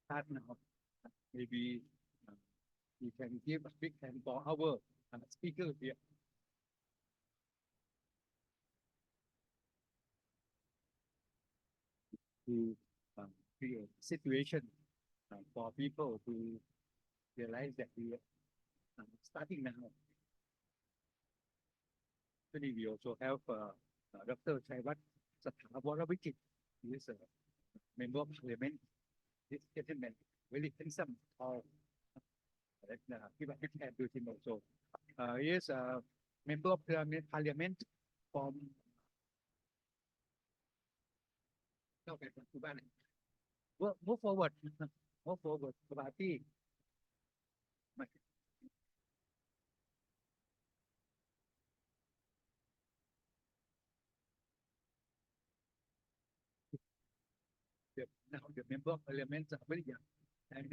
Start now. Maybe we can give a big hand for our speaker here. To create a situation for people to realize that we are starting now. Actually, we also have Dr. Sopon. He is a member of parliament. This gentleman, very handsome, tall. Let's give a big hand to him also. He is a member of parliament from move forward. Move forward. Party. Now the member of parliament are very young. And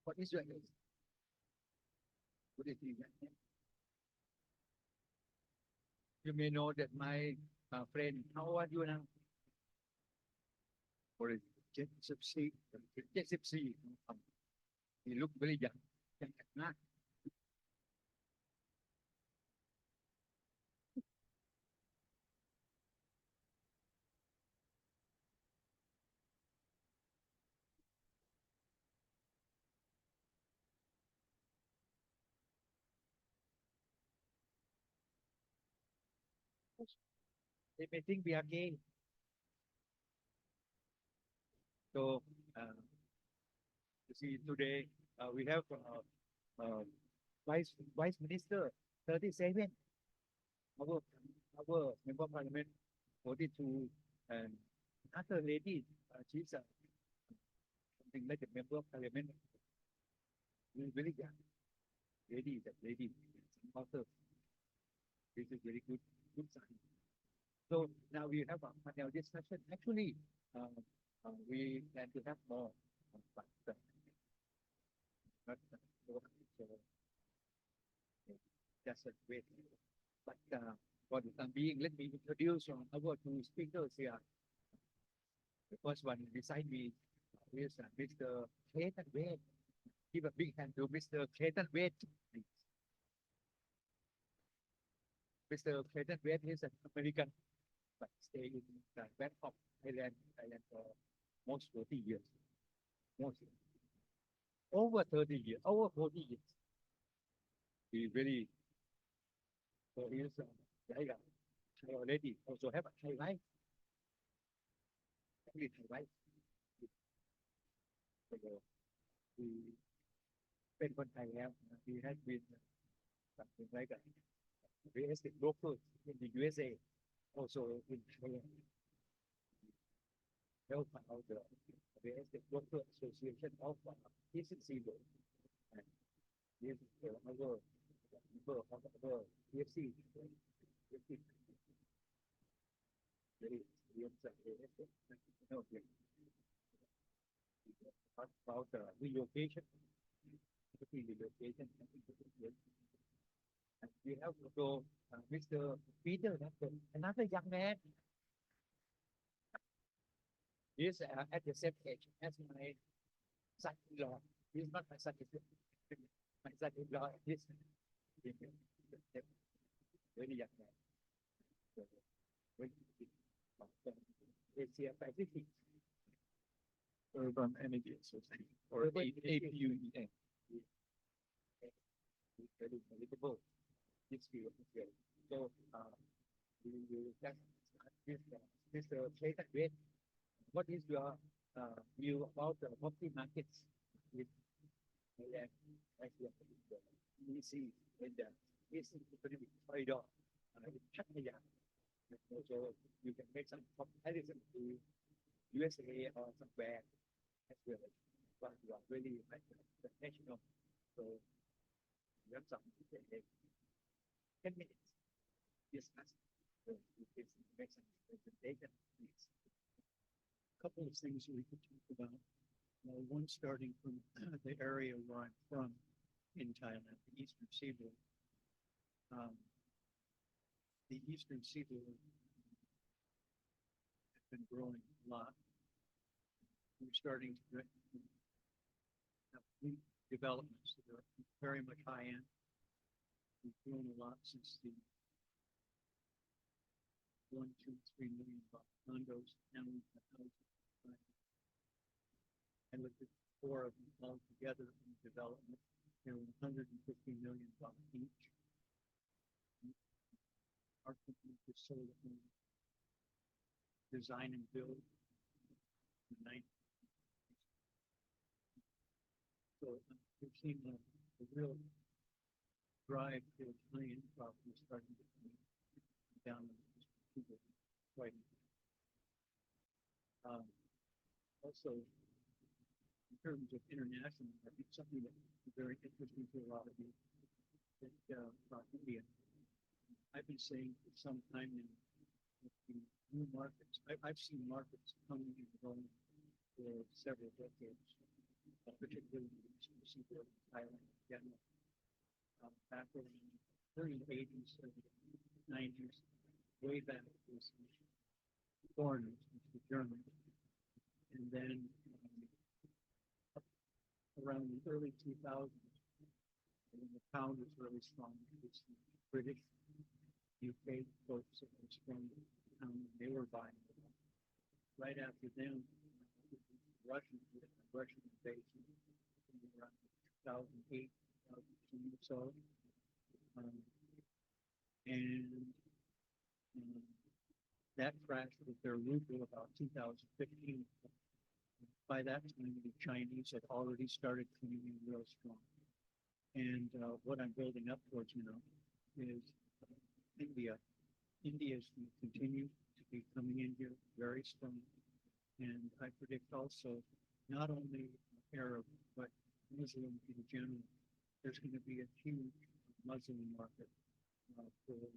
what is your age? What is your age? You may know that my friend, how old are you now? Or is it ~74? He look very young. They may think we are gay. So, you see, today we have Vice Minister 37, our member of parliament 42, and another lady, she's something like a member of parliament. Very young lady, that lady, author. This is very good sign. So now we have a panel discussion. Actually, we plan to have more, but not so just a wait. But for the time being, let me introduce our two speakers here. The first one beside me is Mr. Wade. Give a big hand to Mr. Wade. Mr. Wade is an American, but stay in Bangkok, Thailand for most 40 years. Over 30 years, over 40 years. He really, so he is like Thai already, also have a Thai life. Only Thai life. He beenคนไทยแล้ว he has been something like a real estate broker in the USA, also in Thailand. Help out the real estate broker association of Eastern Seaboard. And this is our member of our FIABCI. Very about the relocation. And we have also Mr. Peter, another young man. He is at the same age as my son-in-law. He is not my son-in-law. My son-in-law is very young man. So, very big, Asia Pacific. Urban Energy Association or Urban Energy APUEA. Very knowledgeable this field as well. So, you just this place at rate. What is your view about the property markets with Thailand as your EC in the East Economic Corridor in Pattaya? So you can make some comparison to USA or somewhere as well. But you are really like the national. So you have some 10 minutes discuss. So you can make some presentation, please. Couple of things we could talk about. One starting from the area where I'm from in Thailand, the Eastern Seaboard. The Eastern Seaboard has been growing a lot. We're starting to have new developments that are very much high end. We've grown a lot since the 1, 2, 3 million condos. Now we've got houses. I looked at 4 of them all together in development. They're $150 million each. Our company just sold a design and build in the 90s. So we've seen a real drive to high-end property starting to come down quite. Also, in terms of international market, something that is very interesting to a lot of you, about India. I've been saying for some time in the new markets. I've seen markets coming and going for several decades, particularly in the Eastern Seaboard, Thailand, Vietnam, back in the early 80s, 90s, way back was foreigners, the Germans, and then around the early 2000s, when the pound was really strong, it was the British, UK folks that were strong, they were buying it. Right after them, the Russian invasion around 2008, 2010 or so, and that crashed with their ruble about 2015. By that time, the Chinese had already started coming in real strong. And what I'm building up towards now is India. India is going to continue to be coming in here very strong. And I predict also not only Arab, but Muslim in general. There's going to be a huge Muslim market for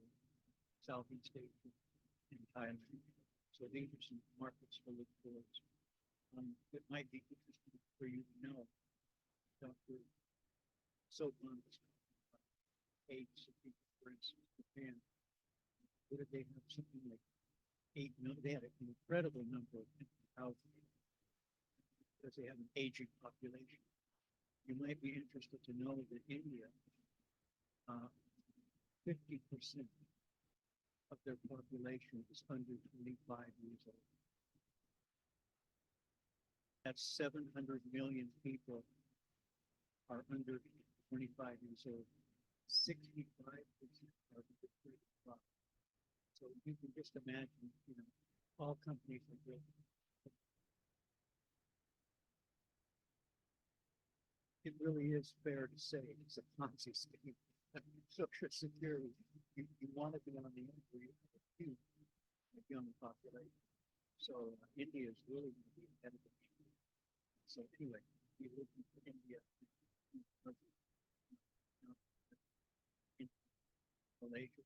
Southeast Asia and Thailand. So these are some markets to look towards. It might be interesting for you to know Dr.Sopon AIDS, for instance, Japan. What did they have? Something like 8 million. They had an incredible number of houses because they have an aging population. You might be interested to know that India, 50% of their population is under 25 years old. That's 700 million people are under 25 years old. 65% are under 35. So you can just imagine, all companies are built. It really is fair to say it's a Ponzi scheme. Social Security, you want to be on the end where you have a huge young population. So India is really going to be ahead of the game. So anyway, we look at India, Malaysia.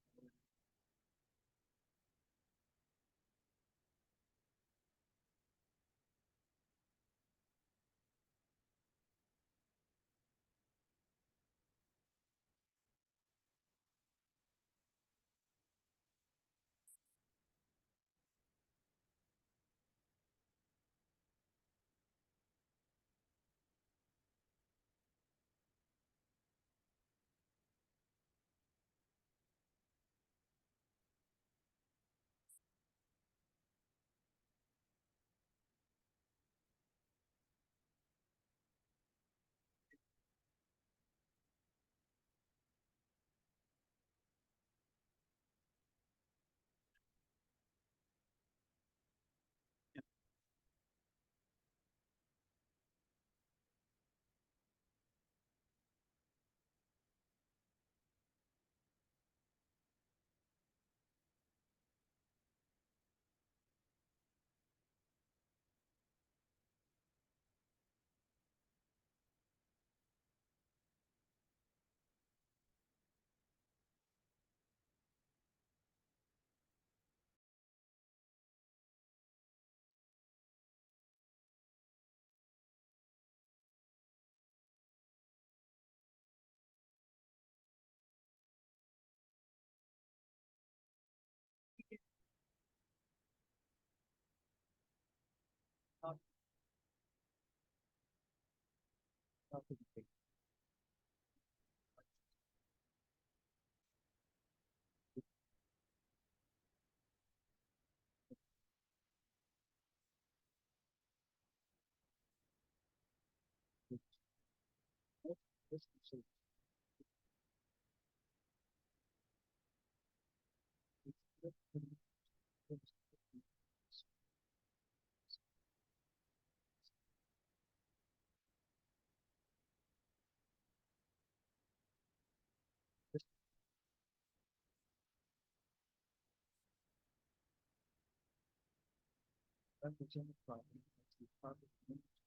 represent the property as the property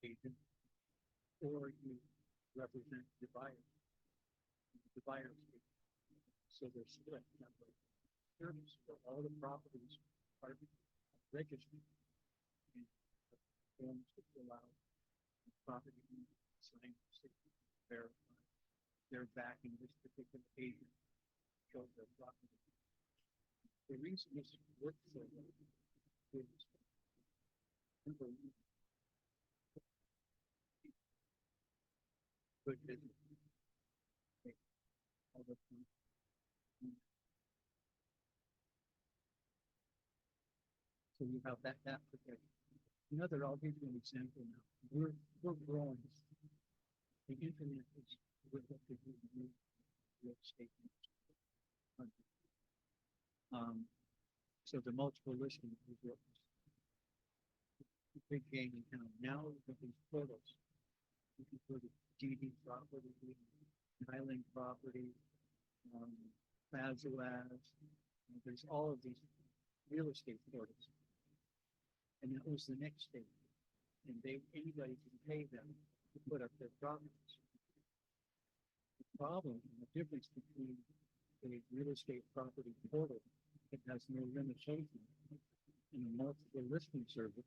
agent, or you represent the buyer. The buyer's agent. So they're split that way. Service for all the properties are registered in the forms that allow the property to sign verify they're backing this particular agent, show their property. The reason this works so well is number one, good business. All the time. So you have that protection. Another, I'll give you an example now. We're growing. The internet is with what they do in real estate. So the multiple listing is what big game in town. Now with these portals, you can put a DD property, Thailand property, Fazilaz. There's all of these real estate portals. And that was the next stage. And anybody can pay them to put up their properties. The problem and the difference between a real estate property portal that has no limitation and a multiple listing service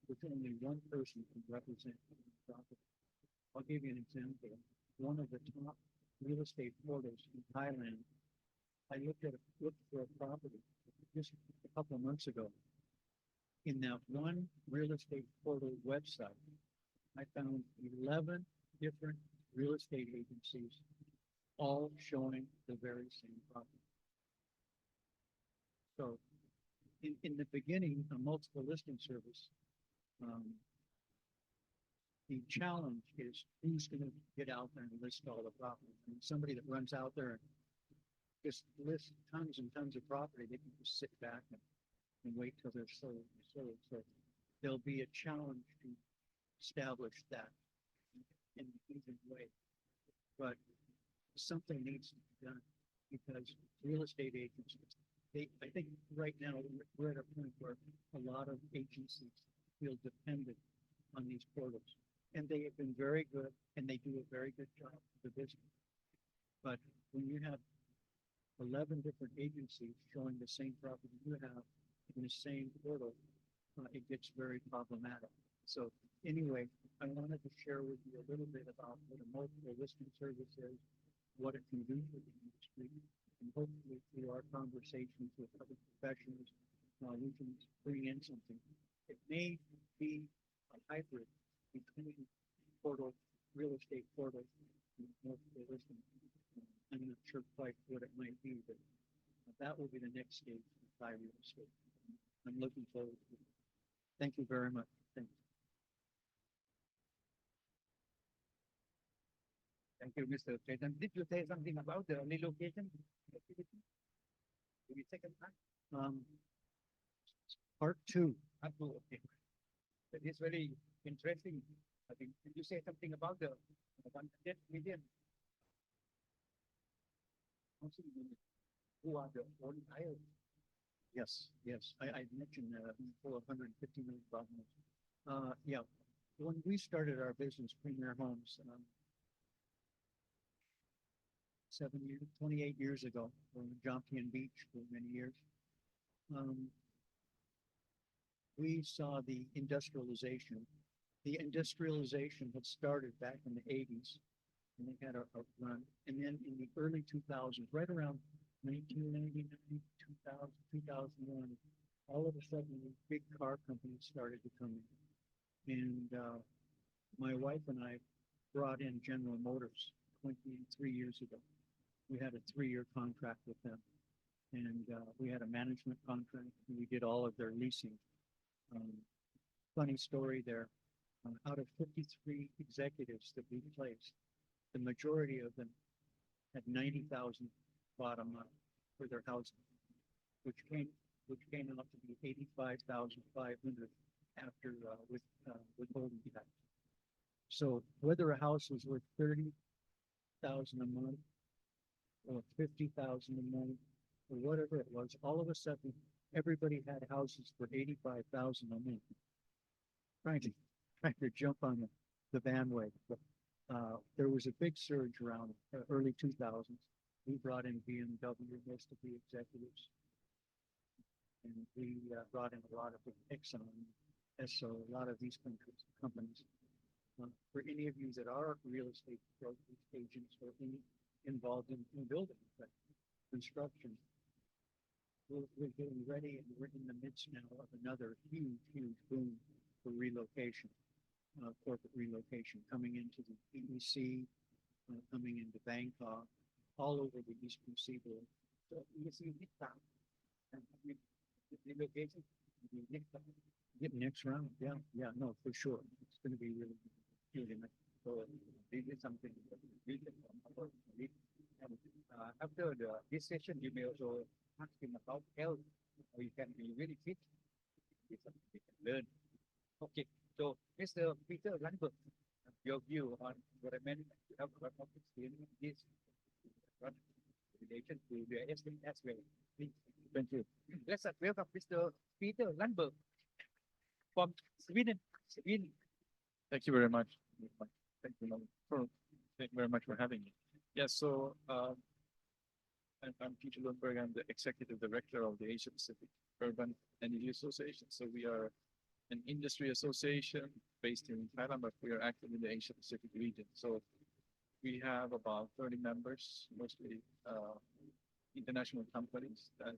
with only one person can represent the property. I'll give you an example. One of the top real estate portals in Thailand, I looked for a property just a couple of months ago. In that one real estate portal website, I found 11 different real estate agencies, all showing the very same property. So in the beginning, a multiple listing service, the challenge is who's going to get out there and list all the property. And somebody that runs out there and just lists tons and tons of property, they can just sit back and wait till they're sold. So there'll be a challenge to establish that in an even way. But something needs to be done because real estate agents, I think right now we're at a point where a lot of agencies feel dependent on these portals. And they have been very good and they do a very good job of the business. But when you have 11 different agencies showing the same property you have in the same portal, it gets very problematic. So anyway, I wanted to share with you a little bit about what a multiple listing service is, what it can do for the industry, and hopefully through our conversations with other professionals, we can bring in something. It may be a hybrid between real estate portal and multiple listing. I'm not sure quite what it might be, but that will be the next stage of Thai real estate. I'm looking forward to it. Thank you very much. Thank you. Thank you, Mr. Chetan. Did you say something about the relocation activity? Did you second part? Part two. Okay. That is very interesting. I think, did you say something about the 100 million? Who are the own buyers? Yes. I mentioned 450 million dollars. Yeah. When we started our business, Premier Homes, 28 years ago, in Jomtien Beach for many years, we saw the industrialization. The industrialization had started back in the 80s, and they had a run. And then in the early 2000s, right around 1999, 2000, 2001, all of a sudden, these big car companies started to come in. And my wife and I brought in General Motors 23 years ago. We had a 3-year contract with them, and we had a management contract, and we did all of their leasing. Funny story there. Out of 53 executives that we placed, the majority of them had 90,000 bottom line for their housing, which came out to be 85,500 after withholding tax. So whether a house was worth 30,000 a month or 50,000 a month or whatever it was, all of a sudden everybody had houses for 85,000 a month. Trying to jump on the bandwagon. But, there was a big surge around early 2000s. We brought in BMW, most of the executives, and we brought in a lot of Exxon, Esso, a lot of these companies. For any of you that are real estate brokerage agents or involved in building construction, we're getting ready, and we're in the midst now of another huge boom for relocation, corporate relocation, coming into the EEC, coming into Bangkok, all over the Eastern Seaboard. So you see relocation, next round, yeah, no, for sure, it's going to be really nice. So this is something that we can and after this session, you may also ask him about health, or you can be really fit. It's something we can learn. Okay, so Mr. Peter Lundberg, your view on what I meant, you have a lot of experience in this relation to the estate as well. Please. Thank you. Let's welcome Mr. Peter Lundberg from Sweden. Thank you very much. Thank you very much for having me. Yes, so I'm Peter Lundberg. I'm the Executive Director of the Asia Pacific Urban Energy Association. So we are an industry association based here in Thailand, but we are active in the Asia Pacific region. So we have about 30 members, mostly international companies that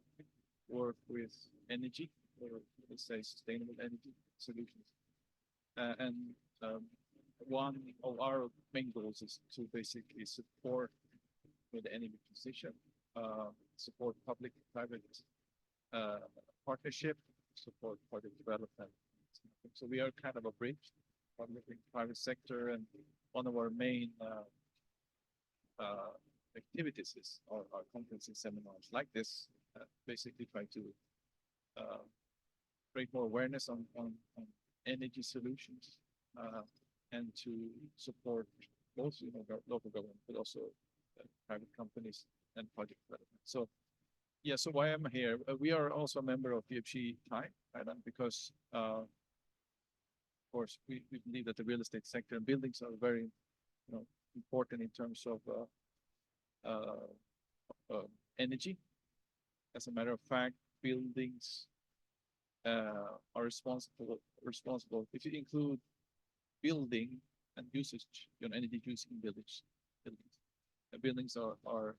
work with energy, or let's say sustainable energy solutions. One of our main goals is to basically support with the energy transition, support public-private partnership, support project development. So we are kind of a bridge, public and private sector, and one of our main activities is our conferences, seminars like this, basically try to create more awareness on energy solutions, and to support both local government, but also private companies and project development. So yeah, so why I'm here, we are also a member of FIABCI-Thai, Thailand, because of course we believe that the real estate sector and buildings are very important in terms of energy. As a matter of fact, buildings are responsible if you include building and usage, energy using buildings. Buildings are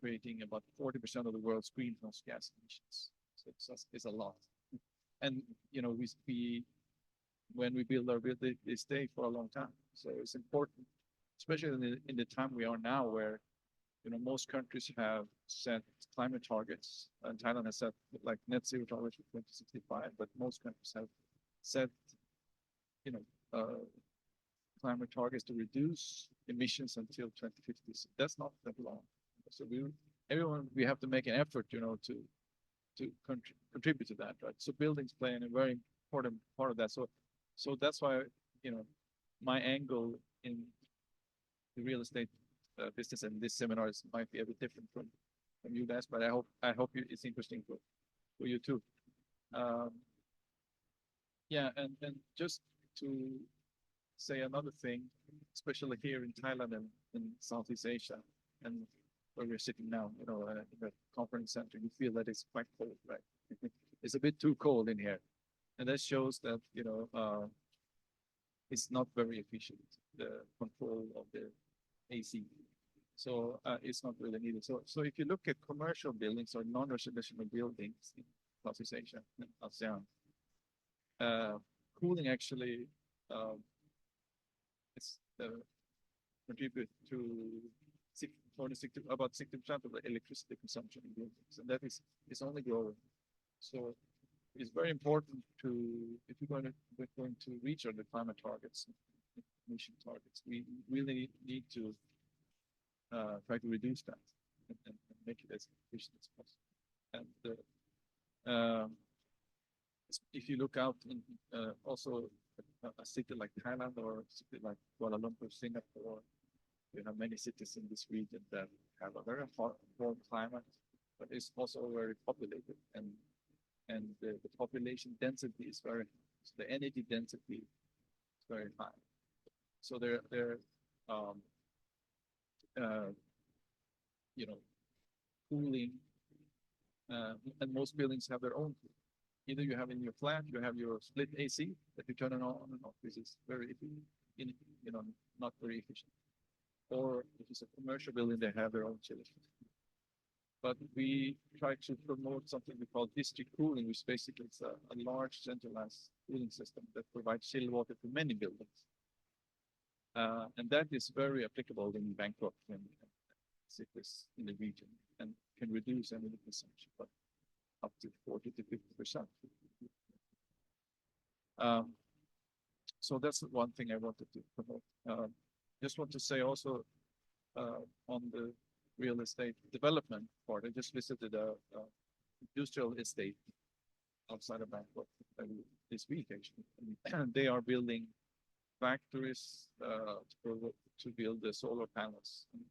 creating about 40% of the world's greenhouse gas emissions. So it's a lot. And we when we build our building, they stay for a long time. So it's important, especially in the time we are now, where most countries have set climate targets, and Thailand has set like net zero targets for 2065, but most countries have set climate targets to reduce emissions until 2050. So that's not that long. So we have to make an effort, to contribute to that, right? So buildings play a very important part of that. So that's why my angle in the real estate business and this seminars might be a bit different from you guys, but I hope it's interesting for you too. Yeah, and just to say another thing, especially here in Thailand and in Southeast Asia, and where we're sitting now, in the conference center, you feel that it's quite cold, right? It's a bit too cold in here, and that shows that it's not very efficient, the control of the AC. So it's not really needed. So if you look at commercial buildings or non-residential buildings in Southeast Asia and ASEAN, cooling actually contribute to about 60% of the electricity consumption in buildings, and that is only growing. So it's very important to, if we're going to reach the climate targets, emission targets, we really need to try to reduce that and make it as efficient as possible. And if you look out in also a city like Thailand or a city like Kuala Lumpur, Singapore, you have many cities in this region that have a very hot, warm climate, but it's also very populated, and the population density is very, so the energy density is very high. So they're you know, cooling, and most buildings have their own cooling. Either you have in your flat, you have your split AC that you turn it on and off. This is very, not very efficient. Or if it's a commercial building, they have their own chillers. But we try to promote something we call district cooling, which basically is a large centralized cooling system that provides chilled water to many buildings. And that is very applicable in Bangkok and cities in the region, and can reduce energy consumption by up to 40 to 50%. So that's one thing I wanted to promote. Just want to say also on the real estate development part, I just visited a industrial estate outside of Bangkok this week actually. And they are building factories to build the solar panels. And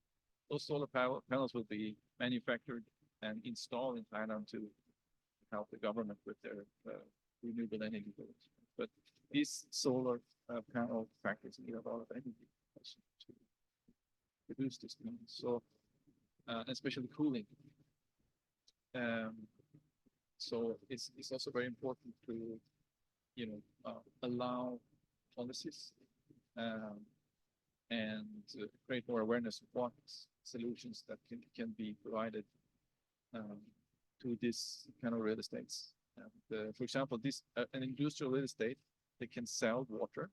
those solar panels will be manufactured and installed in Thailand to help the government with their renewable energy goals. But these solar panel factories need a lot of energy to produce this demand. So, especially cooling. So it's also very important to, allow policies and create more awareness of what solutions that can be provided to this kind of real estates. For example, an industrial real estate, they can sell water,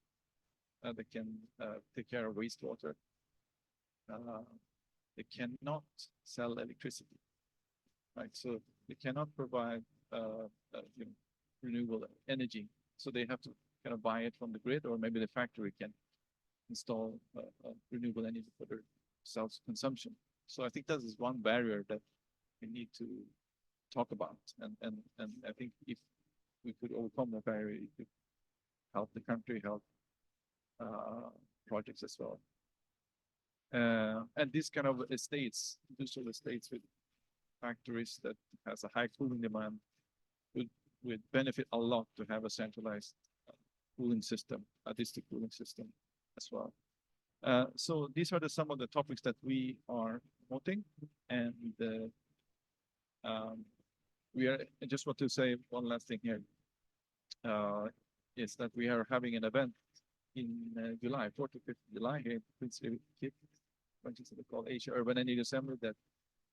they can take care of wastewater. They cannot sell electricity, right? So they cannot provide renewable energy. So they have to kind of buy it from the grid, or maybe the factory can install renewable energy for their self-consumption. So I think that is one barrier that we need to talk about, and I think if we could overcome that barrier, it could help the country, help projects as well. And this kind of estates, industrial estates with factories that has a high cooling demand, would benefit a lot to have a centralized cooling system, a district cooling system as well. So these are some of the topics that we are promoting, and I just want to say one last thing here, is that we are having an event in July, 4th to 5th July here in Sirikit, which is called Asia Urban Energy Assembly, that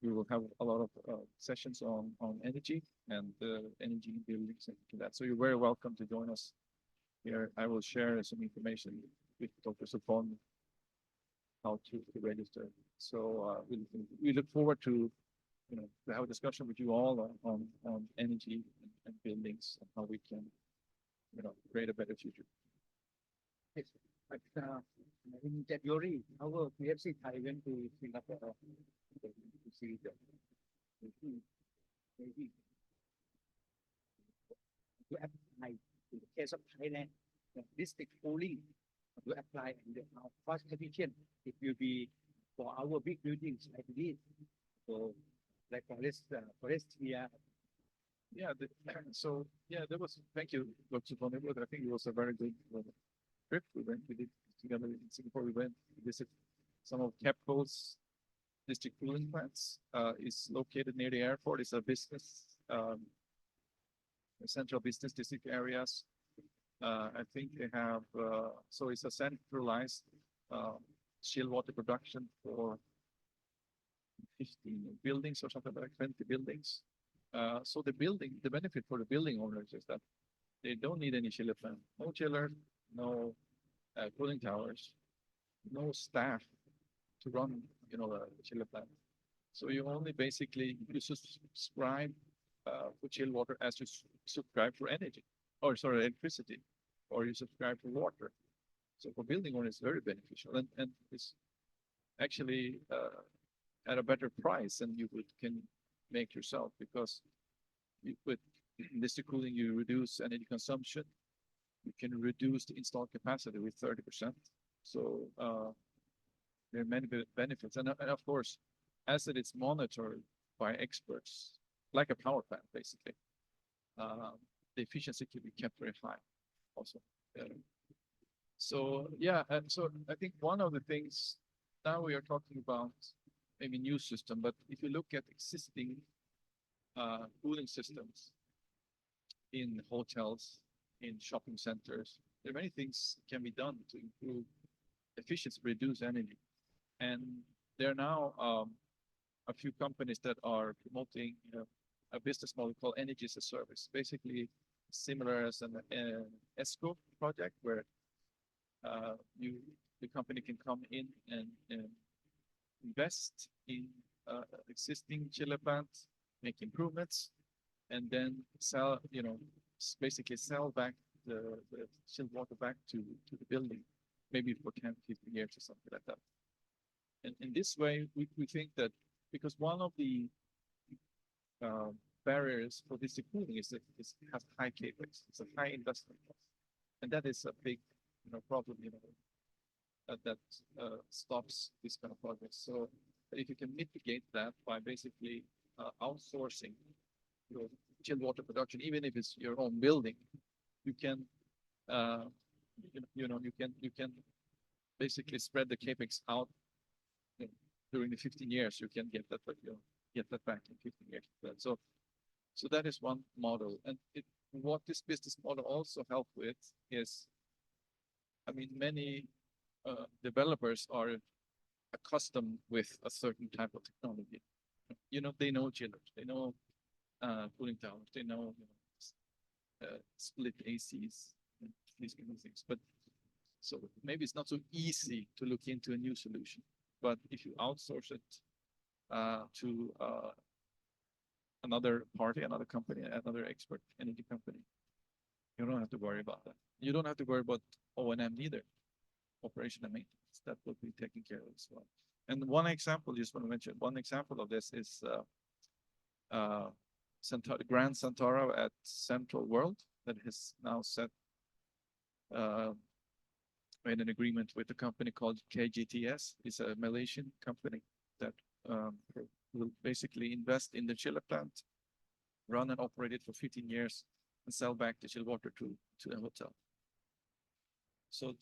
we will have a lot of sessions on energy and energy in buildings and that. So you're very welcome to join us here. I will share some information with Dr.Sopon how to register. So we look forward to to have a discussion with you all on energy and buildings and how we can create a better future. Yes, but in January, our FIABCI-Thai went to Singapore to see the maybe to apply in the case of Thailand, the district cooling to apply, and how cost efficient it will be for our big buildings, I believe. So, like forest here. Yeah, there was, thank you, Dr. Sopon. I think it was a very good trip. We did together in Singapore. We went to visit some of KEPCO's district cooling plants. It's located near the airport. It's a business, central business district areas. I think they have, so it's a centralized chilled water production for 15 buildings or something like 20 buildings. So the benefit for the building owners is that they don't need any chiller plant, no chiller, no cooling towers, no staff to run, a chiller plant. So you only basically, you subscribe for chill water as you subscribe for energy, or sorry, electricity, or you subscribe for water. So for building one, it's very beneficial, and it's actually at a better price than you can make yourself, because with district cooling, you reduce energy consumption. You can reduce the installed capacity with 30%. So there are many benefits, and of course, as it is monitored by experts, like a power plant, basically, the efficiency can be kept very high, also. So yeah, so I think one of the things now we are talking about maybe new system, but if you look at existing cooling systems in hotels, in shopping centers, there are many things can be done to improve efficiency, reduce energy, and there are now a few companies that are promoting a business model called energy as a service, basically similar as an ESCO project, where the company can come in and invest in existing chiller plants, make improvements, and then sell, basically sell back the chilled water back to the building, maybe for 10, 15 years or something like that. And in this way, we think that because one of the barriers for district cooling is that it has high capex, it's a high investment cost, and that is a big problem, that stops this kind of projects. So if you can mitigate that by basically outsourcing your chilled water production, even if it's your own building, you can you can basically spread the capex out during the 15 years. You can get that back in 15 years. So that is one model, and what this business model also help with is, I mean, many developers are accustomed with a certain type of technology. They know chillers, they know cooling towers, they know, split ACs, and these kind of things. But so maybe it's not so easy to look into a new solution. But if you outsource it to another party, another company, another expert energy company, you don't have to worry about that. You don't have to worry about O&M either, operation and maintenance. That will be taken care of as well. And one example, just want to mention, one example of this is Grand Santara at Central World, that has now made an agreement with a company called KGTS. It's a Malaysian company that will basically invest in the chiller plant, run and operate it for 15 years, and sell back the chilled water to the hotel. So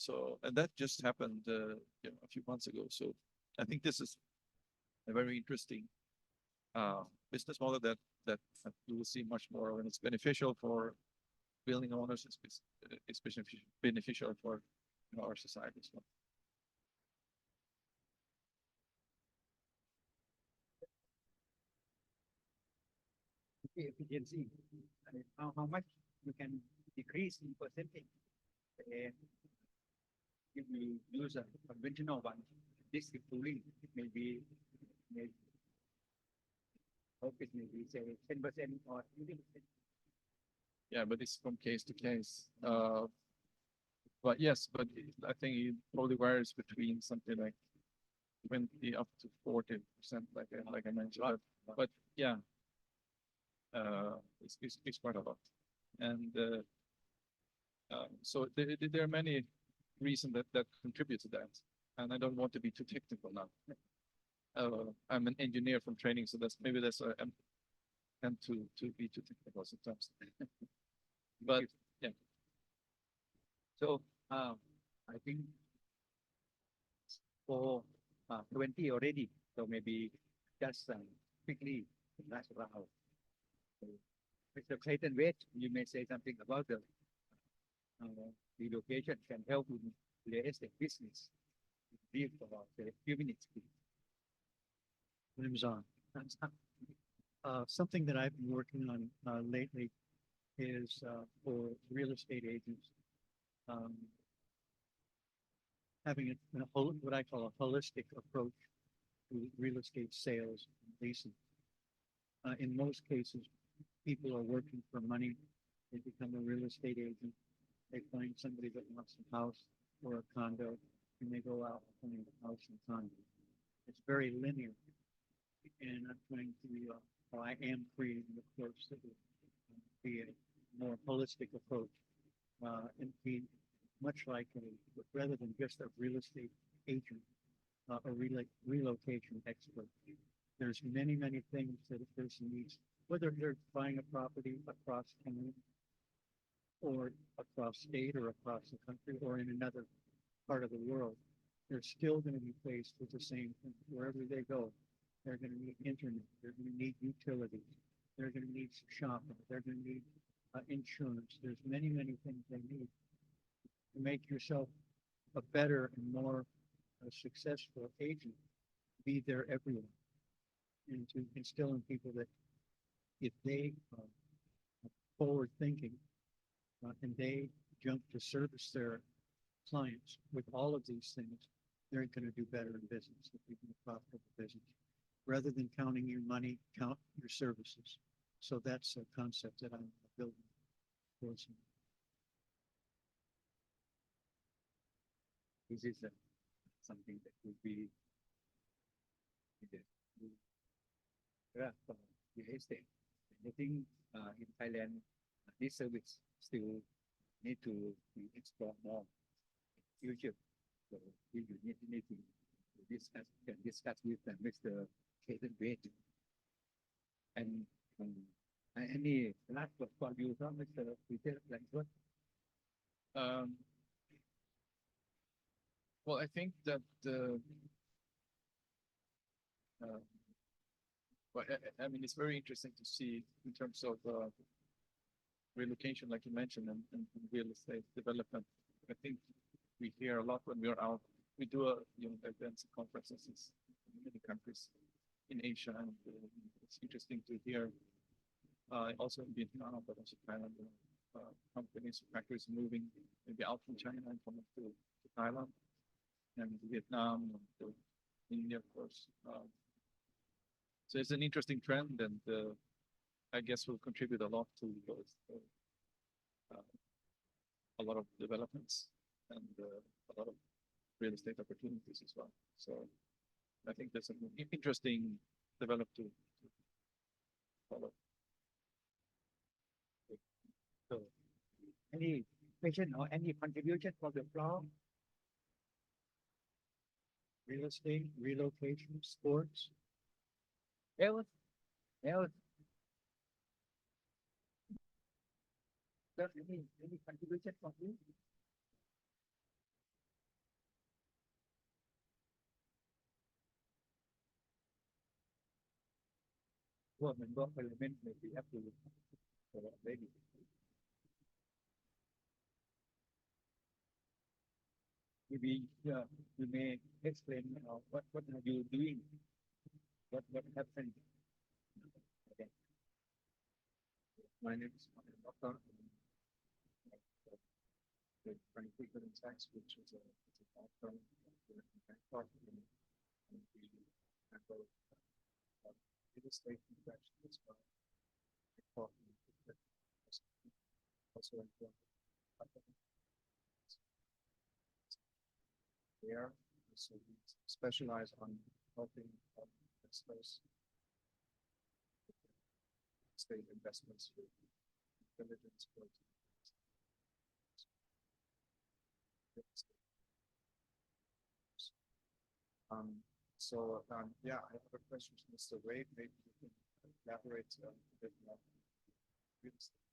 and that just happened a few months ago. So I think this is a very interesting business model that you will see much more of, and it's beneficial for building owners. It's beneficial for our society as well. Efficiency, I mean, how much you can decrease in percentage if you use a conventional one. District cooling, it may be say 10% or 20%. Yeah, but it's from case to case. But yes, but I think it probably varies between something like 20 up to 40%, like I mentioned. But yeah, it's quite a lot. And so there are many reasons that contribute to that. And I don't want to be too technical now. I'm an engineer from training, so maybe I tend to be too technical sometimes. But yeah. So I think for 20 already. So maybe just quickly last round. Mr. Clayton Wade, you may say something about the location can help in real estate business. Brief about a few minutes, please. My name is on. Something that I've been working on lately is for real estate agents. having what I call a holistic approach to real estate sales and leasing. In most cases, people are working for money. They become a real estate agent. They find somebody that wants a house or a condo, and they go out and find a house and condo. It's very linear. And I'm trying to, I am creating an approach that will be a more holistic approach and be much like rather than just a real estate agent, a relocation expert. There's many, many things that a person needs, whether they're buying a property across town or across state or across the country or in another part of the world. They're still going to be faced with the same thing wherever they go. They're going to need internet. They're going to need utilities. They're going to need shopping. They're going to need insurance. There's many, many things they need to make yourself a better and more successful agent. Be there everywhere, and to instill in people that if they are forward thinking and they jump to service their clients with all of these things, they're going to do better in business. If you can profitable business, rather than counting your money, count your services. So that's a concept that I'm building towards. This is something that will be for real estate. I think in Thailand, this service still need to be explored more in the future. So we need to discuss with Mr. Kaden Wade. And any last word for you from Mr. Peter Langford? Well, I think that I mean, it's very interesting to see in terms of relocation, like you mentioned, and real estate development. I think we hear a lot when we're out. We do events and conferences in many countries in Asia, and it's interesting to hear also in Vietnam, but also Thailand, companies, factories moving maybe out from China and coming to Thailand and Vietnam and to India, of course. So it's an interesting trend, and I guess will contribute a lot to those, a lot of developments and a lot of real estate opportunities as well. So I think that's an interesting development to follow. So, any question or any contribution for the floor? Real estate, relocation, sports. Else? Any contribution from you? Member of Parliament may be approved for that lady. Maybe you may explain what are you doing? What happened? Okay. My name is Dr. With Goldman Sachs, which is a law firm in Bangkok, and we handle real estate transactions as well. Also there, so we specialize on helping investors state investments with diligence. Yeah, I have a question to Mr. Wade. Maybe you can elaborate a bit more. Real estate.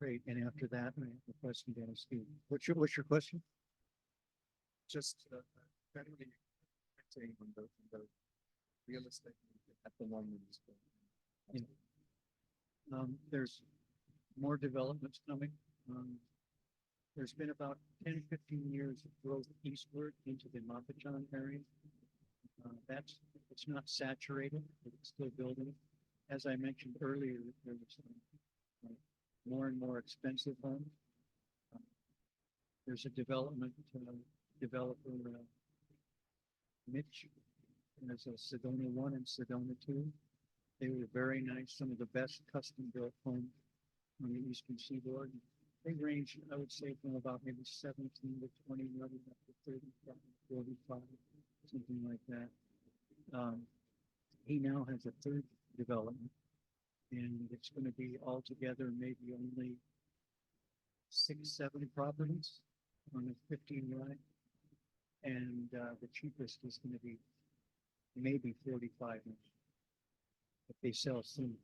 Great. And after that, I have a question to ask you. What's your question? Just generally on the real estate at the moment. There's more developments coming. There's been about 10, 15 years of growth eastward into the Mapachan area. It's not saturated, but it's still building. As I mentioned earlier, there's more and more expensive homes. there's a development developer, Mitch, and there's a Sedona 1 and Sedona 2. They were very nice, some of the best custom built homes on the Eastern Seaboard. They range, I would say, from about maybe 17 to 20, maybe up to 35, 45, something like that. He now has a third development, and it's going to be altogether maybe only 6, 7 properties on a 15 lot. And the cheapest is going to be maybe 45 inch. If they sell soon,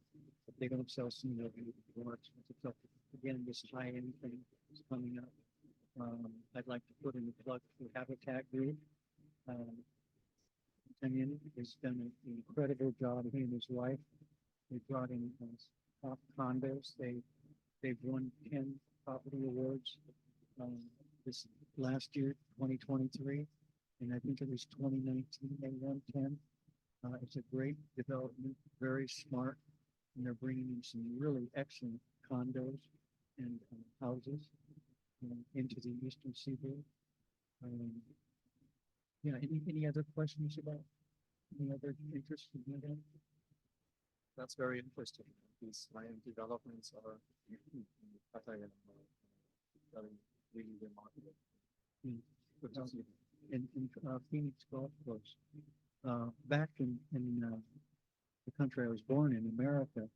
if they don't sell soon, they'll be more expensive. So again, this high-end thing is coming up. I'd like to put in a plug for Habitat Group. Puntil has done an incredible job. He and his wife. They brought in top condos. They've won 10 property awards this last year, 2023, and I think it was 2019 they won 10. It's a great development, very smart, and they're bringing in some really excellent condos and houses into the Eastern Seaboard. Yeah, any other questions about any other interest in that? That's very interesting. These land developments are in Thailand very really remarkable. Good to see. In Phoenix Golf Course, back in the country I was born in, America,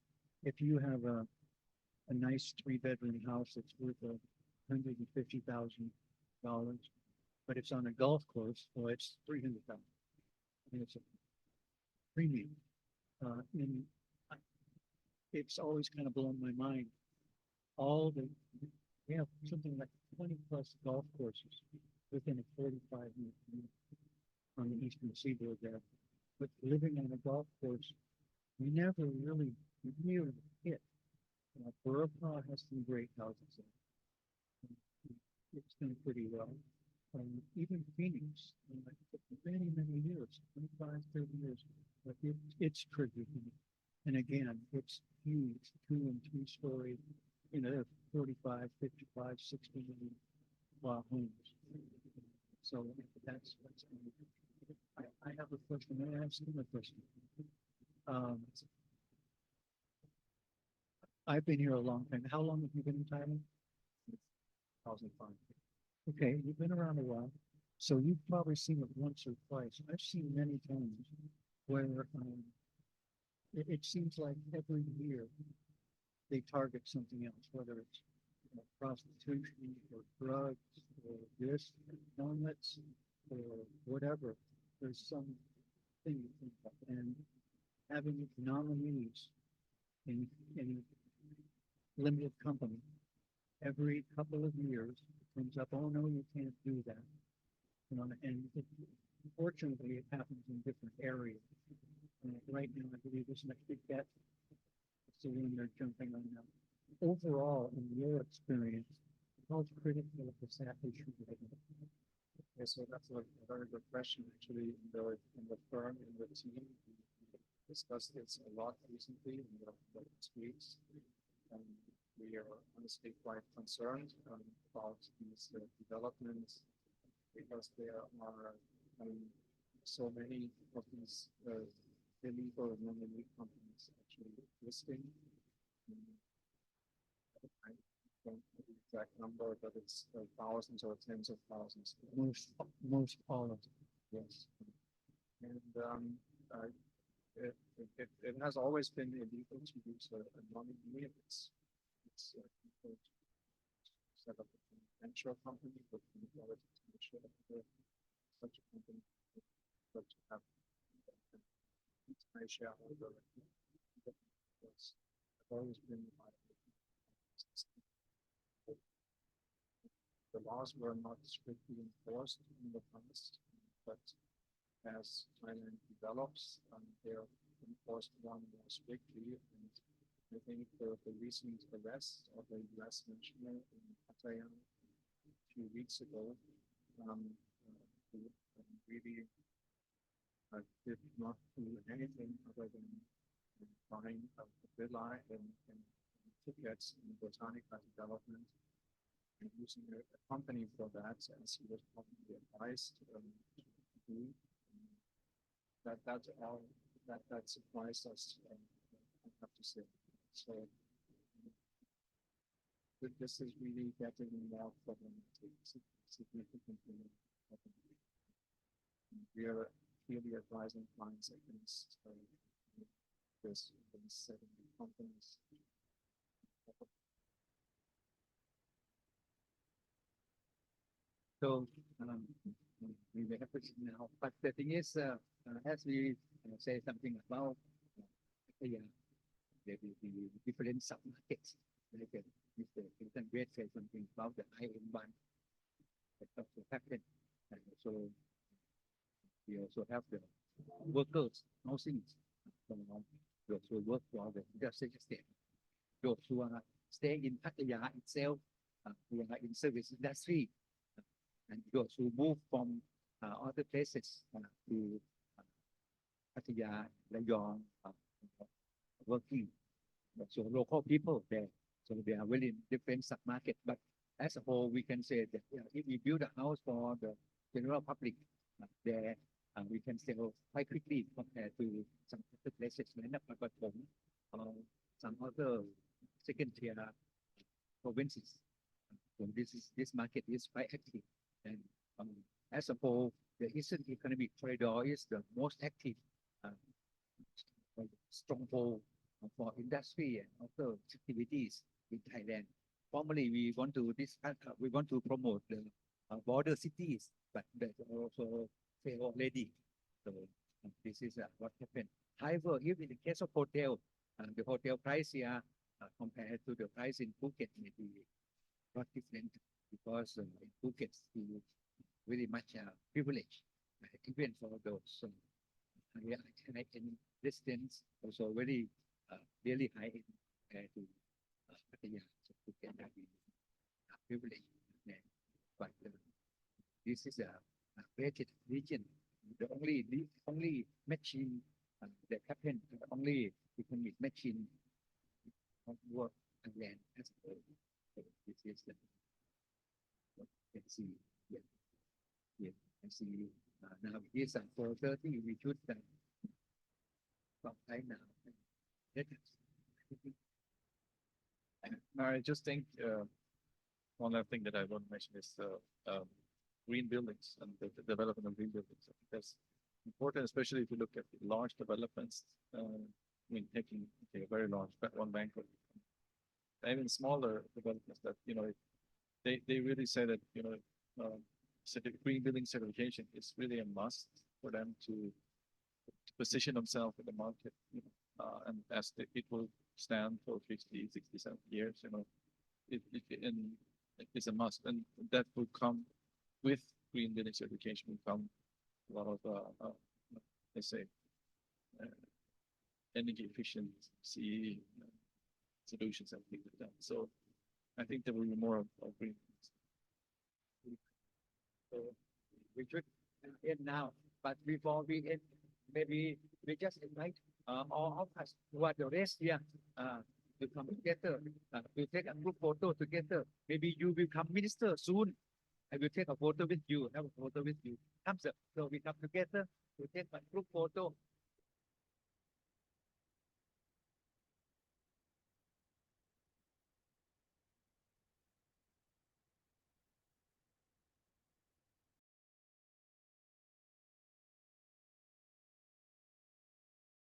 if you have a nice 3-bedroom house that's worth $150,000, but it's on a golf course, well, it's $300,000. I mean, it's a premium. It's always kind of blown my mind. We have something like 20 plus golf courses within a 45-minute on the Eastern Seaboard there. But living on a golf course, we never really hit. Burapa has some great houses there. It's done pretty well. Even Phoenix, many, many years, 25, 30 years, but it's triggered me. And again, it's huge, 2 and 3 story, they're 45, 55, 60 million homes. So that's I have a question. May I ask you a question? I've been here a long time. How long have you been in Thailand? 2005. Okay, you've been around a while, so you've probably seen it once or twice. I've seen many times where it seems like every year they target something else, whether it's prostitution or drugs or this, helmets or whatever. There's some thing, and having nominees in limited company every couple of years comes up. Oh no, you can't do that. Unfortunately, it happens in different areas. Right now, I believe there's next big bet. So when they're jumping on now. Overall, in your experience, how critical of the SAP issue right now? Okay, so that's a very good question. Actually, in the firm, in the team, we discussed this a lot recently in the weeks. And we are honestly quite concerned about these developments because there are so many of these illegal and non-elite companies actually listing. I don't know the exact number, but it's thousands or tens of thousands. Most all of them. Yes. And it has always been illegal to use a nominee. It's people set up a venture company with the ability to share such a company, but to have my shareholder. It's always been the laws were not strictly enforced in the past, but as Thailand develops, they are enforced more strictly. And I think the recent arrest of a U.S. national in Pattaya a few weeks ago who really did not do anything other than buying a villa in Phuket in Botanica development. using a company for that, as he was probably advised to do. That's all that surprised us, I have to say. So this is really getting more problematic, significantly. We are clearly advising clients against this setting companies. So we may have to now, but the thing is, as we say something about there will be different sub-markets. Like Mr. Hilton Wade said something about the IM1 that also happened, and also we also have the workers housing going on. Those who work for the industrial estate, those who are staying in Pattaya itself, who are in service industry, and those who move from other places to Pattaya, Rayong, working. So local people there, so they are really in different sub-market. But as a whole, we can say that if we build a house for the general public there, we can sell quite quickly compared to some other places like Napapatom or some other second-tier provinces. So this market is quite active, and as a whole, the Eastern Economic Corridor is the most active stronghold for industry and other activities in Thailand. Formally, we want to discuss, we want to promote the border cities, but that also failed already. So this is what happened. However, if in the case of hotel, the hotel price here compared to the price in Phuket may be not different, because in Phuket is very much privilege, even for those in distance, also very really high compared to Pattaya. So Phuket have been privilege, but this is a rated region. The only machine that happened, only economic machine work and land as a whole. So this is the what you can see. Yeah, yeah, and see now it is 4:30. We should stop right now. I just think one other thing that I want to mention is green buildings and the development of green buildings. I think that's important, especially if you look at large developments. I mean, taking a very large one bank, even smaller developments that they really say that green building certification is really a must for them to position themselves in the market, and as it will stand for 50, 60, 70 years, it's a must, and that will come with green building certification. Will come a lot of let's say energy efficiency solutions and things like that. So I think there will be more of green. So we should end now, but before we end, maybe we just invite all of us who are the rest here to come together, to take a group photo together. Maybe you will become minister soon. I will take a photo with you, have a photo with you. Come, sir. So we come together to take a group photo